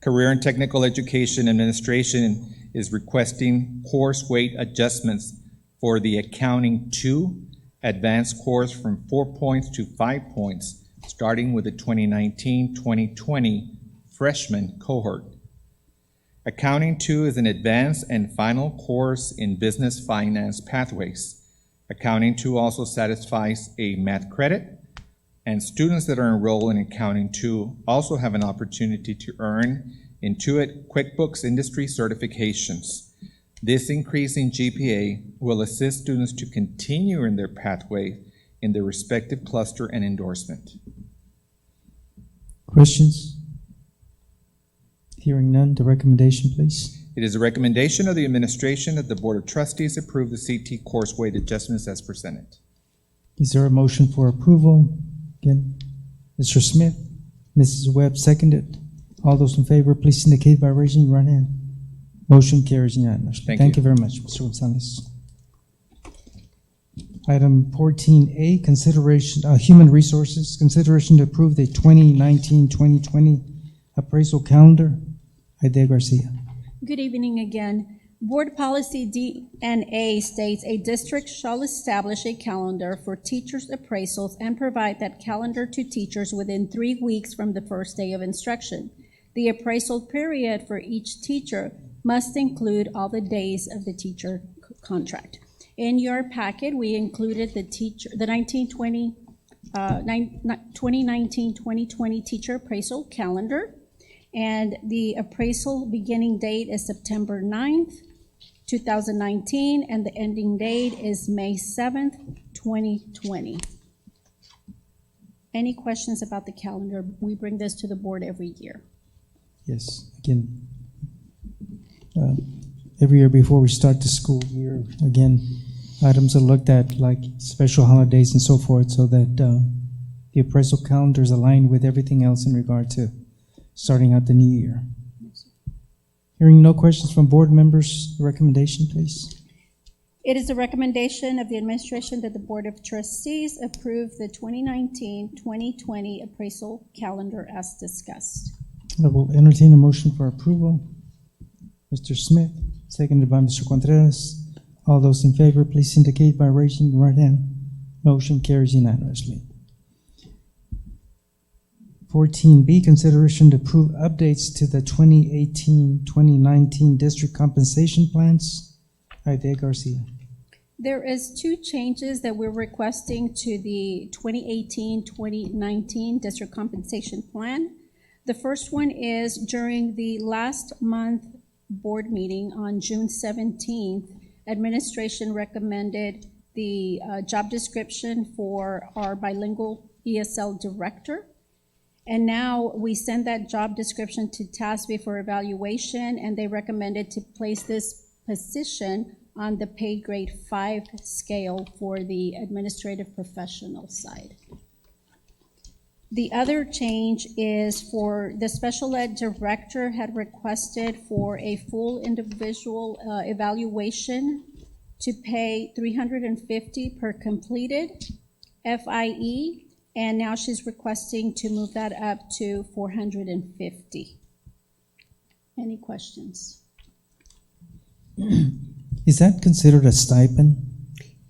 Career and Technical Education Administration is requesting course weight adjustments for the Accounting 2 advanced course from 4 points to 5 points, starting with the 2019-2020 freshman cohort. Accounting 2 is an advanced and final course in business finance pathways. Accounting 2 also satisfies a math credit, and students that are enrolled in Accounting 2 also have an opportunity to earn Intuit QuickBooks industry certifications. This increase in GPA will assist students to continue in their pathway in their respective cluster and endorsement. Questions? Hearing none, the recommendation, please. It is a recommendation of the administration that the Board of Trustees approve the CT course weight adjustments as presented. Is there a motion for approval? Again, Mr. Smith, Mrs. Webb seconded. All those in favor, please indicate by raising your right hand. Motion carries unanimously. Thank you very much, Mr. Gonzalez. Item 14A, consideration, Human Resources, consideration to approve the 2019-2020 appraisal calendar. Aide Garcia. Good evening again. Board Policy DNA states a district shall establish a calendar for teachers' appraisals and provide that calendar to teachers within 3 weeks from the first day of instruction. The appraisal period for each teacher must include all the days of the teacher contract. In your packet, we included the 2019-2020 teacher appraisal calendar. And the appraisal beginning date is September 9th, 2019, and the ending date is May 7th, 2020. Any questions about the calendar? We bring this to the board every year. Yes, again, every year before we start the school year, again, items are looked at like special holidays and so forth so that the appraisal calendar is aligned with everything else in regard to starting out the new year. Hearing no questions from board members, recommendation, please. It is a recommendation of the administration that the Board of Trustees approve the 2019-2020 appraisal calendar as discussed. I will entertain a motion for approval. Mr. Smith, seconded by Mr. Contreras. All those in favor, please indicate by raising your right hand. Motion carries unanimously. 14B, consideration to approve updates to the 2018-2019 district compensation plans. Aide Garcia. There is 2 changes that we're requesting to the 2018-2019 district compensation plan. The first one is during the last month board meeting on June 17th, administration recommended the job description for our bilingual ESL director. And now we send that job description to TASB for evaluation, and they recommended to place this position on the pay grade 5 scale for the administrative professional side. The other change is for the special ed director had requested for a full individual evaluation to pay $350 per completed FIE. And now she's requesting to move that up to $450. Any questions? Is that considered a stipend?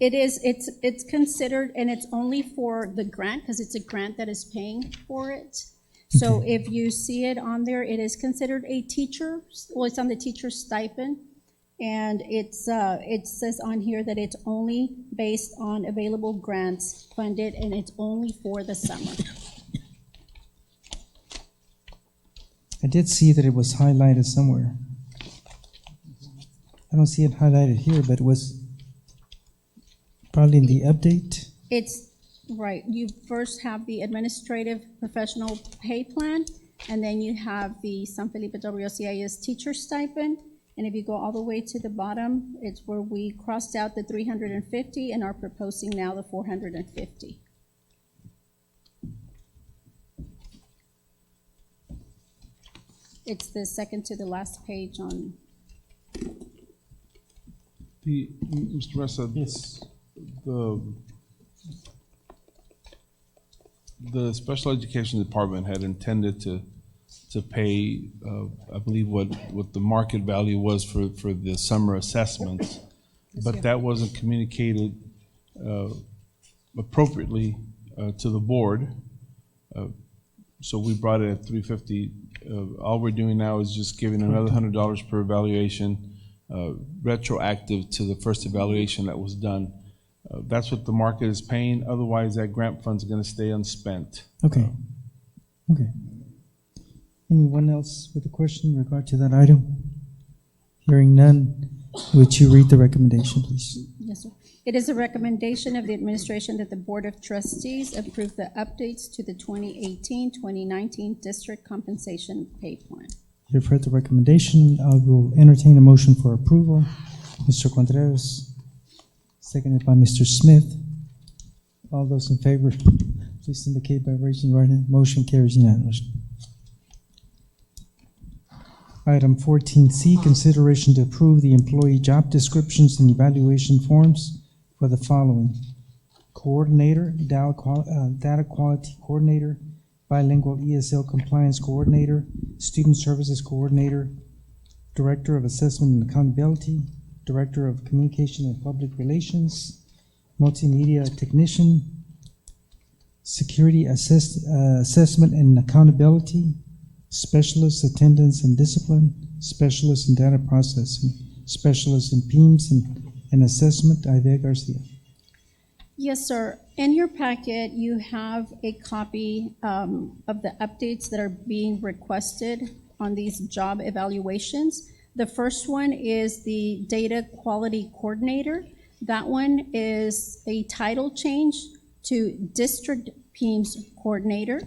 It is. It's considered, and it's only for the grant because it's a grant that is paying for it. So if you see it on there, it is considered a teacher. Well, it's on the teacher stipend, and it says on here that it's only based on available grants funded, and it's only for the summer. I did see that it was highlighted somewhere. I don't see it highlighted here, but it was probably in the update. It's right. You first have the administrative professional pay plan, and then you have the San Felipe del Rio CIS teacher stipend. And if you go all the way to the bottom, it's where we crossed out the $350 and are proposing now the $450. It's the second to the last page on. Mr. Mesa, yes. the special education department had intended to pay, I believe what the market value was for the summer assessments, but that wasn't communicated appropriately to the board. So we brought it at $350. All we're doing now is just giving another $100 per evaluation, retroactive to the first evaluation that was done. That's what the market is paying. Otherwise, that grant fund's going to stay unspent. Okay. Okay. Anyone else with a question in regard to that item? Hearing none, would you read the recommendation, please? Yes, sir. It is a recommendation of the administration that the Board of Trustees approve the updates to the 2018-2019 district compensation pay plan. You've heard the recommendation. I will entertain a motion for approval. Mr. Contreras, seconded by Mr. Smith. All those in favor, please indicate by raising your right hand. Motion carries unanimously. Item 14C, consideration to approve the employee job descriptions and evaluation forms for the following: coordinator, data quality coordinator, bilingual ESL compliance coordinator, student services coordinator, director of assessment and accountability, director of communication and public relations, multimedia technician, security assessment and accountability, specialist attendance and discipline, specialist in data processing, specialist in PIMS and assessment. Ivea Garcia. Yes, sir. In your packet, you have a copy of the updates that are being requested on these job evaluations. The first one is the data quality coordinator. That one is a title change to district PIMS coordinator.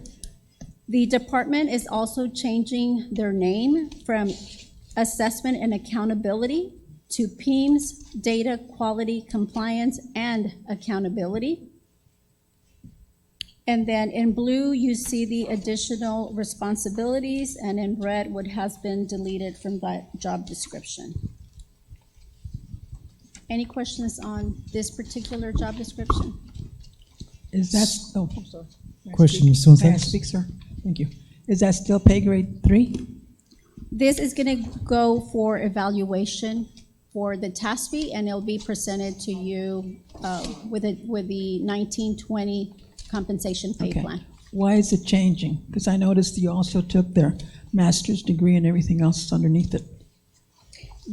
The department is also changing their name from assessment and accountability to PIMS, data quality compliance and accountability. And then in blue, you see the additional responsibilities, and in red, what has been deleted from that job description. Any questions on this particular job description? Is that, oh, I'm sorry. Question, Ms. May I Gonzalez? speak, sir? Thank you. Is that still pay grade 3? This is gonna go for evaluation for the TASB, and it'll be presented to you with the 1920 compensation pay Okay. plan. Why is it changing? Because I noticed you also took their master's degree and everything else underneath it,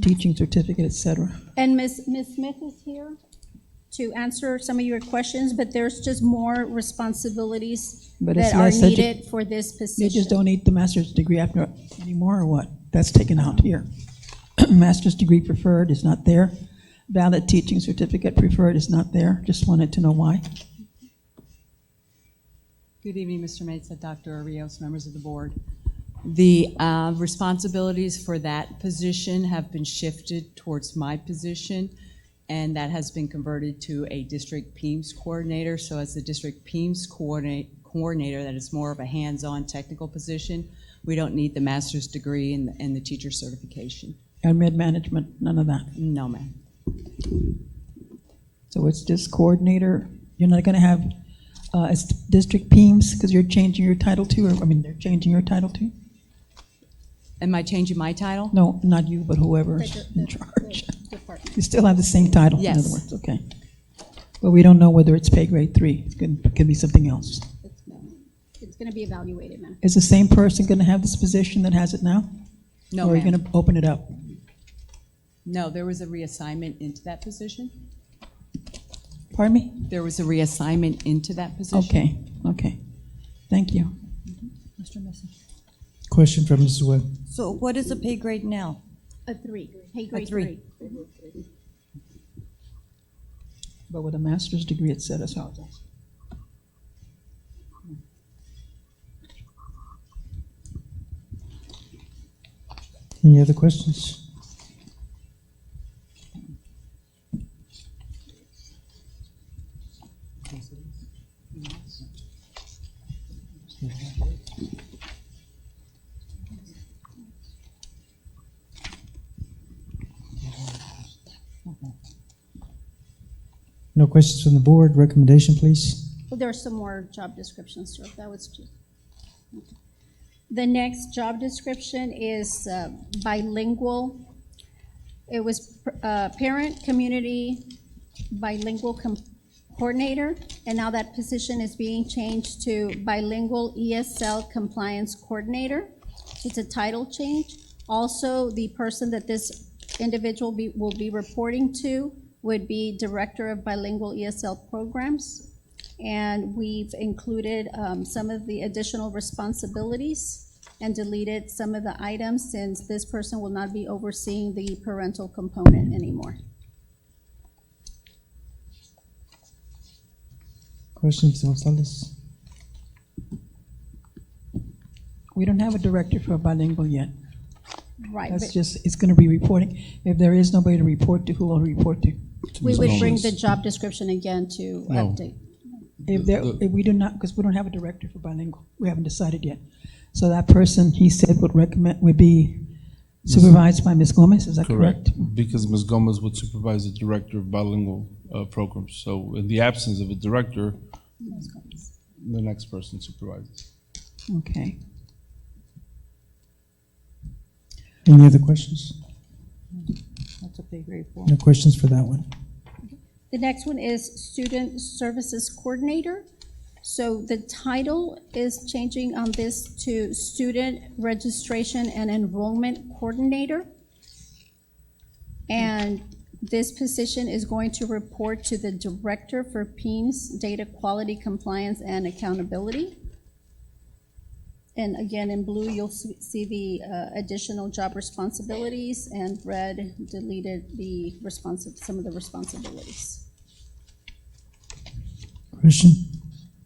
teaching certificate, et cetera. And Ms. Smith is here to answer some of your questions, but there's just more responsibilities But it's that are less needed for this You position. just don't need the master's degree after anymore, or what? That's taken out here. Master's degree preferred is not there. Valid teaching certificate preferred is not there. Just wanted to know why. Good evening, Mr. Mesa, Dr. Rios, members of the board. The responsibilities for that position have been shifted towards my position, and that has been converted to a district PIMS coordinator. So as the district PIMS coordinator, that is more of a hands-on technical position. We don't need the master's degree and the teacher certification. And mid-management, none of that. No, ma'am. So it's just coordinator. You're not going to have it's district PIMS because you're changing your title too, or I mean, they're changing your title too? Am I changing my title? No, not you, but whoever's in charge. Department. You still have the same title, Yes. in other words, okay. But we don't know whether it's pay grade 3. It could be something else. It's gonna be evaluated, ma'am. Is the same person going to have this position that has it now? No, Or are you ma'am. going to open it up? No, there was a reassignment into that position. Pardon me? There was a reassignment into that position. Okay, okay. Thank you. Mr. Mesa. Question from Mrs. Webb. So what is the pay grade now? A 3, pay grade three. 3. But with a master's degree, it set us out. Any other questions? No questions from the board. Recommendation, please. Well, there are some more job descriptions, sir. That was just. Okay. The next job description is bilingual. It was parent community bilingual coordinator, and now that position is being changed to bilingual ESL compliance coordinator. It's a title change. Also, the person that this individual will be reporting to would be Director of Bilingual ESL Programs. And we've included some of the additional responsibilities and deleted some of the items since this person will not be overseeing the parental component anymore. Questions, Gonzalez? We don't have a director for bilingual yet. Right. That's but just, it's gonna be reporting. If there is nobody to report to, who will report to? we would bring the job description again to update. If we do not, because we don't have a director for bilingual, we haven't decided yet. So that person, he said, would be supervised by Ms. Gomez, is that correct? Because Ms. Gomez would supervise the director of bilingual programs. So in the absence of a director, the next person supervises. Okay. Any other questions? That's a pay grade 4. No questions for that one. The next one is Student Services Coordinator. So the title is changing on this to Student Registration and Enrollment Coordinator. And this position is going to report to the Director for PEIMS, Data Quality, Compliance, and Accountability. And again, in blue, you'll see the additional job responsibilities, and red deleted the some of the responsibilities. Question?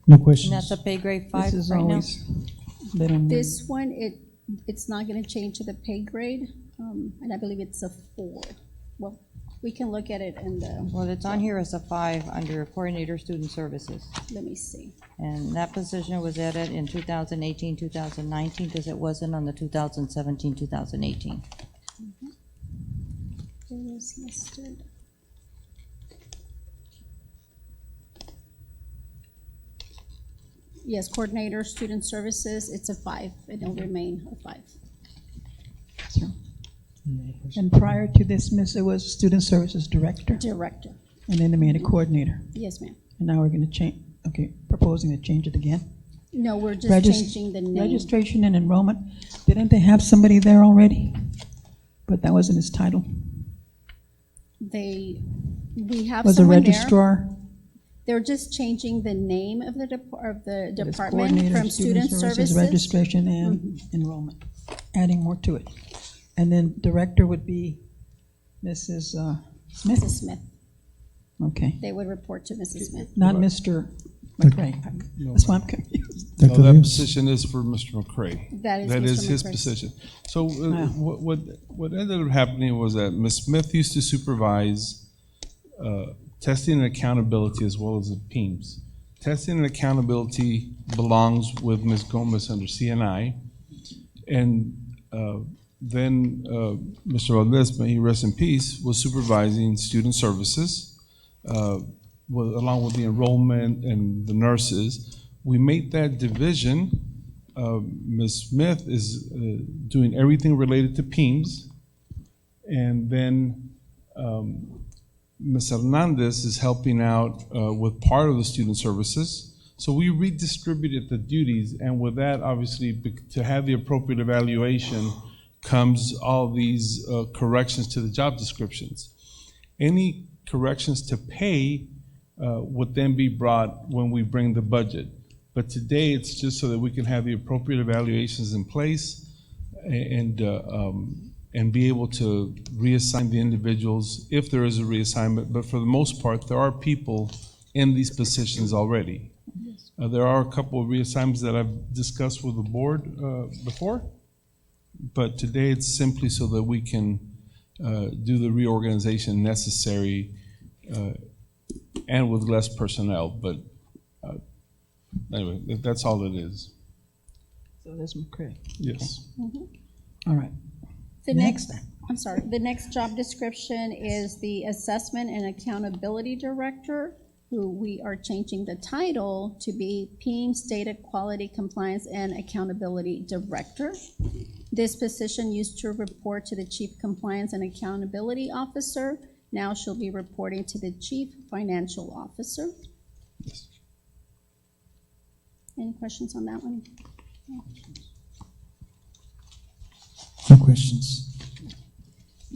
No And questions? that's a pay grade 5 This is right now? always, they don't. This one, it's not gonna change to the pay grade, and I believe it's a 4. Well, we can look at it in the, Well, it's on here as a 5 under Coordinator Student Services. let me see. And that position was added in 2018, 2019, because it wasn't on the 2017, 2018. It was listed. Yes, Coordinator, Student Services, it's a 5. It'll remain a 5. And prior to this, Miss, it was Student Services Director, Director. and then they made a coordinator. Yes, ma'am. And now we're gonna change, okay, proposing to change it again? No, we're just changing the name. Registration and enrollment, didn't they have somebody there already? But that wasn't his title. We have Was a someone there. registrar, They're just changing the name of the but it's department coordinator, from Student Services. registration and enrollment, adding more to it. And then director would be Mrs. Smith? Mrs. Smith. Okay, They would report to Mrs. Smith. not Mr. McRae. That's why I'm confused. No, Dr. that Rios? position is for Mr. McCray. That is That Mr. is his McCray's. position. So Wow. what ended up happening was that Ms. Smith used to supervise testing and accountability as well as the PEIMS. Testing and accountability belongs with Ms. Gomez under CNI. And then Mr. Valdez, may he rest in peace, was supervising student services along with the enrollment and the nurses. We made that division. Ms. Smith is doing everything related to PEIMS. And then Ms. Hernandez is helping out with part of the student services. So we redistributed the duties, and with that, obviously, to have the appropriate evaluation comes all these corrections to the job descriptions. Any corrections to pay would then be brought when we bring the budget. But today, it's just so that we can have the appropriate evaluations in place and be able to reassign the individuals if there is a reassignment. But for the most part, there are people in these positions already. There are a couple of reassignments that I've discussed with the board before, but today it's simply so that we can do the reorganization necessary and with less personnel. But anyway, that's all it is. So that's McCray. Yes. All right. The Next. I'm sorry, the next job description is the Assessment and Accountability Director. who we are changing the title to be PEAMS Data Quality Compliance and Accountability Director. This position used to report to the Chief Compliance and Accountability Officer. Now she'll be reporting to the Chief Financial Officer. Any questions on that one? No questions.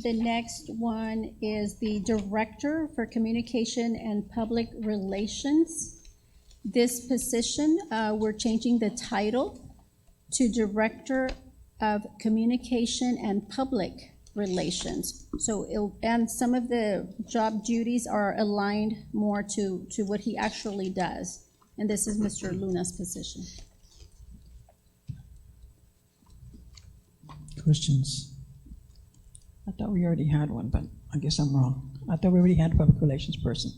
The next one is the Director for Communication and Public Relations. This position, we're changing the title to Director of Communication and Public Relations. So, and some of the job duties are aligned more to what he actually does. And this is Mr. Luna's position. Questions? I thought we already had one, but I guess I'm wrong. I thought we already had a public relations person.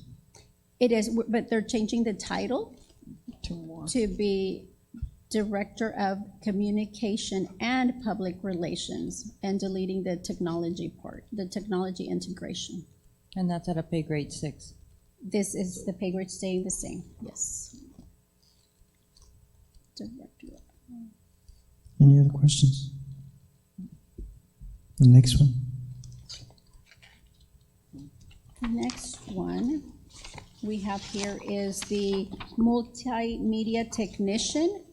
It is, but they're changing the title to be Director of Communication and Public Relations and deleting the technology part, the technology integration. And that's at a pay grade 6. This is the pay grade staying the same, yes. Director. Any other questions? The next one. The next one we have here is the multimedia technician.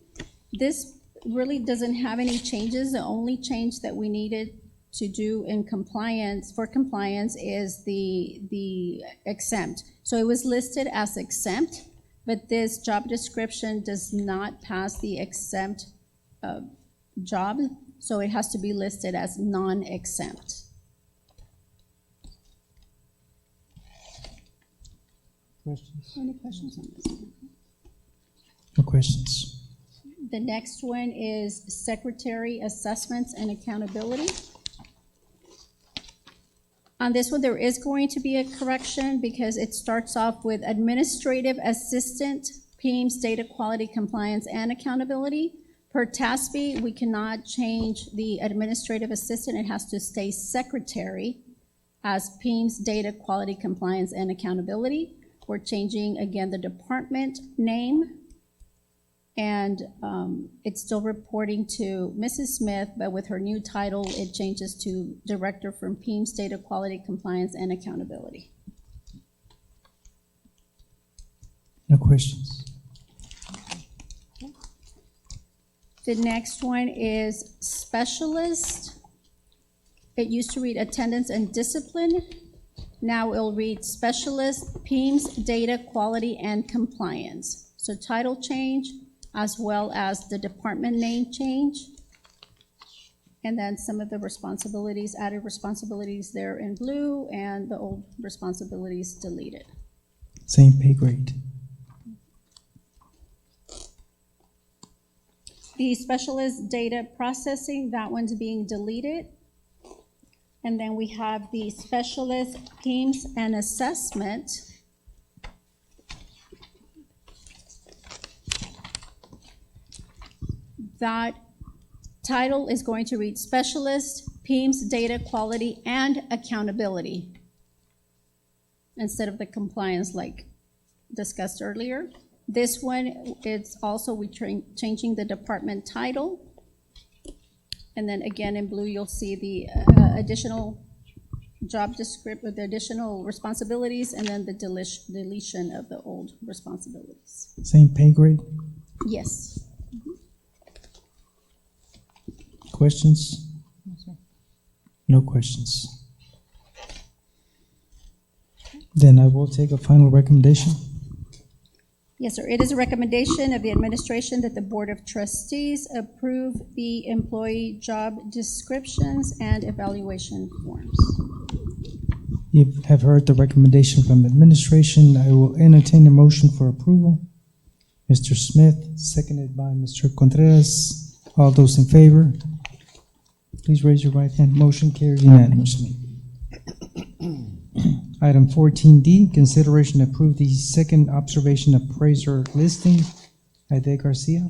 This really doesn't have any changes. The only change that we needed to do in compliance, for compliance, is the exempt. So it was listed as exempt, but this job description does not pass the exempt job, so it has to be listed as non-exempt. Questions? Any questions on this? No questions. The next one is Secretary Assessments and Accountability. On this one, there is going to be a correction because it starts off with Administrative Assistant, PEAMS Data Quality Compliance and Accountability. Per TASB, we cannot change the Administrative Assistant. It has to stay Secretary as PEAMS Data Quality Compliance and Accountability. We're changing, again, the department name, and it's still reporting to Mrs. Smith, but with her new title, it changes to Director from PEAMS Data Quality Compliance and Accountability. No questions. The next one is Specialist. It used to read Attendance and Discipline. Now it'll read Specialist, PEAMS Data Quality and Compliance. So title change, as well as the department name change. And then some of the responsibilities, added responsibilities there in blue, and the old responsibilities deleted. Same pay grade. The Specialist Data Processing, that one's being deleted. And then we have the Specialist PEAMS and Assessment. That title is going to read Specialist PEAMS Data Quality and Accountability instead of the compliance like discussed earlier. This one, it's also changing the department title. And then again in blue, you'll see the additional job description, the additional responsibilities, and then the deletion of the old responsibilities. Same pay grade. Yes. Questions? No questions. Then I will take a final recommendation. Yes, sir. It is a recommendation of the administration that the Board of Trustees approve the employee job descriptions and evaluation forms. You have heard the recommendation from administration. I will entertain a motion for approval. Mr. Smith, seconded by Mr. Contreras. All those in favor, please raise your right hand. Motion carries unanimously. Item 14D, consideration to approve the second observation appraiser listing. Ade Garcia.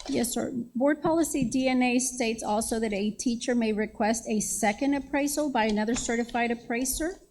Yes, sir. Board policy DNA states also that a teacher may request a second appraisal by another certified appraiser.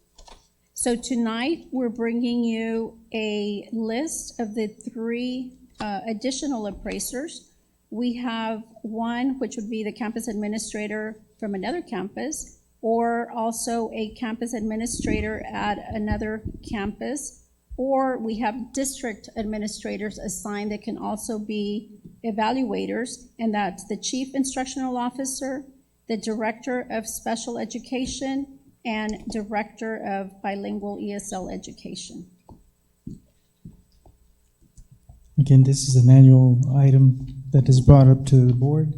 So tonight, we're bringing you a list of the three additional appraisers. We have one, which would be the campus administrator from another campus, or also a campus administrator at another campus, or we have district administrators assigned that can also be evaluators, and that's the chief instructional officer, the director of special education, and director of bilingual ESL education. Again, this is an annual item that is brought up to the board.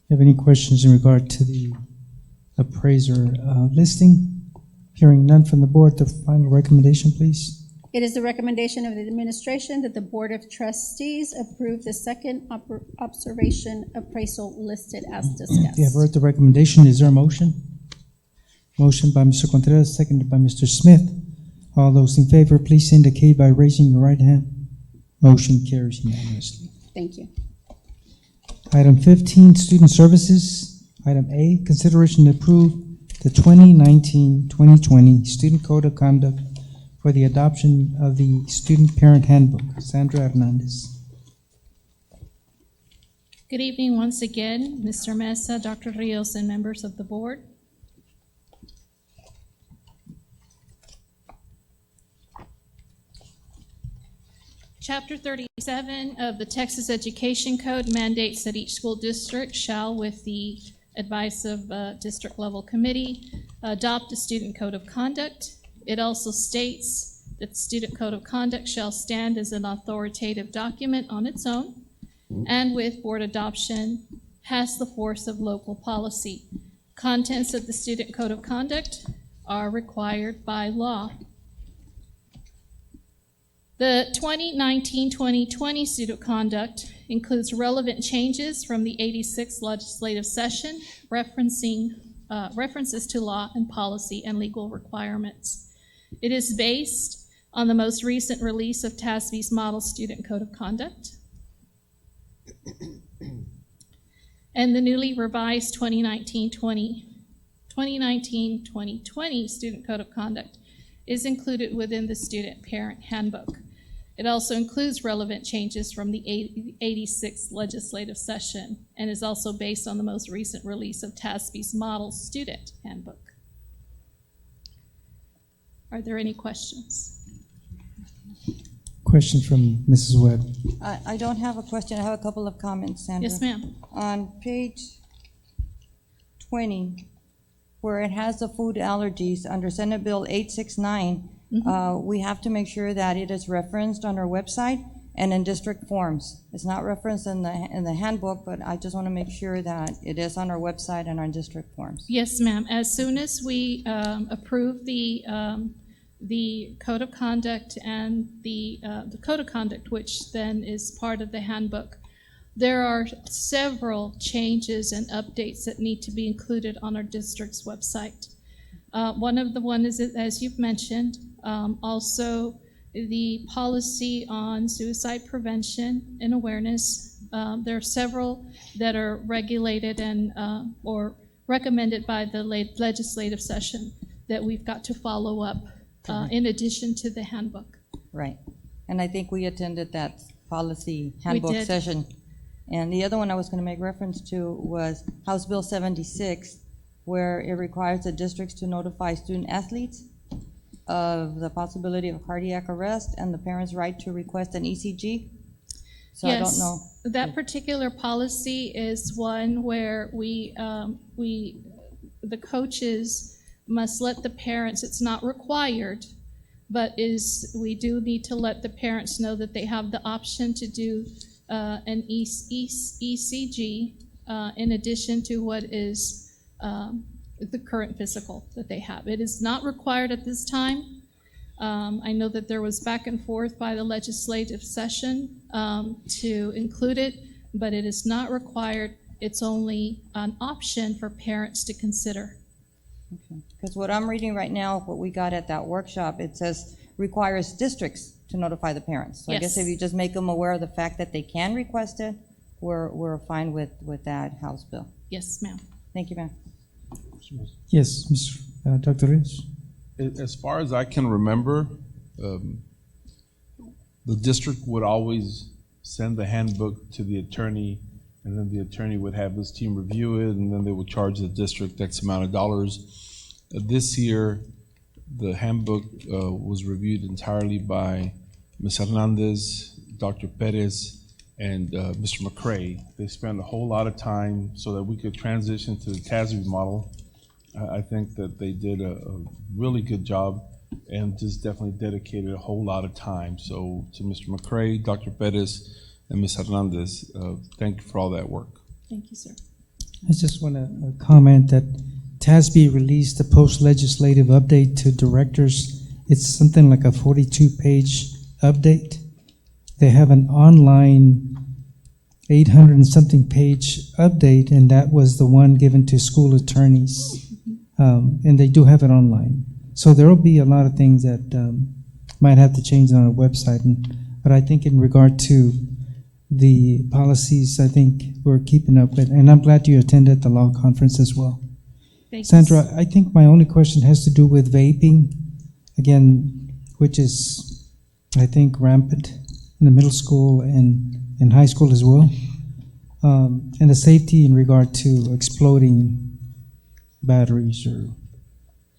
Have any questions in regard to the appraiser listing? Hearing none from the board, the final recommendation, please. It is the recommendation of the administration that the Board of Trustees approve the second observation appraisal listed as discussed. You have heard the recommendation. Is there a motion? Motion by Mr. Contreras, seconded by Mr. Smith. All those in favor, please indicate by raising your right hand. Motion carries unanimously. Thank you. Item 15, Student Services. Item A, consideration to approve the 2019-2020 Student Code of Conduct for the adoption of the Student Parent Handbook. Sandra Hernandez. Good evening once again, Mr. Mesa, Dr. Rios, and members of the board. Chapter 37 of the Texas Education Code mandates that each school district shall, with the advice of a district-level committee, adopt a student code of conduct. It also states that the student code of conduct shall stand as an authoritative document on its own, and with board adoption, has the force of local policy. Contents of the student code of conduct are required by law. The 2019-2020 student conduct includes relevant changes from the 86th legislative session, references to law and policy and legal requirements. It is based on the most recent release of TASB's Model Student Code of Conduct and the newly revised 2019-2020 Student Code of Conduct is included within the Student Parent Handbook. It also includes relevant changes from the 86th legislative session and is also based on the most recent release of TASB's Model Student Handbook. Are there any questions? Question from Mrs. Webb. I don't have a question. I have a couple of comments, Sandra. Yes, ma'am. On page 20, where it has the food allergies under Senate Bill 869, we have to make sure that it is referenced on our website and in district forms. It's not referenced in the handbook, but I just want to make sure that it is on our website and on district forms. Yes, ma'am. As soon as we approve the code of conduct and the code of conduct, which then is part of the handbook, there are several changes and updates that need to be included on our district's website. One of the ones is, as you've mentioned, also the policy on suicide prevention and awareness. There are several that are regulated and or recommended by the legislative session that we've got to follow up in addition to the handbook. Right. And I think we attended that policy handbook session. And the other one I was going to make reference to was House Bill 76, where it requires the districts to notify student athletes of the possibility of cardiac arrest and the parent's right to request an ECG. So yes, I don't know. That particular policy is one where the coaches must let the parents, it's not required, but we do need to let the parents know that they have the option to do an ECG in addition to what is the current physical that they have. It is not required at this time. I know that there was back and forth by the legislative session to include it, but it is not required. It's only an option for parents to consider. Okay. Because what I'm reading right now, what we got at that workshop, it says requires districts to notify the parents. So yes. I guess if you just make them aware of the fact that they can request it, we're fine with that House bill. Yes, ma'am. Thank you, ma'am. Yes, Dr. Rios. As far as I can remember, the district would always send the handbook to the attorney, and then the attorney would have his team review it, and then they would charge the district X amount of dollars. This year, the handbook was reviewed entirely by Ms. Hernandez, Dr. Perez, and Mr. McCray. They spent a whole lot of time so that we could transition to the TASB model. I think that they did a really good job and just definitely dedicated a whole lot of time. So to Mr. McCray, Dr. Perez, and Ms. Hernandez, thank you for all that work. Thank you, sir. I just want to comment that TASB released a post-legislative update to directors. It's something like a 42-page update. They have an online 800 and something page update, and that was the one given to school attorneys. And they do have it online. So there will be a lot of things that might have to change on our website. But I think in regard to the policies, I think we're keeping up with. And I'm glad you attended the law conference as well. Thank Sandra, you. I think my only question has to do with vaping, again, which is, I think, rampant in the middle school and in high school as well. And the safety in regard to exploding batteries or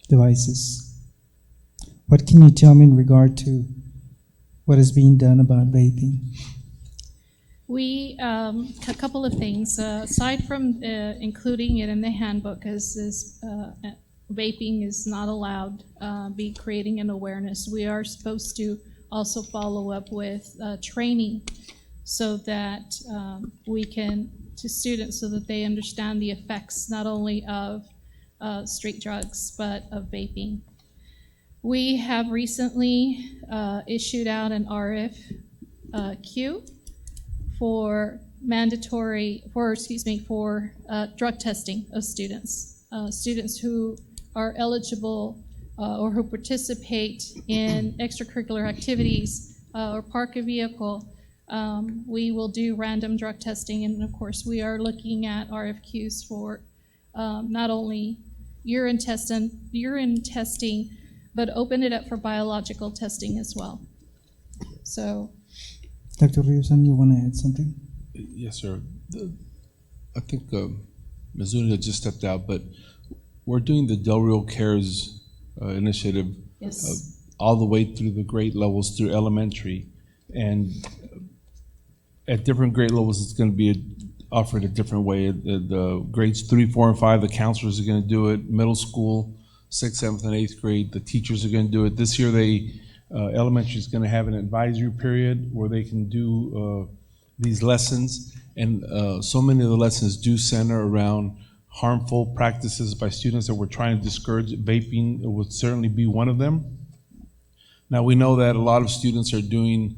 devices. What can you tell me in regard to what is being done about vaping? We, a couple of things, aside from including it in the handbook as vaping is not allowed, be creating an awareness, we are supposed to also follow up with training so that we can, to students, so that they understand the effects not only of street drugs, but of vaping. We have recently issued out an RFQ for drug testing of students. Students who are eligible or who participate in extracurricular activities or park a vehicle, we will do random drug testing. And of course, we are looking at RFQs for not only urine testing, but open it up for biological testing as well. So, Dr. Rios, you want to add something? Yes, sir. I think Ms. Zuniga just stepped out, but we're doing the Del Rio Cares initiative all the way through the grade levels through elementary. And at different grade levels, it's going to be offered a different way. The grades 3, 4, and 5, the counselors are going to do it. Middle school, 6th, 7th, and 8th grade, the teachers are going to do it. This year, elementary is going to have an advisory period where they can do these lessons. And so many of the lessons do center around harmful practices by students that we're trying to discourage. Vaping would certainly be one of them. Now, we know that a lot of students are doing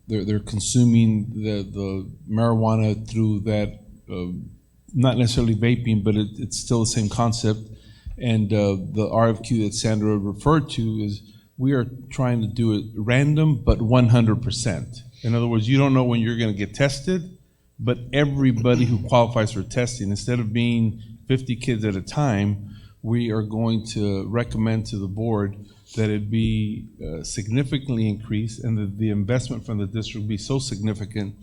they're consuming the marijuana through that, not necessarily vaping, but it's still the same concept. And the RFQ that Sandra referred to is we are trying to do it random, but 100%. In other words, you don't know when you're going to get tested, but everybody who qualifies for testing, instead of being 50 kids at a time, we are going to recommend to the board that it be significantly increased and that the investment from the district be so significant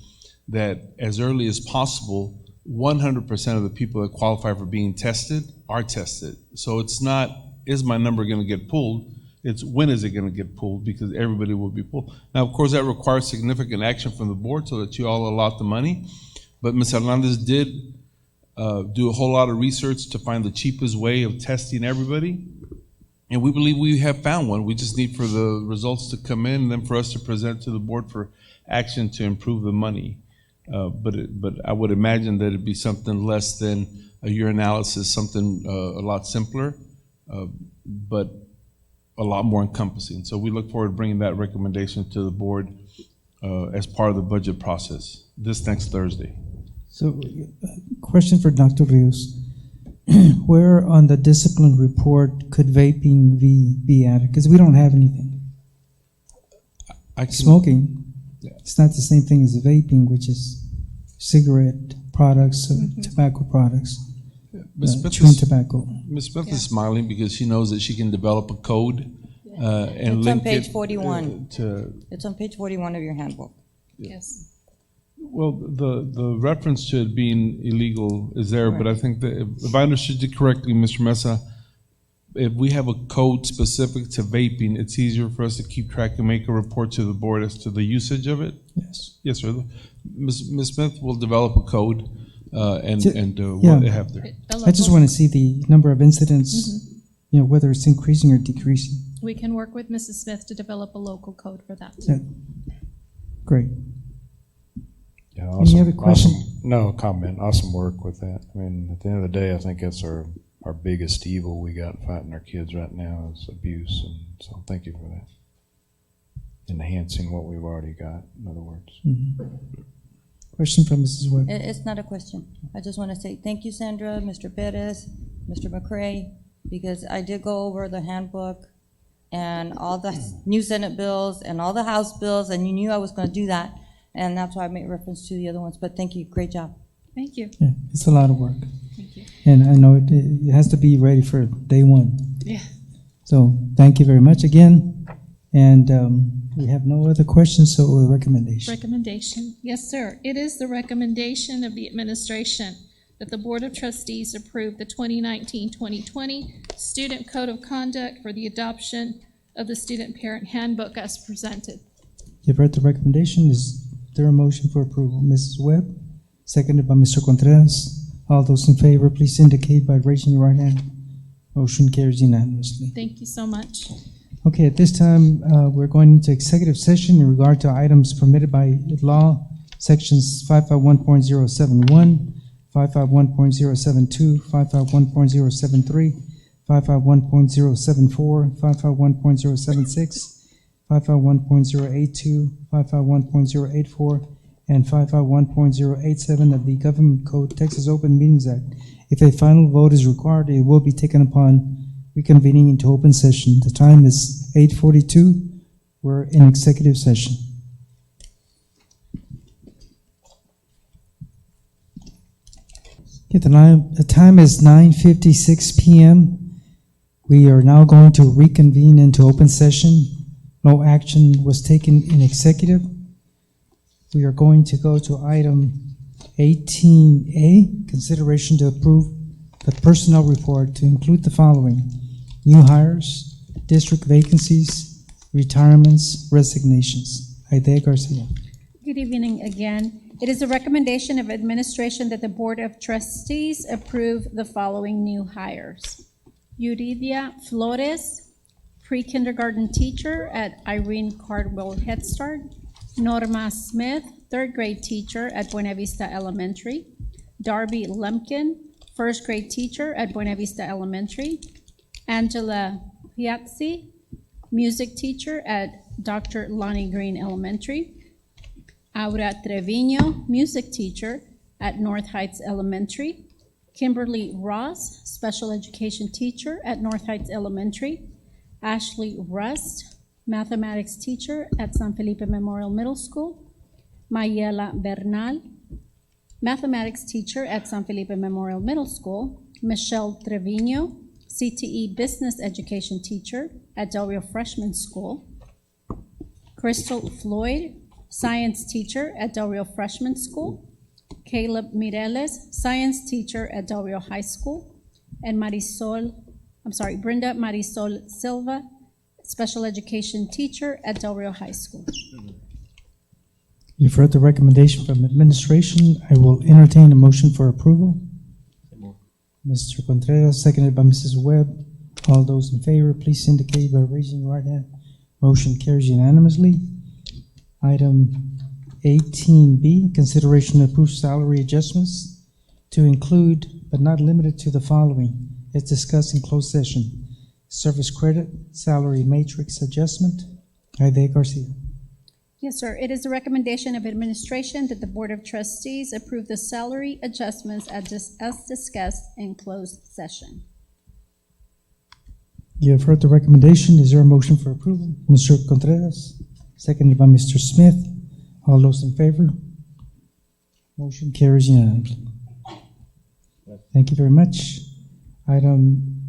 that as early as possible, 100% of the people that qualify for being tested are tested. So it's not, is my number going to get pulled? It's when is it going to get pulled, because everybody will be pulled. Now, of course, that requires significant action from the board so that you all allot the money. But Ms. Hernandez did do a whole lot of research to find the cheapest way of testing everybody. And we believe we have found one. We just need for the results to come in and then for us to present to the board for action to improve the money. But I would imagine that it'd be something less than a urinalysis, something a lot simpler, but a lot more encompassing. So we look forward to bringing that recommendation to the board as part of the budget process this next Thursday. So, question for Dr. Rios. Where on the discipline report could vaping be added? Because we don't have anything. Smoking, it's not the same thing as vaping, which is cigarette products, tobacco products. chewing tobacco. Ms. Smith is smiling because she knows that she can develop a code and It's link on page it 41. to. It's on page 41 of your handbook. Yes. Well, the reference to it being illegal is there, but I think that if I understood you correctly, Mr. Mesa, if we have a code specific to vaping, it's easier for us to keep track and make a report to the board as to the usage of it? Yes. Yes, sir. Ms. Smith will develop a code and Yeah. what they have there. I just want to see the number of incidents, whether it's increasing or decreasing. We can work with Mrs. Smith to develop a local code for that. Yeah. Great. Yeah, Any awesome, other question? No comment. Awesome work with that. I mean, at the end of the day, I think that's our biggest evil we got fighting our kids right now is abuse, and so thank you for that. Enhancing what we've already got, in other words. Question from Mrs. Webb. It's not a question. I just want to say thank you, Sandra, Mr. Perez, Mr. McCray, because I did go over the handbook and all the new Senate bills and all the House bills, and you knew I was going to do that, and that's why I made reference to the other ones. But thank you, great job. Thank you. Yeah, it's a lot of work. Thank you. And I know it has to be ready for day one. Yeah. So thank you very much again. And we have no other questions, so a recommendation. Recommendation. Yes, sir. It is the recommendation of the administration that the Board of Trustees approve the 2019-2020 Student Code of Conduct for the adoption of the Student Parent Handbook as presented. You've heard the recommendation. Is there a motion for approval? Mrs. Webb, seconded by Mr. Contreras. All those in favor, please indicate by raising your right hand. Motion carries unanimously. Thank you so much. Okay, at this time, we're going into executive session in regard to items permitted by law, sections 551.071, 551.072, 551.073, 551.074, 551.076, 551.082, 551.084, and 551.087 of the Government Code, Texas Open Meetings Act. If a final vote is required, it will be taken upon reconvening into open session. The time is 8:42. We're in executive session. Okay, the time is 9:56 p.m. We are now going to reconvene into open session. No action was taken in executive. We are going to go to item 18A, consideration to approve the personnel report to include the following: new hires, district vacancies, retirements, resignations. Aide Garcia. Good evening again. It is a recommendation of administration that the Board of Trustees approve the following new hires: Yuridia Flores, pre-kindergarten teacher at Irene Cardwell Head Start; Norma Smith, third grade teacher at Buena Vista Elementary; Darby Lumpkin, first grade teacher at Buena Vista Elementary; Angela Piazzi, music teacher at Dr. Lonnie Green Elementary; Aura Trevino, music teacher at North Heights Elementary; Kimberly Ross, special education teacher at North Heights Elementary; Ashley Rust, mathematics teacher at San Felipe Memorial Middle School; Mayela Bernal, mathematics teacher at San Felipe Memorial Middle School; Michelle Trevino, CTE business education teacher at Del Rio Freshman School; Crystal Floyd, science teacher at Del Rio Freshman School; Caleb Mireles, science teacher at Del Rio High School; and Brenda Marisol Silva, special education teacher at Del Rio High School. You've heard the recommendation from administration. I will entertain a motion for approval. Mr. Contreras, seconded by Mrs. Webb. All those in favor, please indicate by raising your right hand. Motion carries unanimously. Item 18B, consideration to approve salary adjustments to include, but not limited to, the following, as discussed in closed session: service credit, salary matrix adjustment. Aide Garcia. Yes, sir. It is the recommendation of administration that the Board of Trustees approve the salary adjustments as discussed in closed session. You have heard the recommendation. Is there a motion for approval? Mr. Contreras, seconded by Mr. Smith. All those in favor? Motion carries unanimously. Thank you very much. Item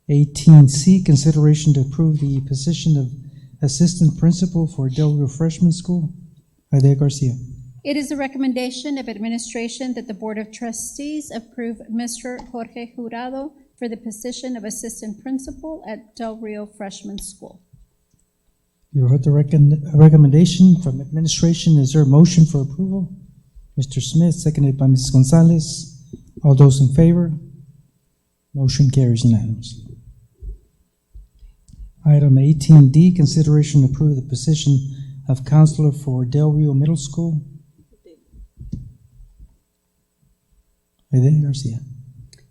18C, consideration to approve the position of Assistant Principal for Del Rio Freshman School. Ida Garcia. It is the recommendation of administration that the Board of Trustees approve Mr. Jorge Jurado for the position of Assistant Principal at Del Rio Freshman School. You heard the recommendation from administration. Is there a motion for approval? Mr. Smith, seconded by Mrs. Gonzalez. All those in favor? Motion carries unanimously. Item 18D, consideration to approve the position of counselor for Del Rio Middle School. Aide Garcia.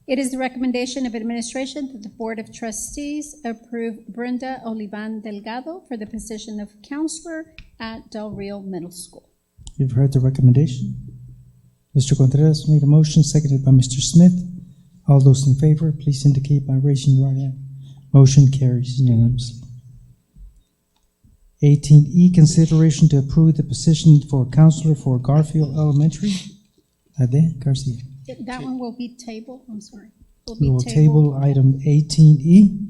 It is the recommendation of administration that the Board of Trustees approve Brenda Olivan Delgado for the position of counselor at Del Rio Middle School. You've heard the recommendation. Mr. Contreras made a motion, seconded by Mr. Smith. All those in favor, please indicate by raising your right hand. Motion carries unanimously. 18E, consideration to approve the position for counselor for Garfield Elementary. Ade Garcia. That one will be tabled, I'm sorry. We will table item 18E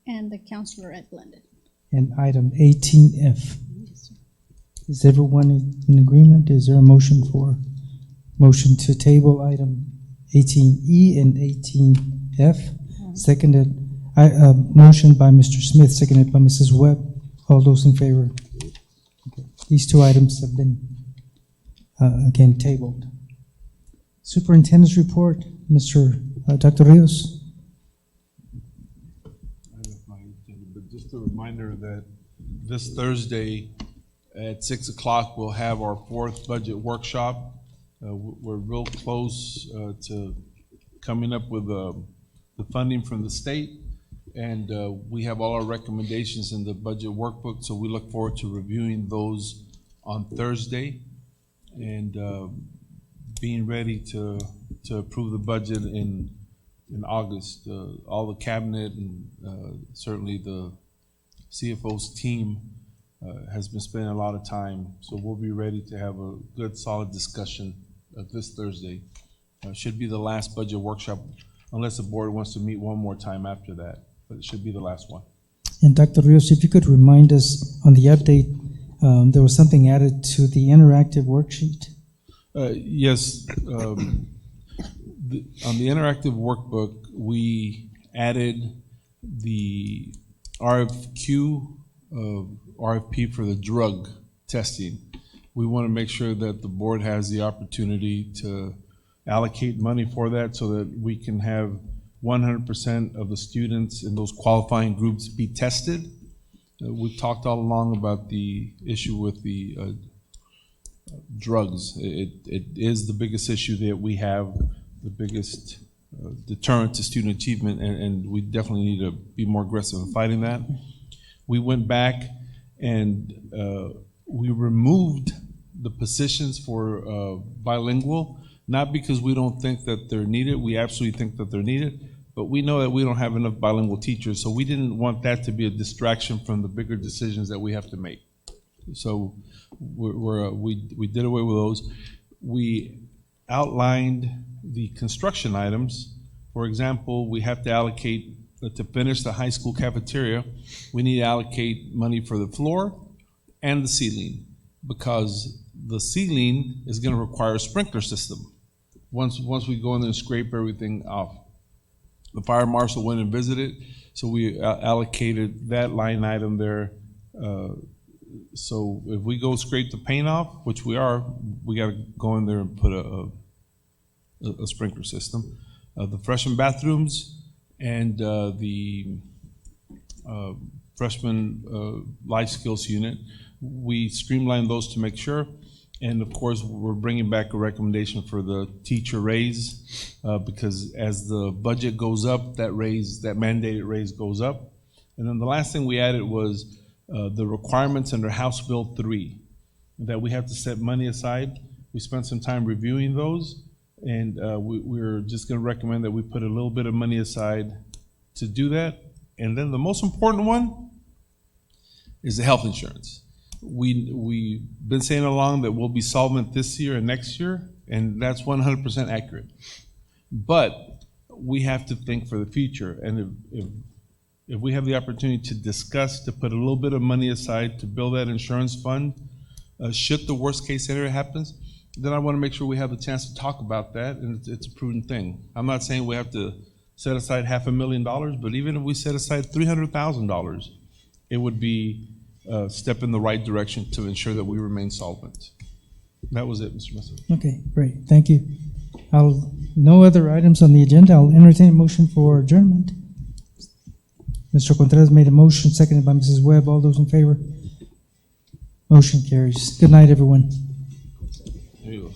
And the counselor at Blended. and item 18F. Is everyone in agreement? Is there a motion to table item 18E and 18F? Seconded, motion by Mr. Smith, seconded by Mrs. Webb. All those in favor? Okay. These two items have been, again, tabled. Superintendent's report, Dr. Rios. But just a reminder that this Thursday at 6 o'clock, we'll have our fourth budget workshop. We're real close to coming up with the funding from the state, and we have all our recommendations in the budget workbook, so we look forward to reviewing those on Thursday and being ready to approve the budget in August. All the cabinet and certainly the CFO's team has been spending a lot of time, so we'll be ready to have a good, solid discussion this Thursday. Should be the last budget workshop, unless the board wants to meet one more time after that, but it should be the last one. And Dr. Rios, if you could remind us on the update, there was something added to the interactive worksheet. Yes. On the interactive workbook, we added the RFP for the drug testing. We want to make sure that the board has the opportunity to allocate money for that so that we can have 100% of the students in those qualifying groups be tested. We've talked all along about the issue with the drugs. It is the biggest issue that we have, the biggest deterrent to student achievement, and we definitely need to be more aggressive in fighting that. We went back and we removed the positions for bilingual, not because we don't think that they're needed. We absolutely think that they're needed, but we know that we don't have enough bilingual teachers, so we didn't want that to be a distraction from the bigger decisions that we have to make. So we did away with those. We outlined the construction items. For example, we have to allocate, to finish the high school cafeteria, we need to allocate money for the floor and the ceiling, because the ceiling is going to require a sprinkler system once we go in there and scrape everything off. The fire marshal went and visited, so we allocated that line item there. So if we go scrape the paint off, which we are, we got to go in there and put a sprinkler system. The freshman bathrooms and the freshman life skills unit, we streamlined those to make sure. And of course, we're bringing back a recommendation for the teacher raise because as the budget goes up, that mandated raise goes up. And then the last thing we added was the requirements under House Bill 3, that we have to set money aside. We spent some time reviewing those, and we're just going to recommend that we put a little bit of money aside to do that. And then the most important one is the health insurance. We've been saying along that we'll be solvent this year and next year, and that's 100% accurate. But we have to think for the future, and if we have the opportunity to discuss, to put a little bit of money aside to build that insurance fund, should the worst case scenario happens, then I want to make sure we have the chance to talk about that, and it's a prudent thing. I'm not saying we have to set aside $500,000, but even if we set aside $300,000, it would be a step in the right direction to ensure that we remain solvent. That was it, Mr. Mesa. Okay, great, thank you. No other items on the agenda. I'll entertain a motion for adjournment. Mr. Contreras made a motion, seconded by Mrs. Webb. All those in favor? Motion carries. Good night, everyone.